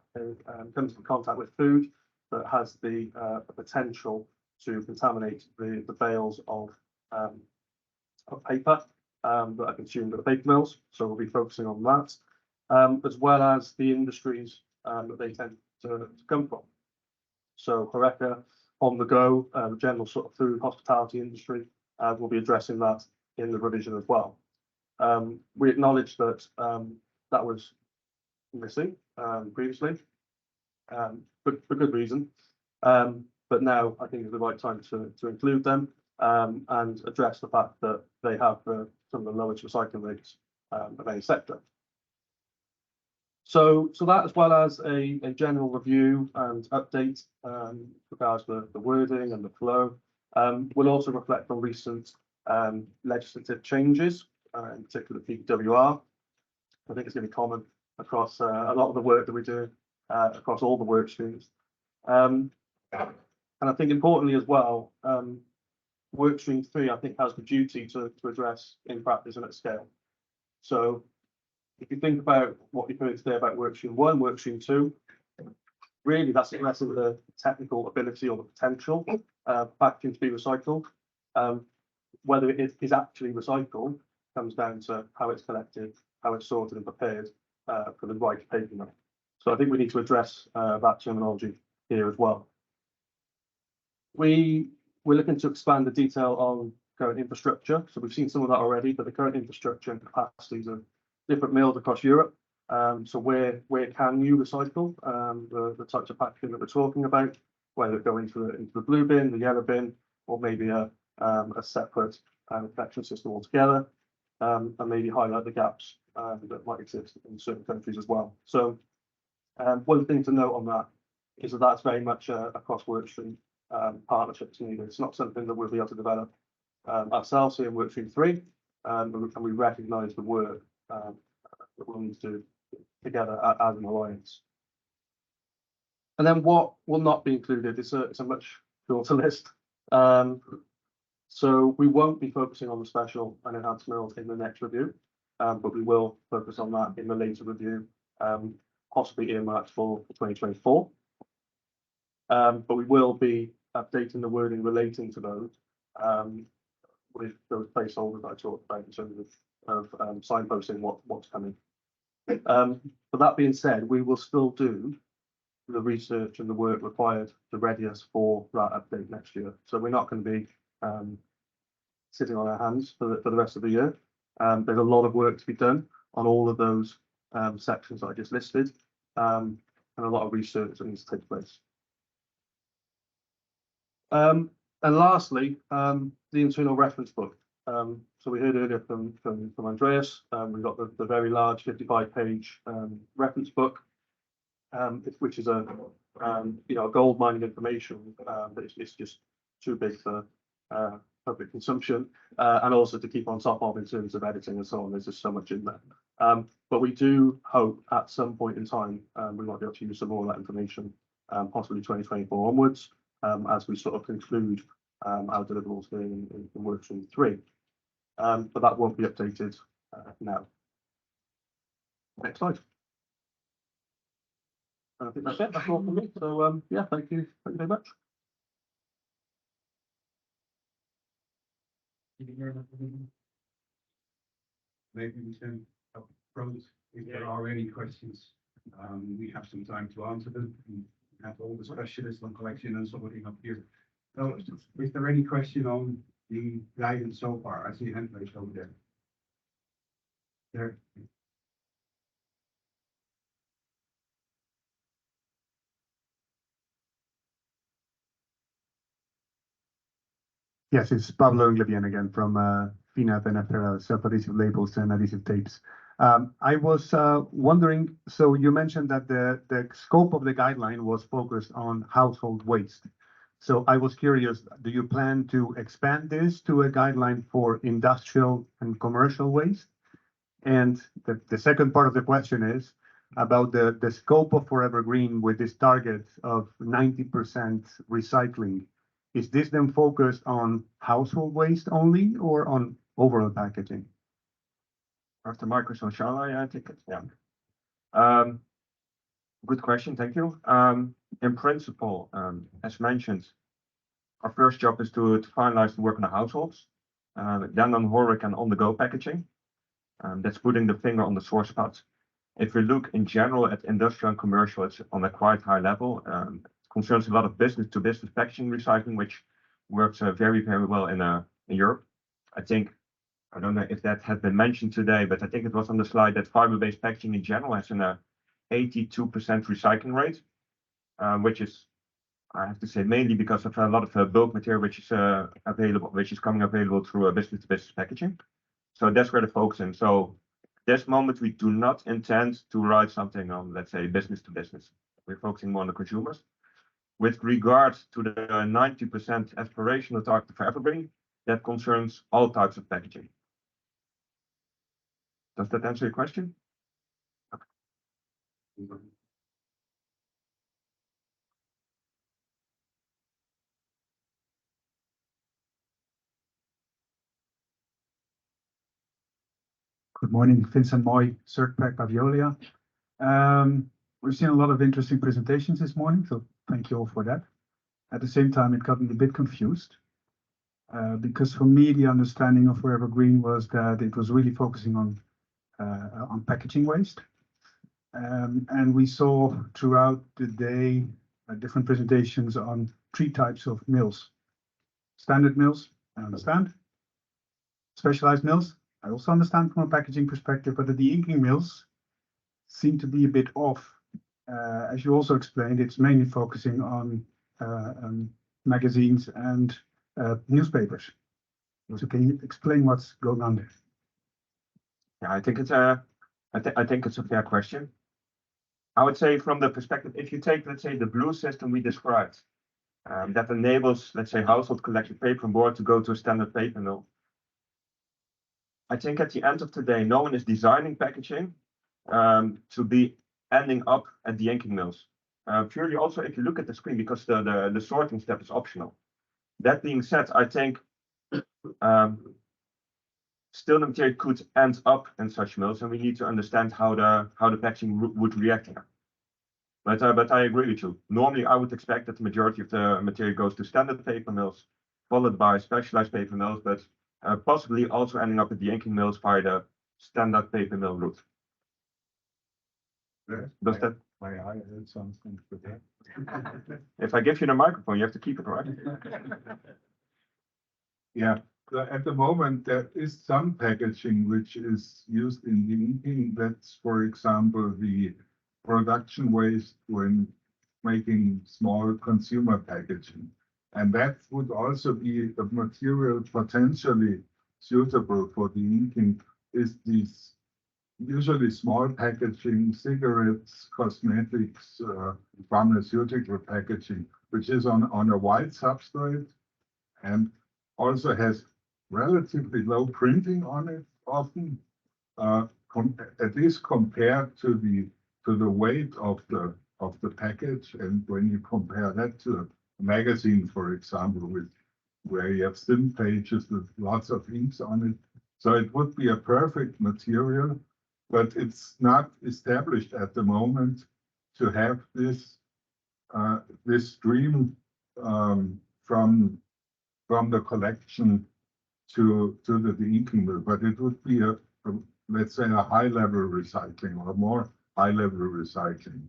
comes in contact with food that has the potential to contaminate the bales of paper that are consumed at the paper mills. So we'll be focusing on that, as well as the industries that they tend to come from. So HoReCa, on the go, the general sort of food hospitality industry, will be addressing that in the revision as well. We acknowledge that that was missing previously, but for good reason. But now I think is the right time to include them and address the fact that they have some of the lowest recycling rates of any sector. So that, as well as a general review and update regards the wording and the flow, will also reflect on recent legislative changes, in particular PWR. I think it's going to be common across a lot of the work that we do across all the work streams. And I think importantly as well, work stream 3, I think, has the duty to address in practice and at scale. So if you think about what you've heard today about work stream 1, work stream 2, really that's addressing the technical ability or the potential packaging to be recycled. Whether it is actually recycled comes down to how it's collected, how it's sorted and prepared for the right paper mill. So I think we need to address that terminology here as well. We're looking to expand the detail on current infrastructure. So we've seen some of that already, but the current infrastructure and capacities of different mills across Europe. So where can you recycle the types of packaging that we're talking about, whether it go into the blue bin, the yellow bin, or maybe a separate collection system altogether, and maybe highlight the gaps that might exist in certain countries as well. So one thing to note on that is that that's very much a cross-workstream partnership to needed. It's not something that we'll be able to develop ourselves here in workstream 3, and we recognise the work that we'll need to do together as an alliance. And then what will not be included is it's a much shorter list. So we won't be focusing on the special and enhanced mills in the next review, but we will focus on that in the later review, possibly earmarked for 2024. But we will be updating the wording relating to those with those placeholders I talked about in terms of signposting what's coming. But that being said, we will still do the research and the work required to ready us for that update next year. So we're not going to be sitting on our hands for the rest of the year. There's a lot of work to be done on all of those sections that I just listed, and a lot of research that needs to take place. And lastly, the internal reference book. So we heard earlier from Andreas, we've got the very large 55-page reference book, which is a gold mine of information, but it's just too big for public consumption, and also to keep on top of in terms of editing and so on. There's just so much in there. But we do hope at some point in time, we might be able to use some more of that information, possibly 2024 onwards, as we sort of conclude our deliverables here in workstream 3. But that won't be updated now. Next slide. I think that's it. That's all from me. So yeah, thank you very much. Maybe we can approach if there are any questions. We have some time to answer them. We have all the specialists on collection and sorting up here. So is there any question on the guidance so far? I see a hand raised over there. There. Yes, it's Pablo Inglavian again from FINAP and Apparel, self-adhesive labels and adhesive tapes. I was wondering, so you mentioned that the scope of the guideline was focused on household waste. So I was curious, do you plan to expand this to a guideline for industrial and commercial waste? And the second part of the question is about the scope of 4evergreen with this target of 90% recycling. Is this then focused on household waste only or on overall packaging? After Microsoft, shall I take it? Yeah. Good question, thank you. In principle, as mentioned, our first job is to finalize the work on the households, then on HORIC and on-the-go packaging. That's putting the finger on the sore spot. If we look in general at industrial and commercial, it's on a quite high level. Concerns a lot of business-to-business packaging recycling, which works very, very well in Europe. I don't know if that had been mentioned today, but I think it was on the slide that fiber-based packaging in general has an 82% recycling rate, which is, I have to say, mainly because of a lot of bulk material which is coming available through business-to-business packaging. So that's where the focus is. So at this moment, we do not intend to write something on, let's say, business-to-business. We're focusing more on the consumers. With regards to the 90% aspirational target for evergreen, that concerns all types of packaging. Does that answer your question? Okay. Good morning, Vincent Moy, CircPack Aviolia. We've seen a lot of interesting presentations this morning, so thank you all for that. At the same time, it got me a bit confused because for me, the understanding of 4evergreen was that it was really focusing on packaging waste. And we saw throughout the day different presentations on 3 types of mills. Standard mills, I understand. Specialized mills, I also understand from a packaging perspective, but the inking mills seem to be a bit off. As you also explained, it's mainly focusing on magazines and newspapers. So can you explain what's going on there? Yeah, I think it's a fair question. I would say from the perspective, if you take, let's say, the blue system we described, that enables, let's say, household collected paper and board to go to a standard paper mill. I think at the end of the day, no one is designing packaging to be ending up at the inking mills. Purely also, if you look at the screen, because the sorting step is optional. That being said, I think still the material could end up in such mills, and we need to understand how the packaging would react here. But I agree with you. Normally, I would expect that the majority of the material goes to standard paper mills, followed by specialized paper mills, but possibly also ending up at the inking mills via the standard paper mill route. Does that? My eye heard something for that. If I give you the microphone, you have to keep it, right? Yeah, at the moment, there is some packaging which is used in the inking. That's, for example, the production waste when making small consumer packaging. And that would also be a material potentially suitable for the inking, is these usually small packaging, cigarettes, cosmetics, pharmaceutical packaging, which is on a white substrate and also has relatively low printing on it often, at that is compared to the weight of the package, and when you compare that to a magazine, for example, where you have thin pages with lots of inks on it, so it would be a perfect material, but it's not established at the moment to have this stream from the collection to the inking mill, but it would be let's say a high level recycling or more high level recycling.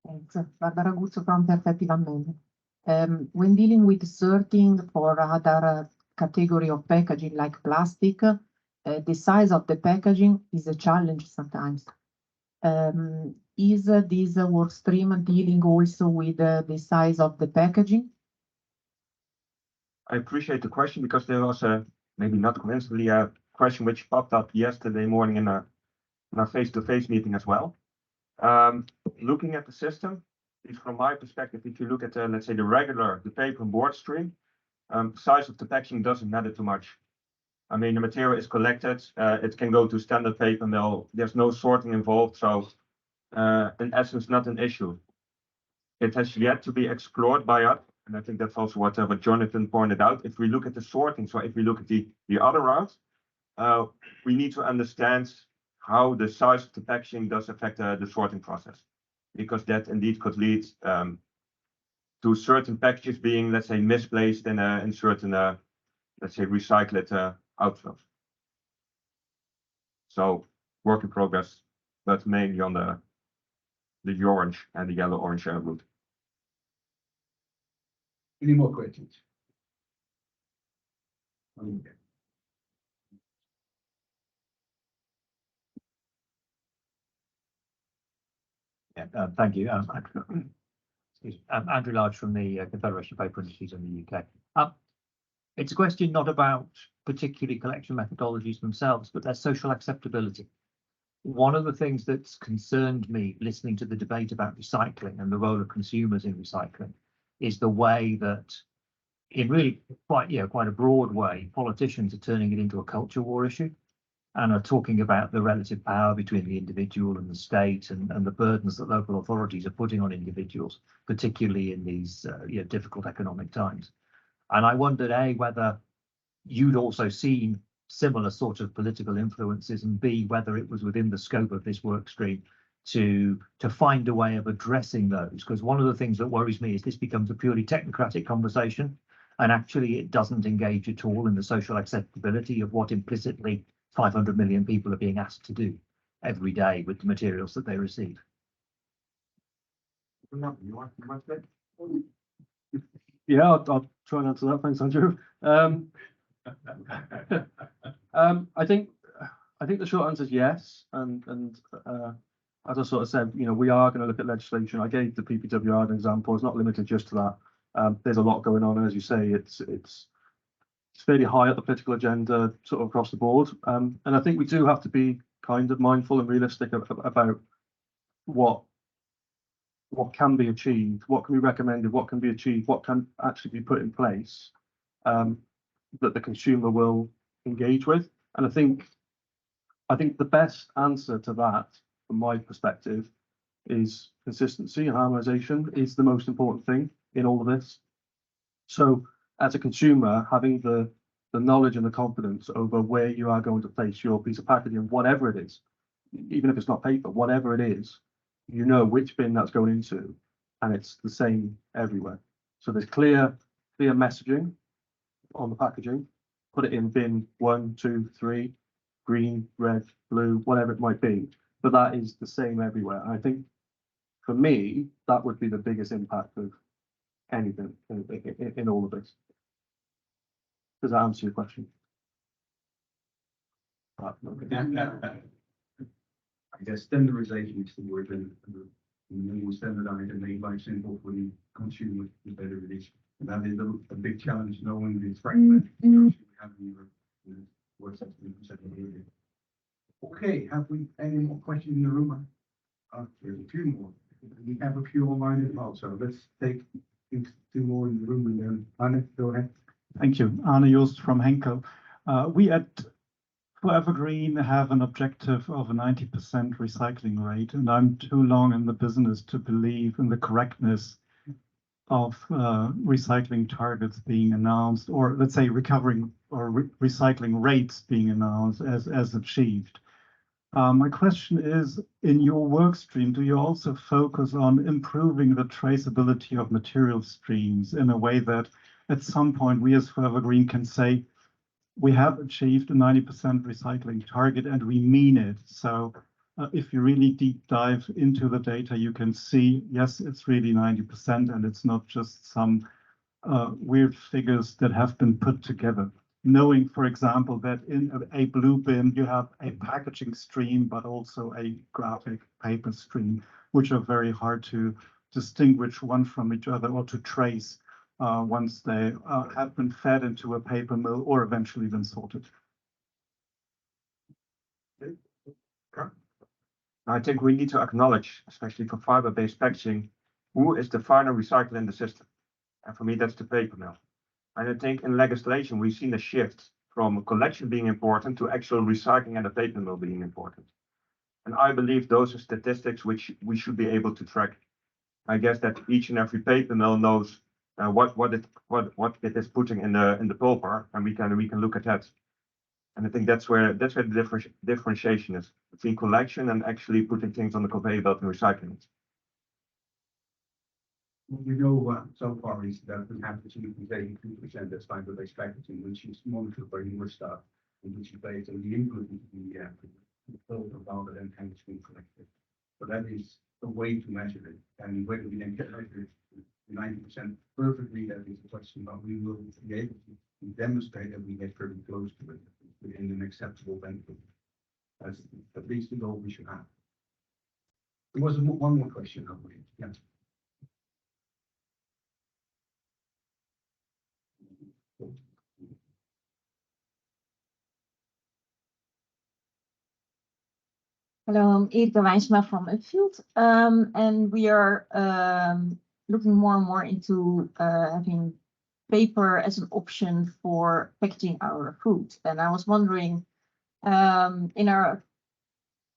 Thanks. Barbara Guzzo from Perspective Amendment. When dealing with sorting for other category of packaging like plastic, the size of the packaging is a challenge sometimes. Is this work stream dealing also with the size of the packaging? I appreciate the question because there was maybe not coincidentally a question which popped up yesterday morning in a face-to-face meeting as well. Looking at the system, from my perspective, if you look at let's say the paper and board stream, size of the packaging doesn't matter too much. I mean, the material is collected, it can go to standard paper mill. There's no sorting involved, so in essence, not an issue. It has yet to be explored by us, and I think that's also what Jonathan pointed out. If we look at the sorting, so if we look at the other route, we need to understand how the size of the packaging does affect the sorting process, because that indeed could lead to certain packages being, let's say, misplaced in certain, let's say, recycled outflows. So work in progress, but mainly on the orange and the yellow-orange route. Any more questions? Yeah, thank you. Andrew Large from the Confederation of Paper Industries in the UK. It's a question not about particularly collection methodologies themselves, but their social acceptability. One of the things that's concerned me listening to the debate about recycling and the role of consumers in recycling is the way that, in really quite a broad way, politicians are turning it into a culture war issue and are talking about the relative power between the individual and the state and the burdens that local authorities are putting on individuals, particularly in these difficult economic times. And I wondered, A, whether you'd also seen similar sort of political influences, and B, whether it was within the scope of this work stream to find a way of addressing those. Because one of the things that worries me is this becomes a purely technocratic conversation, and actually it doesn't engage at all in the social acceptability of what implicitly 500 million people are being asked to do every day with the materials that they receive. Yeah, I'll try and answer that. Thanks, Andrew. I think the short answer is yes, and as I sort of said, we are going to look at legislation. I gave the PPWR an example. It's not limited just to that. There's a lot going on, and as you say, it's fairly high up the political agenda, sort of across the board. And I think we do have to be kind of mindful and realistic about what can be achieved, what can be recommended, what can be achieved, what can actually be put in place that the consumer will engage with. And I think the best answer to that, from my perspective, is consistency and harmonization is the most important thing in all of this. So as a consumer, having the knowledge and the confidence over where you are going to place your piece of packaging, whatever it is, even if it's not paper, whatever it is, you know which bin that's going into, and it's the same everywhere. So there's clear messaging on the packaging. Put it in bin 1, 2, 3, green, red, blue, whatever it might be. But that is the same everywhere. And I think for me, that would be the biggest impact of anything in all of this. Does that answer your question? I guess standardization is the word, and the more standardized and made life simple for the consumer, the better it is. And that is a big challenge, knowing the fragmented structure we have in Europe. Okay, have we any more questions in the room? There's a few more. We have a few online as well, so let's take these two more in the room and then Anne, go ahead. Thank you. Arne Joost from Henkel. We at 4evergreen have an objective of a 90% recycling rate, and I'm too long in the business to believe in the correctness of recycling targets being announced, or let's say recovering or recycling rates being announced as achieved. My question is, in your work stream, do you also focus on improving the traceability of material streams in a way that at some point we as 4evergreen can say, we have achieved a 90% recycling target and we mean it. So if you really deep dive into the data, you can see, yes, it's really 90% and it's not just some weird figures that have been put together. Knowing, for example, that in a blue bin, you have a packaging stream, but also a graphic paper stream, which are very hard to distinguish one from each other or to trace once they have been fed into a paper mill or eventually been sorted. I think we need to acknowledge, especially for fiber-based packaging, who is the final recycler in the system. And for me, that's the paper mill. And I think in legislation, we've seen a shift from collection being important to actual recycling and the paper mill being important. And I believe those are statistics which we should be able to track. I guess that each and every paper mill knows what it is putting in the pulper, and we can look at that. And I think that's where the differentiation is between collection and actually putting things on the conveyor belt and recycling it. What we know so far is that we have achieved 82% as fiber-based packaging, which is monitored by your staff, and which is based on the input into the filter rather than how it's being collected. So that is a way to measure it, and whether we then get measured 90% perfectly, that is the question, but we will be able to demonstrate that we get very close to it within an acceptable benefit. That's at least the goal we should have. There was one more question, I believe. Yeah. Hello, I'm Erika Wijnsma from Upfield, and we are looking more and more into having paper as an option for packaging our food. And I was wondering, in our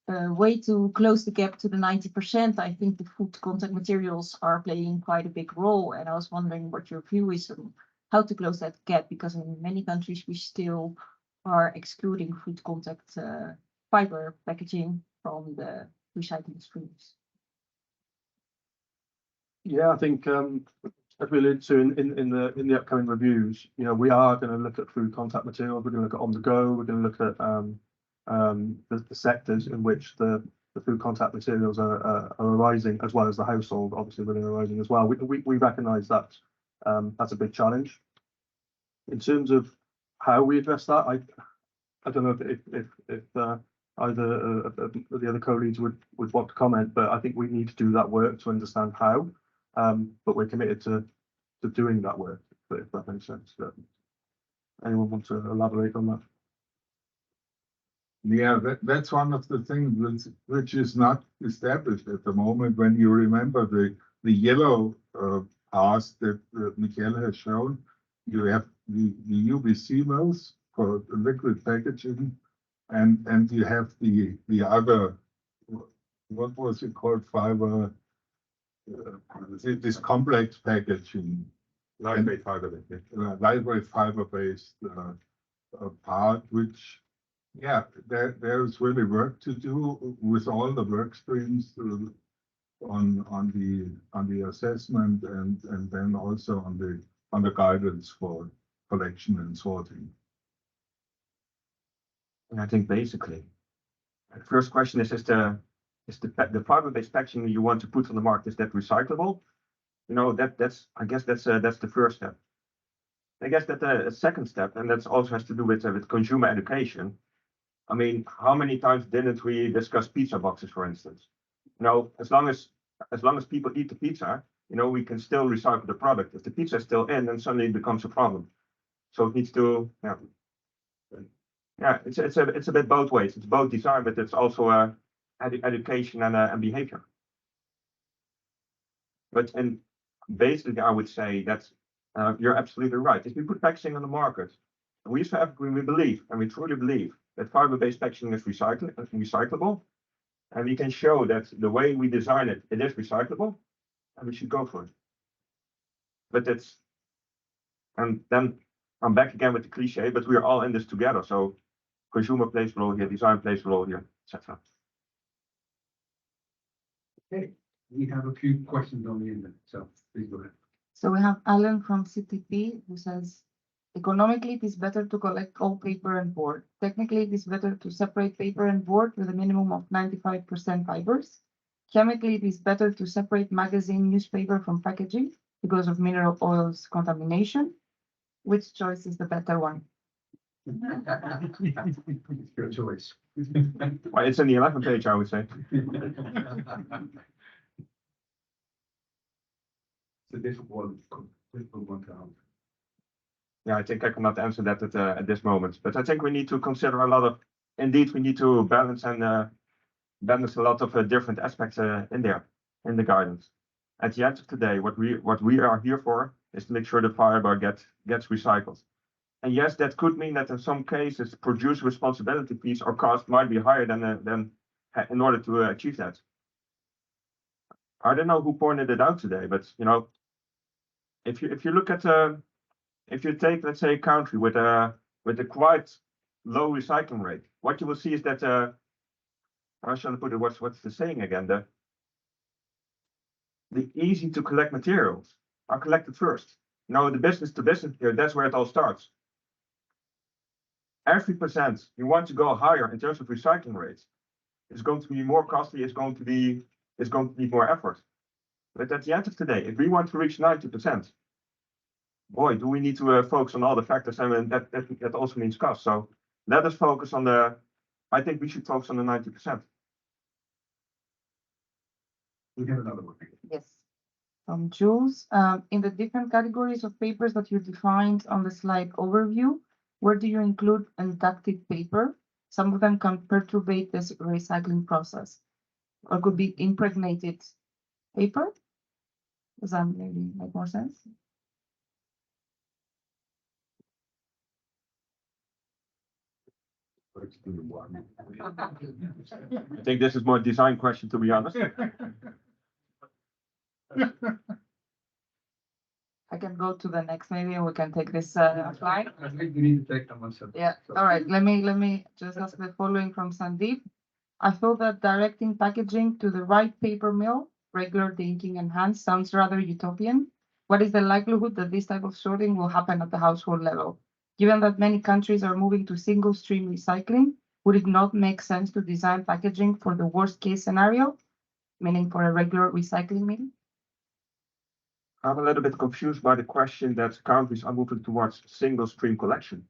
way to close the gap to the 90%, I think the food contact materials are playing quite a big role. And I was wondering what your view is on how to close that gap, because in many countries we still are excluding food contact fiber packaging from the recycling streams. Yeah, I think as we alluded to in the upcoming reviews, you know, we are going to look at food contact materials. We're going to look at on the go. We're going to look at the sectors in which the food contact materials are arising, as well as the household, obviously, within arising as well. We recognise that that's a big challenge. In terms of how we address that, I don't know if either of the other co-leads would want to comment, but I think we need to do that work to understand how. But we're committed to doing that work, if that makes sense. But anyone want to elaborate on that? Yeah, that's one of the things which is not established at the moment. When you remember the yellow path that Michael has shown, you have the UBC mills for liquid packaging, and you have the other, what was it called, fiber, this complex packaging. Lightweight fiber. Lightweight fiber-based part, which, yeah, there is really work to do with all the work streams on the assessment and then also on the guidance for collection and sorting. And I think basically, the first question is the fiber-based packaging you want to put on the market, is that recyclable? You know, I guess that's the first step. I guess that the second step, and that also has to do with consumer education. I mean, how many times didn't we discuss pizza boxes, for instance? You know, as long as people eat the pizza, you know, we can still recycle the product. If the pizza is still in, then suddenly it becomes a problem. So it needs to, yeah. yeah, it's a bit both ways. It's both design, but it's also education and behavior. But and basically, I would say that you're absolutely right. If we put packaging on the market, we as 4evergreen, we believe, and we truly believe, that fiber-based packaging is recyclable, and we can show that the way we design it, it is recyclable, and we should go for it. But it's, and then I'm back again with the cliche, but we are all in this together. So consumer plays a role here, design plays a role here, etc. Okay, we have a few questions on the internet, so please go ahead. So we have Alan from CTP who says, economically, it is better to collect all paper and board. Technically, it is better to separate paper and board with a minimum of 95% fibers. Chemically, it is better to separate magazine newspaper from packaging because of mineral oils contamination. Which choice is the better one? It's your choice. Well, it's in the 11th page, I would say. It's a difficult one to answer. Yeah, I think I cannot answer that at this moment, but I think we need to consider a lot of, indeed, we need to balance and balance a lot of different aspects in there, in the guidance. At the end of the day, what we are here for is to make sure the fiber gets recycled. And yes, that could mean that in some cases, producer responsibility fees or cost might be higher than in order to achieve that. I don't know who pointed it out today, but you know, if you look at if you take, let's say, a country with a quite low recycling rate, what you will see is that how shall I put it? What's the saying again? The easy to collect materials are collected first. You know, the business to business here, that's where it all starts. Every percent you want to go higher in terms of recycling rates, it's going to be more costly, it's going to need more effort. But at the end of the day, if we want to reach 90%, boy, do we need to focus on all the factors, and that also means cost. So let us focus on I think we should focus on the 90%. We have another one. Yes. From Jules, in the different categories of papers that you defined on the slide overview, where do you include inductive paper? Some of them can perturbate this recycling process, or could be impregnated paper. Does that maybe make more sense? I think this is more a design question, to be honest. I can go to the next, maybe we can take this offline. I think we need to take them myself. Yeah, all right, let me just ask the following from Sandeep. I feel that directing packaging to the right paper mill, regular inking and hand, sounds rather utopian. What is the likelihood that this type of sorting will happen at the household level? Given that many countries are moving to single stream recycling, would it not make sense to design packaging for the worst case scenario, meaning for a regular recycling mill? I'm a little bit confused by the question that countries are moving towards single stream collection.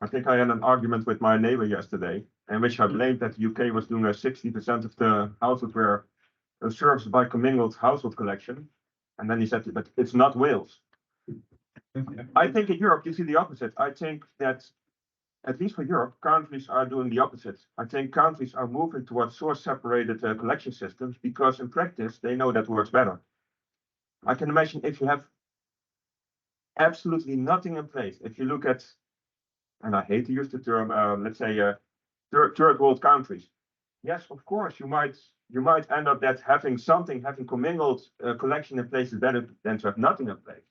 I think I had an argument with my neighbor yesterday, in which I blamed that the UK was doing 60% of the household were serviced by commingled household collection. And then he said, but it's not Wales. I think in Europe, you see the opposite. I think that, at least for Europe, countries are doing the opposite. I think countries are moving towards source-separated collection systems because in practice, they know that works better. I can imagine if you have absolutely nothing in place, if you look at, and I hate to use the term, let's say third world countries. Yes, of course, you might end up that having commingled collection in place is better than to have nothing in place.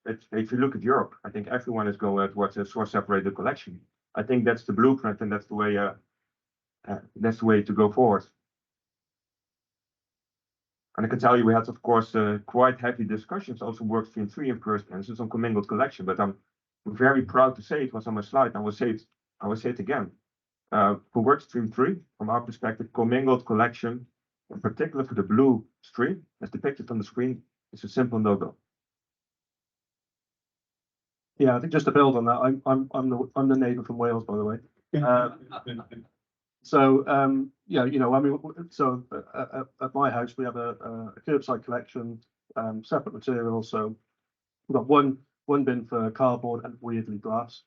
But if you look at Europe, I think everyone is going towards a source-separated collection. I think that's the blueprint, and that's the way to go forward. And I can tell you, we had, of course, quite heavy discussions, also work stream 3 in first instance on commingled collection. But I'm very proud to say it was on my slide. I will say it again. For work stream 3, from our perspective, commingled collection, in particular for the blue stream, as depicted on the screen, is a simple no-go. Yeah, I think just to build on that, I'm the neighbour from Wales, by the way. Yeah, you know, I mean, so at my house we have a curbside collection, separate materials. So we've got one bin for cardboard and weirdly glass.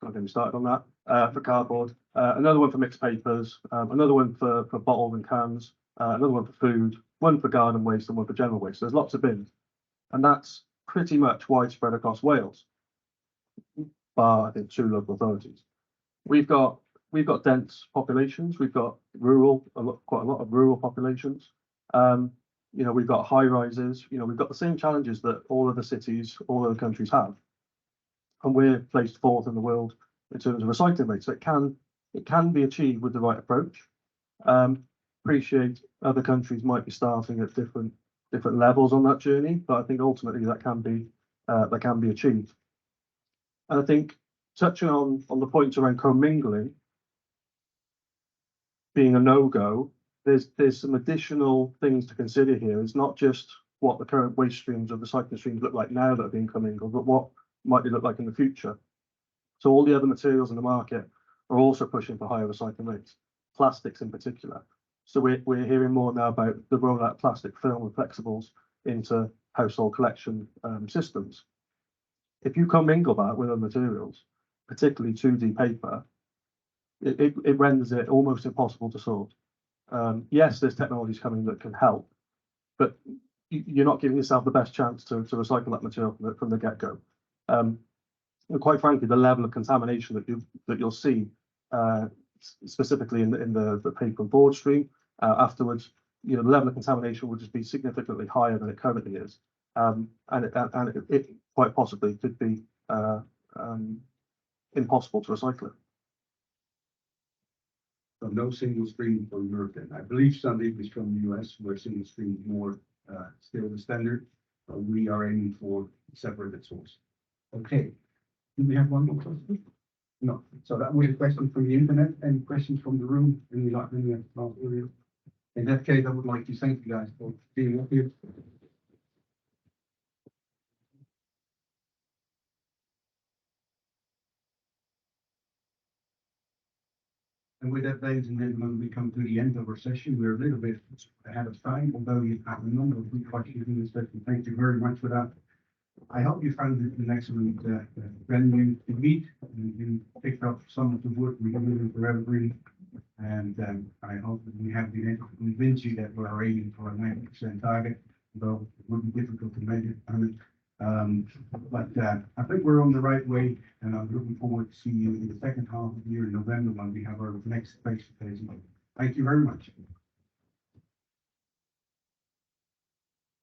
Not getting me started on that, for cardboard, another one for mixed papers, another one for bottles and cans, another one for food, one for garden waste and one for general waste. There's lots of bins. And that's pretty much widespread across Wales, bar, I think, 2 local authorities. We've got dense populations, we've got quite a lot of rural populations. We've got high rises, we've got the same challenges that all other cities, all other countries have. And we're placed 4th in the world in terms of recycling rates. So it can be achieved with the right approach. Appreciate other countries might be starting at different levels on that journey, but I think ultimately that can be achieved. And I think touching on the points around commingling being a no-go, there's some additional things to consider here. It's not just what the current waste streams or recycling streams look like now that are being commingled, but what might they look like in the future. So all the other materials in the market are also pushing for higher recycling rates, plastics in particular. So we're hearing more now about the rollout of plastic film and flexibles into household collection systems. If you commingle that with other materials, particularly 2D paper, it renders it almost impossible to sort. Yes, there's technologies coming that can help, but you're not giving yourself the best chance to recycle that material from the get-go. And quite frankly, the level of contamination that you'll see, specifically in the paper and board stream, afterwards, the level of contamination will just be significantly higher than it currently is, and it quite possibly could be impossible to recycle it. So no single stream for Europe then. I believe some is from the US where single stream is more still the standard, but we are aiming for separated source. Okay. Do we have one more question? No. So that was a question from the internet. Any questions from the room? In that case, I would like to thank you guys for being up here. And with that, ladies and gentlemen, we come to the end of our session. We're a little bit ahead of time, although you have a number of good questions in this session. Thank you very much for that. I hope you found it an excellent venue to meet, and you picked up some of the work we're doing for 4evergreen. And I hope that we have been able to convince you that we're aiming for a 90% target, though it would be difficult to measure. But I think we're on the right way, and I'm looking forward to seeing you in the second half of the year in November when we have our next face-to-face meeting. Thank you very much.